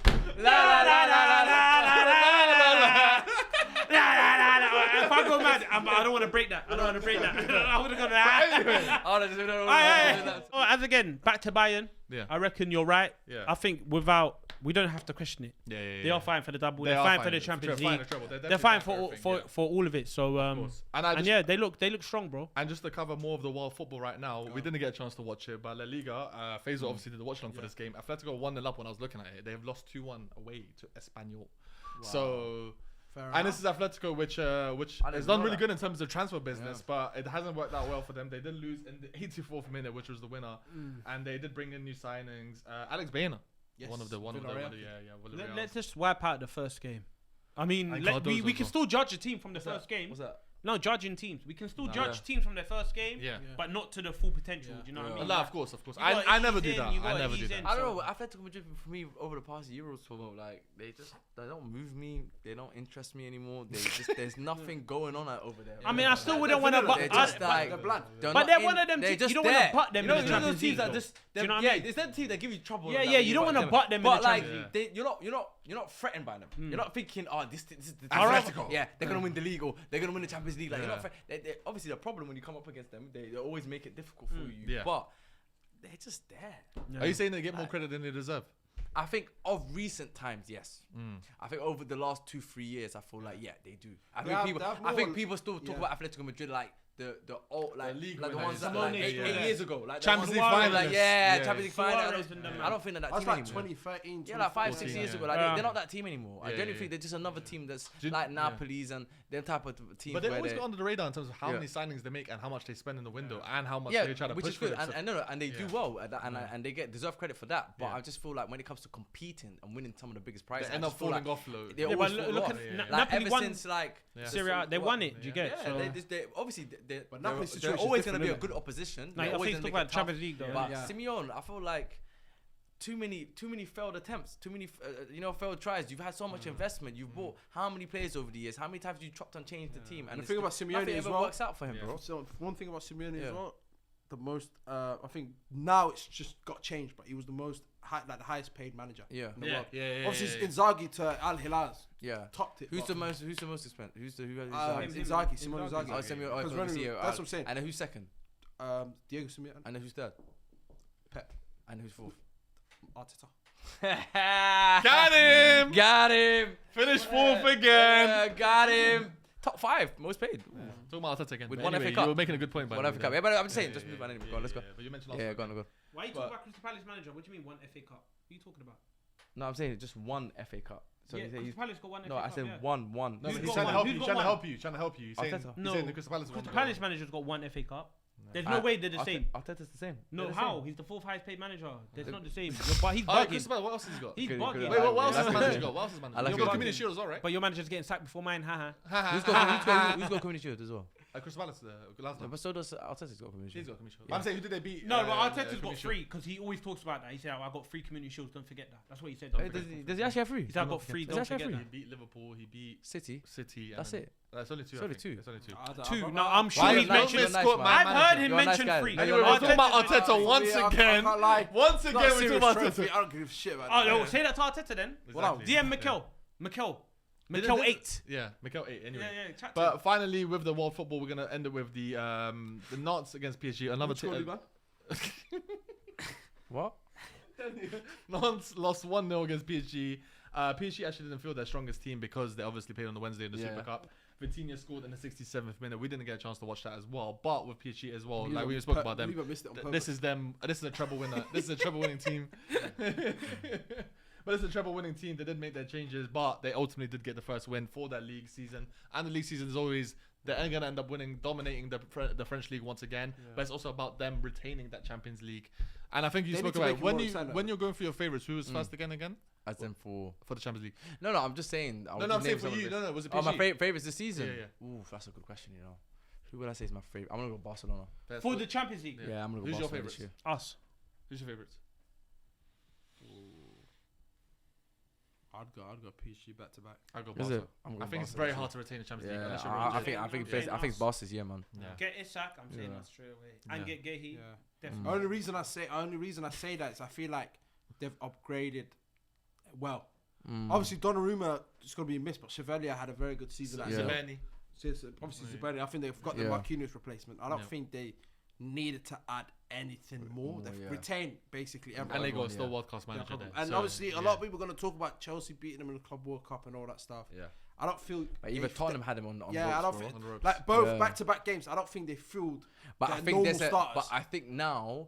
La la la la la la la la la. want to break that. I would have gone that. As again, back to Bayern. Yeah. I reckon you're right. Yeah. I think we don't have to question it. Yeah. They are fighting for the double. They're fighting for the Champions League. They're fighting for all of it. So and yeah, they look strong, bro. And just to cover more of the world football right now, we didn't get a chance to watch it, but La Liga, Faisal obviously did the watch along for this game. Atletico 1-0 up when I was looking at it. They have lost 2-1 away to Espanyol. So. And this is Atletico, which has done really good in terms of transfer business, but it hasn't worked out well for them. They did lose in the 84th minute, which was the winner, and they did bring in new signings. Alex Bayern, one of the Let's just wipe out the first game. I mean, we can still judge a team from the first game. What's that? No, judging teams. We can still judge teams from their first game, but not to the full potential. Do you know what I mean? No, of course. I never do that. I never do that. I don't know. Atletico Madrid for me over the past year or so, like they don't move me. They don't interest me anymore. There's nothing going on over there. I mean, I still wouldn't want to. They're just like, but they're one of them. You don't want to butt them. You know those teams that just. Do you know what I mean? It's that team that give you trouble. Yeah. You don't want to butt them. But like, you're not threatened by them. You're not thinking, oh, this is the Atletico. Yeah, they're gonna win the league or they're gonna win the Champions League. Like, you're not. Obviously, the problem when you come up against them, they always make it difficult for you. Yeah. But they're just there. Are you saying they get more credit than they deserve? I think of recent times, yes. I think over the last 2-3 years, I feel like they do. I think people still talk about Atletico Madrid like the old league, like the ones that like 8 years ago, like Champions League final, like Champions League final. I don't think that That's team like anymore. 2013. Yeah, like 5-6 years ago. Like they're not that team anymore. I genuinely think they're just another team that's like Napoli's and them type of teams. But they always go under the radar in terms of how many signings they make and how much they spend in the window and how much they try to which push is good. for it. And they do well at that, and they deserve credit for that. But I just feel like when it comes to competing and winning some of the biggest prizes, They end up falling off low. They always fall look off. at Like Napoli ever won since like Serie A, they won it. Do you get? yeah, they obviously But Napoli's they're situation always is going to be a different, good opposition. No, They're I always think gonna talk make it about tough. Champions League though. But Simeone, I feel like too many failed attempts, too many failed tries. You've had so much investment. You've bought how many players over the years? How many times have you chopped and changed the team? And the thing about Simeone nothing as ever well works out for him, bro. So one thing about Simeone as well, the most I think now it's just got changed, but he was the most the highest paid manager in the world. Obviously, Inzaghi to Al Hilal. Topped it. Who's the most expensive? Who's Inzaghi, Simone Inzaghi. Oh, Simeone. That's what I'm saying. And then who's second? Diego Simeone. And then who's third? Pep. And who's fourth? Arteta. Got him! Finished fourth again. Got him. Top 5 most paid. Talking about Arteta again. With But one anyway, FA Cup. you were making a good point. One FA Cup. Yeah, but I'm just saying, just move on anyway. Go on, let's go. But you mentioned last Yeah, week. go on. Why are you talking about Crystal Palace manager? What do you mean one FA Cup? What are you talking about? No, I'm saying just one FA Cup. So Yeah, he said Crystal Palace got one FA no, Cup. I said yeah. one. No, but Who's he's got trying to one? help Who's you. got Trying to one? help you. Trying to help you. He's saying Arteta. No. the Crystal Palace won. Crystal Palace manager's got one FA Cup. There's no way they're the same. Arteta's the same. No, They're the how? same. He's the 4th highest paid manager. That's not the same. But he's Oh, bugging. Crystal Palace, what else has he got? He's Good, bugging. good. Wait, what else That's has his good. manager got? What else has his manager I like got? it. You've got Community Shield as well, right? But your manager's getting sacked before mine, haha. Who's got Community Shield as well? Crystal Palace last No, time. but so does Arteta's got Community He's Shield. got Community Shield. I'm saying, who did they beat? No, but Arteta's got Community 3 because he always talks about that. He said, I got 3 community shields, don't forget that. That's what he said. Does he actually have 3? He said, I got 3, Does he don't actually forget have He that. beat Liverpool. He beat City. City. That's it. That's only 2. It's only 2. It's only 2. 2. No, I'm sure Why he's you don't mentioned. misquote You're my I've heard him You're a nice mention guy. 3. Anyway, we're talking about Arteta once Yeah, I again. can't lie. Once again, we're talking about Arteta. I don't give a shit about Oh, that. no, say that to Arteta then. Exactly. DM Mikel. Mikel 8. Yeah, Mikel 8. Anyway. Yeah, chat to him. But finally, with the world football, we're gonna end it with the Nantes against PSG. Another What? Nantes lost 1-0 against PSG. PSG actually didn't feel their strongest team because they obviously played on the Wednesday in the Super Cup. Vitinha scored in the 67th minute. We didn't get a chance to watch that as well. But with PSG as well, like we spoke about them, this is them. This is a treble winner. This is a treble winning team. But it's a treble winning team. They did make their changes, but they ultimately did get the first win for that league season. And the league season is always, they're going to end up winning, dominating the French league once again. Yeah. But it's also about them retaining that Champions League. And I think you spoke about when you're going for your favorites, who was first again? As in for the Champions League. No, I'm just saying. I'm saying for you. No, was it PSG? Oh, my favorites this season. Yeah. Ooh, that's a good question. You know, who would I say is my favorite? I'm gonna go Barcelona. For the Champions League. Yeah, I'm gonna go Who's Barcelona your this year. Us. Who's your favorites? I'd go PSG back to back. I'd go Barca. I think it's very hard to retain the Champions League. I think it's Barca's year, man. Yeah. Get Isak, I'm saying that straight away. And get Gehi. Definitely. Only reason I say that is I feel like they've upgraded well. Obviously Donnarumma is going to be missed, but Chevalier had a very good season. Obviously, Burnley. I think they've got the Marquinhos replacement. I don't think they needed to add anything more. They've retained basically everything. And they got still world class manager there. And obviously, a lot of people are going to talk about Chelsea beating them in the Club World Cup and all that stuff. Yeah. I don't feel even Tottenham had him on ropes, I don't bro. think like both back-to-back games. I don't think they filled. But I think but I think now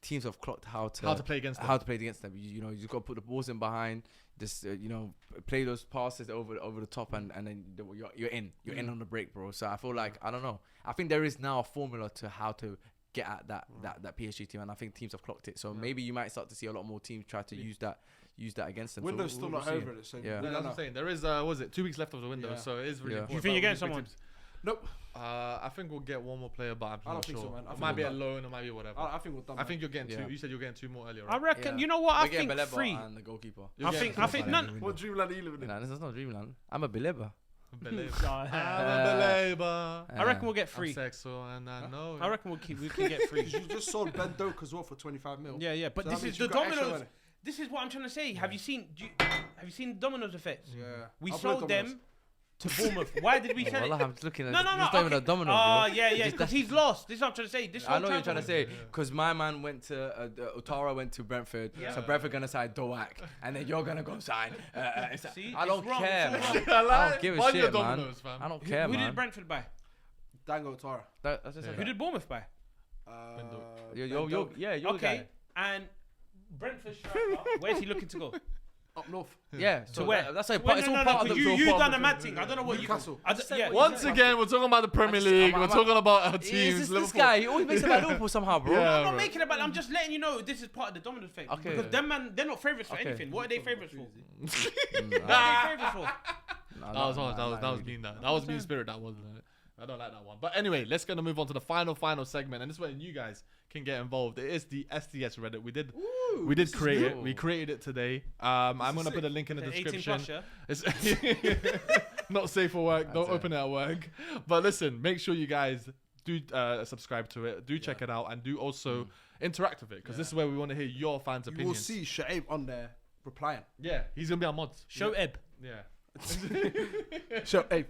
teams have clocked how to play against them. How to play against them. You know, you just got to put the balls in behind. Just play those passes over the top, and then you're in on the break, bro. So I feel like I don't know. I think there is now a formula to how to get at that PSG team, and I think teams have clocked it. So maybe you might start to see a lot more teams try to use that against them. Window's so still not over it. So that's what I'm saying. There is 2 weeks left of the window, so it is really important. Do you think you're getting someone? Nope. I think we'll get one more player, but I'm not sure. So, man. It might be a loan, it might be whatever. I think we're done. I think you're getting 2. You said you're getting 2 more earlier, right? I reckon. You know what? I think 3. And the goalkeeper. I think none. What dreamland are you living in? Nah, this is not dreamland. I'm a believer. I reckon we'll get 3. I reckon we can get 3. You just sold Ben Doak as well for 25 mil. Yeah. But So this that is means the you got extra dominoes. money. This is what I'm trying to say. Have you seen the dominoes effect? Yeah. We I'll sold play them dominoes. to Bournemouth. Why did we sell it? I'm just looking at No. It's not even a domino, bro. Oh, yeah. Because he's lost. This is what I'm trying to say. This I know what you're trying to say, because my man went to Otara went to Brentford, so Brentford gonna sign Doak, and then you're gonna go sign. See, I don't it's care, wrong. man. I don't give a shit, man. dominoes, fam. I don't care, Who man. did Brentford buy? Dango Otara. Who did Bournemouth buy? You're the Okay, guy. and Brentford striker, where's he looking to go? Up north. Yeah, To so where? That's like, Well, it's all part of the you done a mad thing. I don't know what Newcastle. Once again, we're talking about the Premier League. We're talking about our teams. This guy, he always makes it about Liverpool somehow, bro. Yeah. I'm not making it about. I'm just letting you know this is part of the domino effect. Okay. Because them man, they're not favourites for anything. What are they favourites for? What Nah, are they favourites for? That was mean. That was mean spirit. That wasn't it. I don't like that one. But anyway, let's gonna move on to the final segment, and this is where you guys can get involved. It is the SDS Reddit. We did create it. We created it today. I'm gonna put a link in the description. 18+, yeah? It's not safe for work. Don't open it at work. But listen, make sure you guys do subscribe to it. Do check it out, and do also interact with it, because this is where we want to hear your fans' You will opinions. see Shaib on there replying. Yeah, he's gonna be our mods. Show Eb. Yeah. Shaib.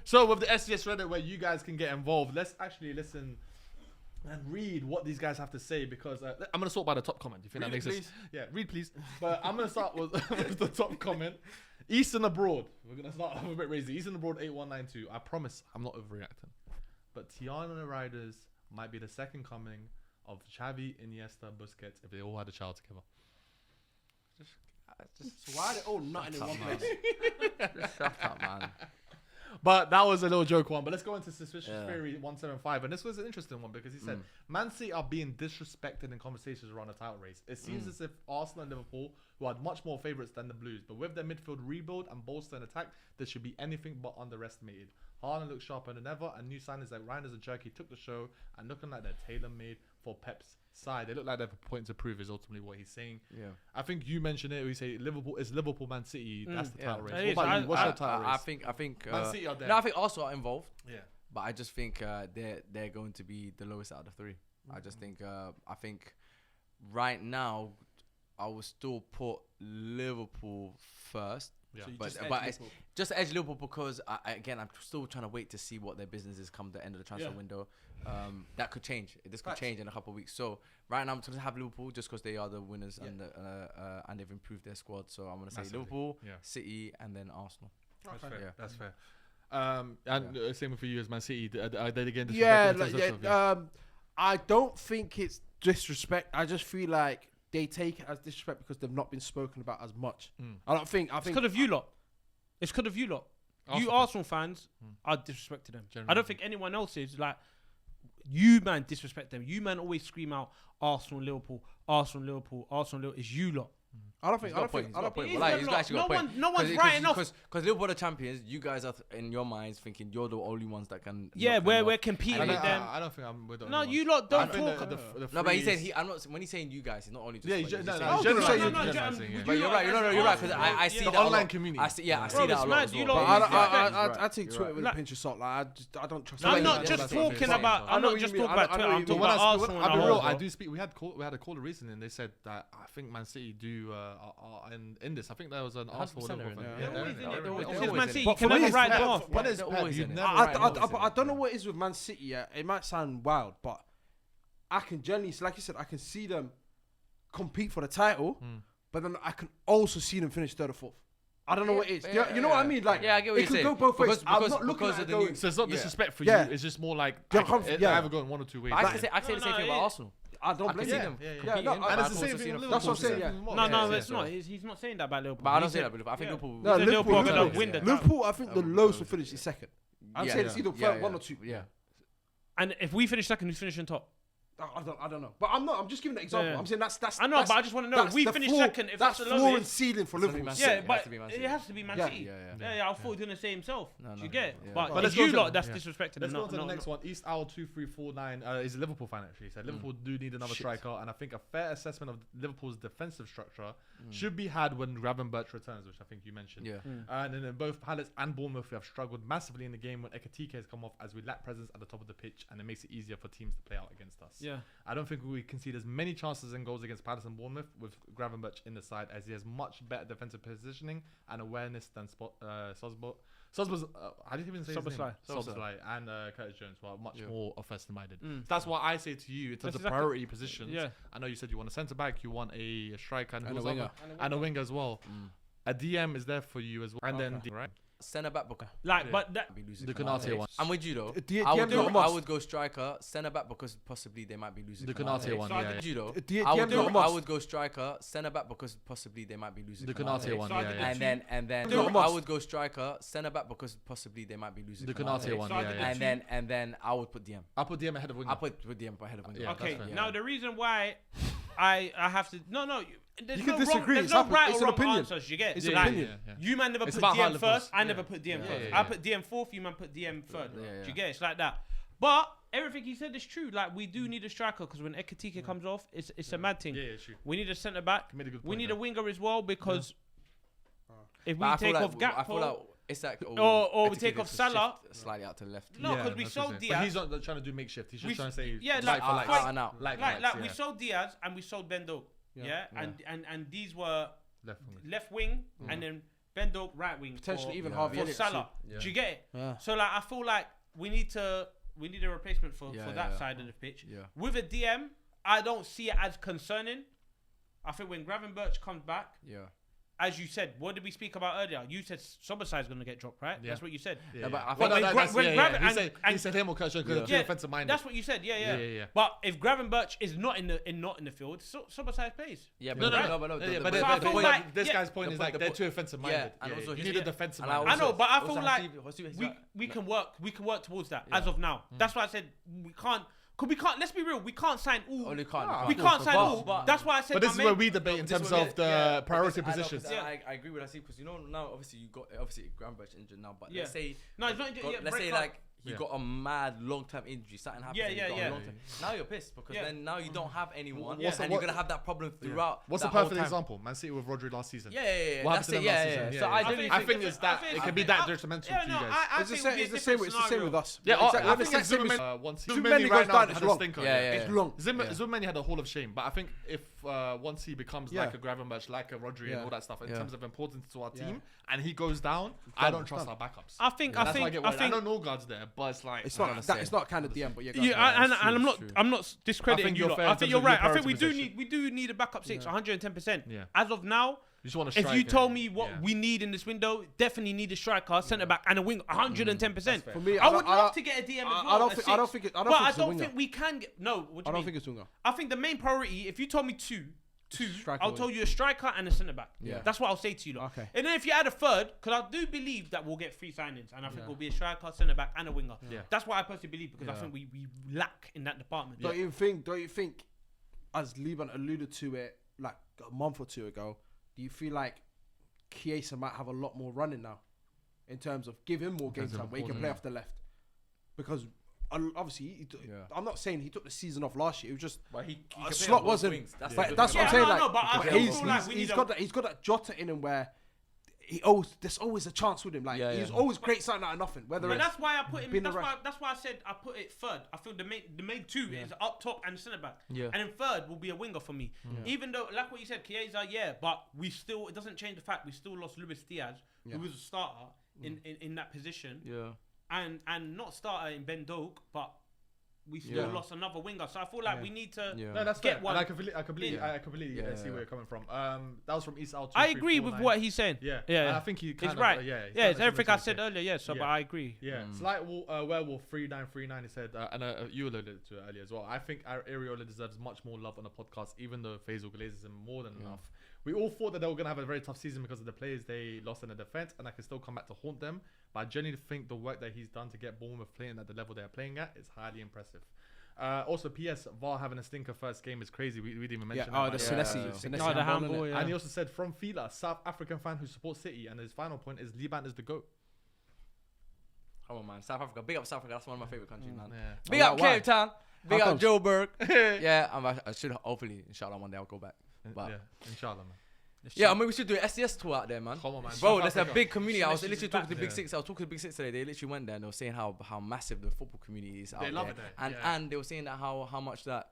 So with the SDS Reddit, where you guys can get involved, let's actually listen and read what these guys have to say, because I'm gonna sort by the top comment. Do you think that makes sense? Yeah, read please. But I'm gonna start with, with the top comment. Eastern Abroad. We're gonna start off a bit crazy. Eastern Abroad 8192. I promise I'm not overreacting, but Tiana Riders might be the second coming of Xavi, Iniesta, Busquets if they all had a child together. So why are they all nutting in one place? Just shut up, man. But that was a little joke one. But let's go into Suspicious Theory 175. And this was an interesting one, because he said, Man City are being disrespected in conversations around the title race. It seems as if Arsenal and Liverpool, who had much more favourites than the Blues, but with their midfield rebuild and bolster and attack, there should be anything but underestimated. Haaland looks sharper than ever, and new signings like Reinders and Cherky took the show, and looking like they're tailor-made for Pep's side. They look like they have a point to prove, is ultimately what he's saying. Yeah, I think you mentioned it. We say Liverpool, Man City. That's the title race. What about you? What's your title race? I think Man City are there. No, I think Arsenal are involved. Yeah, but I just think they're going to be the lowest out of the 3. I just think I think right now I will still put Liverpool first. Yeah, so but it's just edge Liverpool, because I'm still trying to wait to see what their business is come the end of the transfer window. That could change. This could change in a couple of weeks. So right now I'm going to have Liverpool just because they are the winners and they've improved their squad. So I'm going to say Liverpool, City, and then Arsenal. That's fair. Yeah. That's fair. And same for you as Man City. Are they again? I don't think it's disrespect. I just feel like they take it as disrespect because they've not been spoken about as much. I think it's because of you lot. It's because of you lot. You Arsenal fans are disrespecting them. Generally. I don't think anyone else is. Like, you man disrespect them. You man always scream out Arsenal, Liverpool, Arsenal, Liverpool, Arsenal, Liverpool. It's you lot. I don't think. No one's writing off. Because Liverpool are the champions. You guys are in your minds thinking you're the only ones that can. Yeah, we're competing with them. I don't think I'm with them. No, you lot don't talk. No, but he said I'm not. When he's saying you guys, he's not only just. Yeah, but you're right. You're right. Because I see that online community. I see that a lot as well. I take Twitter with a pinch of salt. Like I don't trust. I'm not just talking about. I'm not just talking about Twitter. I'm talking about Arsenal. I'll be real. I do speak. We had a caller recently, and they said that I think Man City do who are in this. I think there was an Arsenal 100% Liverpool fan. they're They're always in it. always It's in it. Man City. You But can for me, never write it's them off. When it's They're Pep, always you in it. never I write them off. I don't know what it is with Man City. Yeah, it might sound wild, but I can generally, like you said, I can see them compete for the title, but then I can also see them finish third or fourth. I don't know what it is. You know what I mean? Like, Yeah, I get what it you're could saying. go both ways. Because- I'm not looking because at of it the going. new- So it's not Yeah. disrespect for Yeah. you. It's just more like Yeah, it yeah. either going one or two ways. I can say the same thing about Arsenal. I don't I can blame see you. them. Yeah, competing, no, but And I it's the can same also thing see with them- Liverpool. That's what I'm saying, Yeah. No, Yeah, it's not. He's not saying that about Liverpool. But I don't He say said- that. But I think yeah. Liverpool. No, He said Liverpool are gonna Liverpool, win the Liverpool, I think the lowest will finish is second. I'm Yeah. saying it's either Yeah, third, yeah. one or two. Yeah. And if we finish second, who's finishing top? I don't know. But I'm just giving an example. Yeah. I'm saying that's I know, but I just want to know. that's We the finish floor- second. If that's the floor and lowest. ceiling for It's gonna be Liverpool. Man Yeah, City. It but has to be Man City. it has to be Man Yeah. City. Yeah. Yeah, I thought he was gonna say himself. No, Do you no, get? yeah. But But let's it's go you to- lot that's yeah. disrespected. Let's and go to the not- next one. East Owl 2349 is a Liverpool fan actually. He said Liverpool do need another striker, and I think a fair assessment of Liverpool's defensive structure should be had when Gravenberch returns, which I think you mentioned. Yeah. And then in both Palace and Bournemouth, we have struggled massively in the game when Ekatike has come off, as we lack presence at the top of the pitch, and it makes it easier for teams to play out against us. Yeah. I don't think we concede as many chances and goals against Palace and Bournemouth with Gravenberch in the side, as he has much better defensive positioning and awareness than Sosbo. Sosbo's, how do you even say his name? Szoboszlai. Szoboszlai and Curtis Jones, who are much more offensive-minded. Mm. That's what I say to you in terms That's of exactly- priority positions. Yeah. I know you said you want a centre-back, you want a striker and, And who's a winger. other? And a winger as well. A DM is there for you as well. And then, right? Centre back because Like, but that. be losing. The Konate. Konate one. I'm with you though. DM I would not a go. must. I would go striker, centre back because possibly they might be losing. The Konate one, So I yeah. did I'm with you though. DM I would not a go. must. I would go striker, centre back because possibly they might be losing. The Konate one, So I yeah, did yeah. that. And then Not a I must. would go striker, centre back because possibly they might be losing. The Konate one, So I yeah, did yeah. that. And then I would put DM. I'll put DM ahead of winger. I put DM ahead of winger. Yeah, Okay. that's fair. Now the reason why I have to there's You no can disagree, wrong, there's it's no happened. right It's or an wrong opinion. answers. You get? It's Like, an opinion. You man never It's put about how DM Liverpool's- first. I never put DM Yeah, first. yeah, I yeah. put DM fourth. You man put DM third. Yeah, yeah. Do you get? It's like that. But everything he said is true. Like we do need a striker because when Ekatike comes off, it's a mad thing. Yeah, yeah, true. We need a centre back. Made a good We point need there. a winger as well because if we But I feel take like- off Gakpo, I feel like it's like or we Ekatike take off needs to Salah. shift slightly out to the left. No, because we that's sold what I'm saying. Diaz. But he's not trying to do makeshift. He's just We- trying to say yeah, like like, for like. out and out. Like we sold Diaz and we sold Bendo. Yeah, and these were left winger. left wing and then Bendo right wing. Potentially for- even Yeah. Harvey for Elliott. Salah. Yeah. Do you get it? Yeah. So like I feel like we need a replacement for Yeah, that yeah. side of the pitch. Yeah. With a DM, I don't see it as concerning. I think when Gravenberch comes back, Yeah. as you said, what did we speak about earlier? You said Szoboszlai is going to get dropped, right? Yeah. That's what you said. Yeah, but yeah. I Well, think no, when that's- when yeah, Graven- yeah. and- He said him or Kurt because Yeah. they're too offensive minded. That's what you said. Yeah. Yeah. But if Gravenberch is not in the field, Szoboszlai plays. Yeah, No, but no, but Yeah, the- but So I feel like- this yeah. guy's point The is point- like they're too offensive minded. Yeah, and also you his- need a yeah. defensive And minded. I know, but I feel Also, like Hasi- we can work towards that as of now. That's why I said we can't. Cause we can't. Let's be real. We can't sign all. Oh, they can't. We can't sign But- all. but- That's why I said. But this my is main- where we debate in This terms one, of the yeah, priority because I know, positions. 'cause Yeah. I agree with Hasi because now obviously you got Gravenberch injured now, but Yeah. let's say No, it's not injured, yeah, let's say break up. like you got a mad long-term injury, something happens. Yeah, and you yeah, got yeah. a long-term- Now you're pissed because Yeah. then now you don't have anyone, What's the- and you're gonna have that problem throughout. What's the that whole perfect time. example? Man City with Rodri last season. Yeah. What That's happened to it. them last Yeah. season? So I genuinely I think think it's that. It could be that detrimental to you guys. It's the same. It's the same with us. Yeah, Exactly. I I think think it's the same. Zimmerman. Once Zimmerman Zimmerman goes right now down, it's had a wrong. stinker. Yeah. It's long. Zimmerman had a Hall of Shame, but I think if once he becomes Yeah. like a Gravenberch, like a Rodri, Yeah. and all that stuff in Yeah. terms of importance to our Yeah. team, and he goes down, I don't trust our backups. I think. That's why I get worried. I don't know guards there, but it's like It's I not don't that. know. It's not kind of DM, but yeah. Yeah, and true, I'm it's true. not discrediting I think you. you're lot. fair I in think terms you're of your right. I think priority we do need a backup six, 110%. Yeah. As of now, You just want to if strike. you told me what we need in this window, definitely need a striker, centre back, and a wing. 110%. For me, I would love to get a DM as well. I don't a think. six. I don't think. But But I it's a don't winger. think we can get. No, what do I you don't mean? think it's winger. I think the main priority, if you told me two, Striker I'll wing. tell you a striker and a centre back. Yeah. That's what I'll say to you. Lot. Okay. And then if you add a third, because I do believe that we'll get 3 signings, and I think we'll be a striker, centre back, and a winger. Yeah. That's what I personally believe because I think we lack in that department. Don't you think, as Liban alluded to it like a month or two ago, do you feel like Chiesa might have a lot more running now, in terms of give him more game terms of time where he can importance. play off the left? Because obviously, Yeah. I'm not saying he took the season off last year. It was just But he can a play slot on both wasn't. wings. That's But the that's what I'm difference. saying. no, Like, but I but feel he's like we he's need got that Jota in him where there's always a chance with him. Like Yeah, he's yeah. always great something out of nothing. Whether But it's that's why I put him. been That's a why, rush. that's why I said I put it third. I feel the main two is up top and centre back. Yeah. And then third will be a winger for me. Even though, like what you said, Chiesa, but we still, it doesn't change the fact we still lost Luis Diaz, who was a starter in that position. Yeah. And not starter in Ben Doak, but we still lost another winger. So I feel like we need to No, that's get fair. one. And I completely see where you're coming from. That was from East Al. I agree with what he's saying. Yeah. Yeah. And I think he kind It's of, right. yeah, It's everything I said earlier. Yeah. So, Yeah. but I agree. Yeah, Slight Werewolf 3939. He said, and you alluded to it earlier as well. I think Areola deserves much more love on the podcast, even though Faisal glazes him more than enough. We all thought that they were going to have a very tough season because of the players they lost in the defense, and I can still come back to haunt them. But I genuinely think the work that he's done to get Bournemouth playing at the level they're playing at is highly impressive. Also, PS VAR having a stinker first game is crazy. We didn't even mention that. the Senesi. No, the handball. And he also said, from Fila, South African fan who supports City, and his final point is Liban is the GOAT. Come on, man. South Africa. Big up South Africa. That's one of my favorite countries, man. Yeah. Big up Why? Cape Town. Big How up comes? Joburg. Yeah, I should hopefully, inshallah, one day I'll go back. But Yeah, inshallah, man. yeah, I mean, we should do an SDS tour out there, man. Come on, man. Bro, South there's a Africa. big community. I was Selection literally is talking to back. Big Six. I was talking to Big Six today. They literally went there and they were saying how massive the football community is out They there. love it there, And yeah. and they were saying that how much that,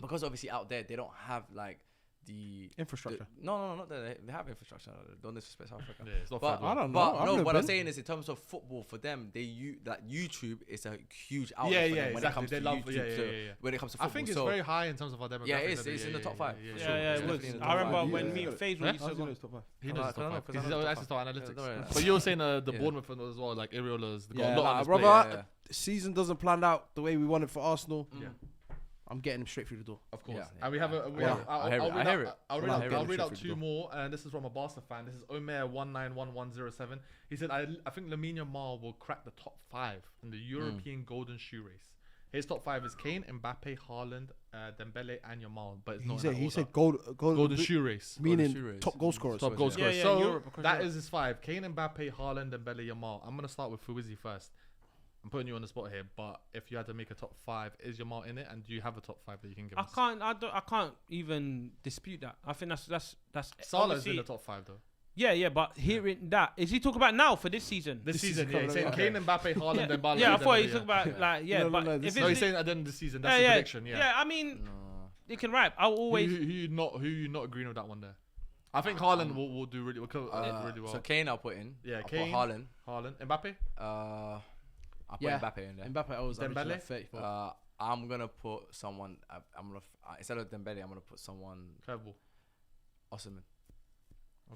because obviously out there they don't have like the Infrastructure. No, not that they have infrastructure. Don't disrespect South Africa. Yeah, it's not But fair, I don't know. But I've no, never what I'm been. saying is in terms of football for them, that YouTube is a huge outlet Yeah, for yeah, them when exactly. it comes They to love- YouTube. yeah, so yeah, yeah. when it comes to I football, think it's so very high in terms of our demographic. yeah, it's in the top 5. Yeah, for yeah, sure. Yeah, It's it was. definitely in the I top remember five. when Yeah. me and Faisal Yeah? used to go. He I knows don't the know, top 5. 'cause He's I know the actually top saw five. analytics. Yeah, don't worry. But you were saying the Yeah. Bournemouth one as well, like Areola's got Yeah, a lot on nah, his brother, plate. Yeah. the season doesn't plan out the way we want it for Arsenal. Yeah. I'm getting him straight through the door. Of course. Yeah. And we have a. Yeah. I hear it. I'll I hear it. read out Sheffield two though. more, and this is from a Barca fan. This is Omer191107. He said, I think Lamine Yamal will crack the top 5 in the European Golden Shoe race. His top 5 is Kane, Mbappe, Haaland, Dembele, and Yamal. But it's not in that He order. said Golden Shoe race. meaning Golden Shoe race. top goal scorers. Top goal Yeah, scorer. yeah, So Europe, across that Europe. is his 5. Kane, Mbappe, Haaland, Dembele, Yamal. I'm gonna start with Fuizzi first. I'm putting you on the spot here, but if you had to make a top 5, is Yamal in it? And do you have a top 5 that you can give us? I can't even dispute that. I think that's Salah's obviously- in the top 5 though. Yeah, but hearing that, is he talking about now for this season? This season, season, yeah. He's saying okay. Kane, Mbappe, Haaland, Dembele. Yeah, I thought he Dembele, was talking about like No, but no, if this it's No, he's saying at the end of the season. That's the prediction. Yeah. Yeah, I mean, No. you can rap. I'll always. Who you not agreeing with that one there? I think Haaland will do really really well. So Kane I'll put in. Yeah, I'll Kane. put Haaland. Haaland, Mbappe. I'll put Yeah. Mbappe in there. Mbappe always averages Dembele? like 34. I'm gonna put someone. I'm gonna instead of Dembele, I'm gonna put someone. Curveball. Osimhen.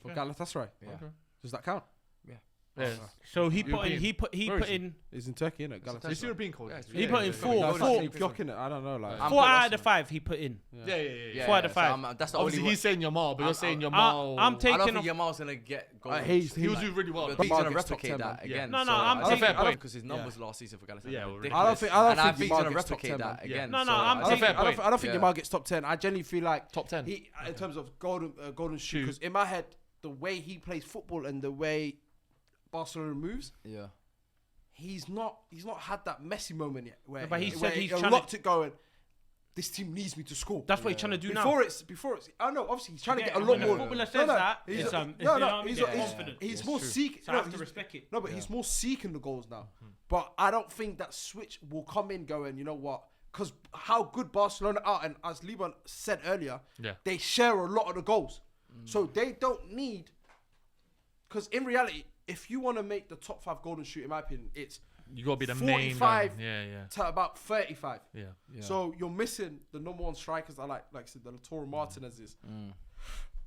For Galatasaray. Yeah. Okay. Does that count? Yeah. So he European. put Where is he? in He's in Turkey, isn't it? Galatasaray. It's European code. Yeah, it's He put in four. Flocking it. I don't know. Like, I'm 4 putting out of the Osimhen. 5 he put in. Yeah. 4 out of so 5. that's the only Obviously, one. he's saying Yamal, but you're saying I'm- Yamal. I'm taking I don't off- think Yamal's gonna get goals. He was doing really well. But he's Yamal gonna gets top replicate 10, that man. again. No, so I'm I think taking- because his numbers last season for Galatasaray. Yeah, were well, ridiculous. I don't think and I think Yamal he's gonna gets top replicate 10, that man. again. No, so I'm I That's a think- fair point. I don't think Yeah. Yamal gets top 10. I genuinely feel like Top 10. he, in terms of golden shoe, because in my head, the way he plays football and the way Barcelona moves, Yeah. he's not had that Messi moment yet where, Yeah, but he where said he's he trying locked it going. This team needs me to score. That's what he's trying to do now. Before it's. I know. Obviously, he's trying to Yeah, get a and lot when a more. footballer says that, he's it's, a- you no, know what no. I mean? He's Get he's- confident. he's It's more true. seeking. So I no, have to he's- respect it. No, but he's more seeking the goals now. But I don't think that switch will come in going, you know what? Because how good Barcelona are, and as Liban said earlier, Yeah. they share a lot of the goals. So they don't need. Because in reality, if you want to make the top 5 golden shoot, in my opinion, it's You gotta be the main 45 guy. Yeah. to about 35. Yeah. So you're missing the number 1 strikers. I like I said, the Lautaro Martinez's,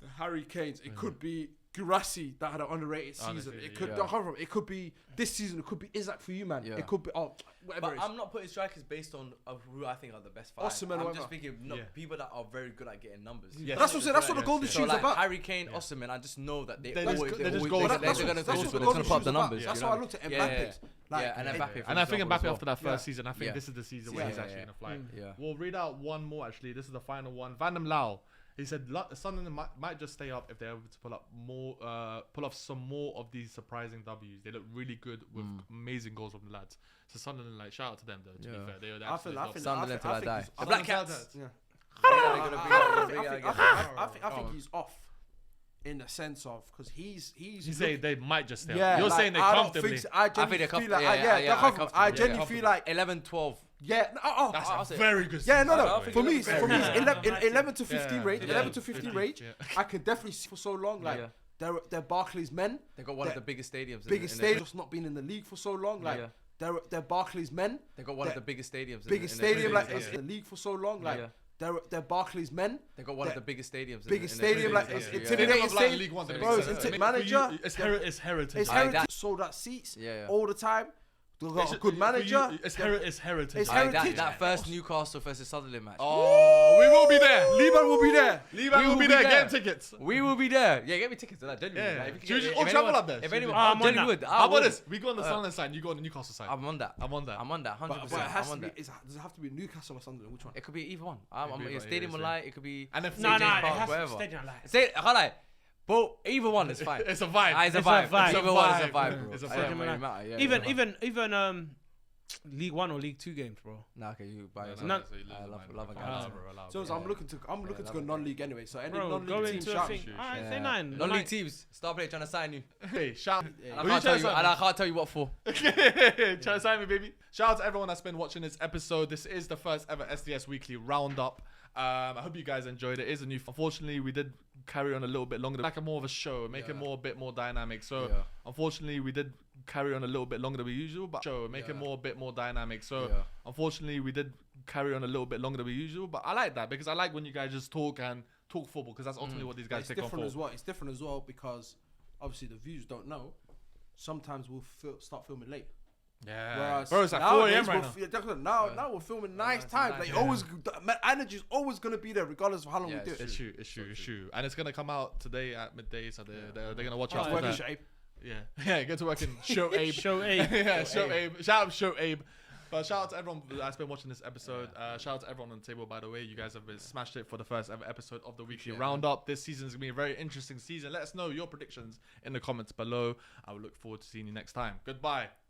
the Harry Kane's. It could be Guirassy that had an underrated season. Honestly, It could yeah. don't come from. It could be this season. It could be Isaac for you, man. Yeah. It could be whatever. But it is. I'm not putting strikers based on who I think are the best 5. Osimhen or I'm whatever. just thinking Yeah. people that are very good at getting numbers. Yeah. That's what I'm saying. That's what the Yeah, golden yeah. So shoes like about. Harry Kane, Osimhen, I just know that they They always just- they're they just always- go- they're that's gonna what- go that's to what the the gonna golden put up shoes the about. numbers. That's you why I know? looked at Yeah, Mbappe's. Like, yeah, and and- Mbappe. And I think Mbappe after that Yeah. first season, I think Yeah. this is the season where Yeah, he's yeah, actually yeah. gonna fly. Yeah. We'll read out one more actually. This is the final one. Vandam Lau. He said Sunderland might just stay up if they're able to pull off some more of these surprising W's. They look really good with amazing goals from the lads. So Sunderland, like, shout out to them though. To be fair, they were I absolute think dogs. Sunderland till I die. he's- The Black Sunderland Cats. Yeah. Bring it again, bring it again. I think he's off. in the sense of because he's You say they might just stay. yeah, You're like, saying they I don't comfortably. think so. I genuinely they're feel like they're comfortable. I genuinely feel like 11, 12. yeah. That's I'll a say- very good. Yeah, season, no. by the way. For me, it's Yeah. 11 to 15 range. Yeah. 11 to 15 range. Yeah. I could definitely see for so long. Like they're Barclays men. They got one of They're the biggest stadiums. Biggest stadium. Just not been in the league for so long. Like they're Barclays men. They got one of the biggest stadiums. Biggest in their stadium. league. Like it's in the league for so long. Like they're Barclays men. They got one of the biggest stadiums. Biggest in their stadium. league. Like it's Stadium intimidating of like stadium. League One, to Bro, make it's sense. intimidating. Manager. It's heritage. It's Aye, heritage. Sold out seats Yeah. all the time. They got a good manager. It's heritage. It's Aye, heritage. that first Newcastle versus Sunderland match. Oh, we will be there. Liban will be there. Liban will be there. Get tickets. We will be there. Yeah, get me tickets to that. Genuinely. Yeah. Like, if you Should we get- just if all travel anyone- up there? If Should anyone, we? I'm on Jenny that. would. How about would. this? We go on the Sunderland side. You go on the Newcastle side. I'm on that. I'm on that. I'm on that. 100%. But it has I'm to on be. that. Does it have to be Newcastle or Sunderland? Which one? It could be either one. be either, Stadium yeah, of yeah. Light. It could be. And if No, James it Park, has to wherever. be Stadium Light. Say, I can't lie. But either one is fine. it's a vibe. It's a It's a vibe. vibe. Either one is a vibe, It's bro. a It vibe. doesn't really matter. Yeah, Even it's a vibe. League One or League Two games, bro. Nah, okay, you buy yourself. None- I love a guy. Allow, like bro, allow, So bro. I'm looking to go non-league anyway. So any Bro, go non-league team into a shout. thing. Shoot, Alright, Yeah. say 9. Non-league teams. Star player trying to sign you. Hey, shout. And I can't tell you what for. Trying to sign me, baby. Shout out to everyone that's been watching this episode. This is the first ever SDS Weekly Roundup. I hope you guys enjoyed it. It is a new. Unfortunately, we did carry on a little bit longer, like a more of a show, make it a bit more dynamic. So, unfortunately, we did carry on a little bit longer than we usual, but make it a bit more dynamic. So, unfortunately, we did carry on a little bit longer than we usual, but I like that because I like when you guys just talk football because that's ultimately what these guys It's take on different for. as well. It's different as well because obviously the viewers don't know. Sometimes we'll start filming late. Yeah, Whereas bro, it's like 4 a.m. right now. now we're filming nice times. Like yeah. always, the energy's always gonna be there regardless of how long Yeah, we do it. It's true. And it's gonna come out today at midday, so they're gonna watch Shout out out for to that. Shape. Yeah, get to work and show Abe. Show 8. Yeah, show Abe. Shout out Show Abe. But shout out to everyone that's been watching this episode. Shout out to everyone on the table, by the way. You guys have been smashed it for the first ever episode of the weekly roundup. This season is going to be a very interesting season. Let us know your predictions in the comments below. I will look forward to seeing you next time. Goodbye.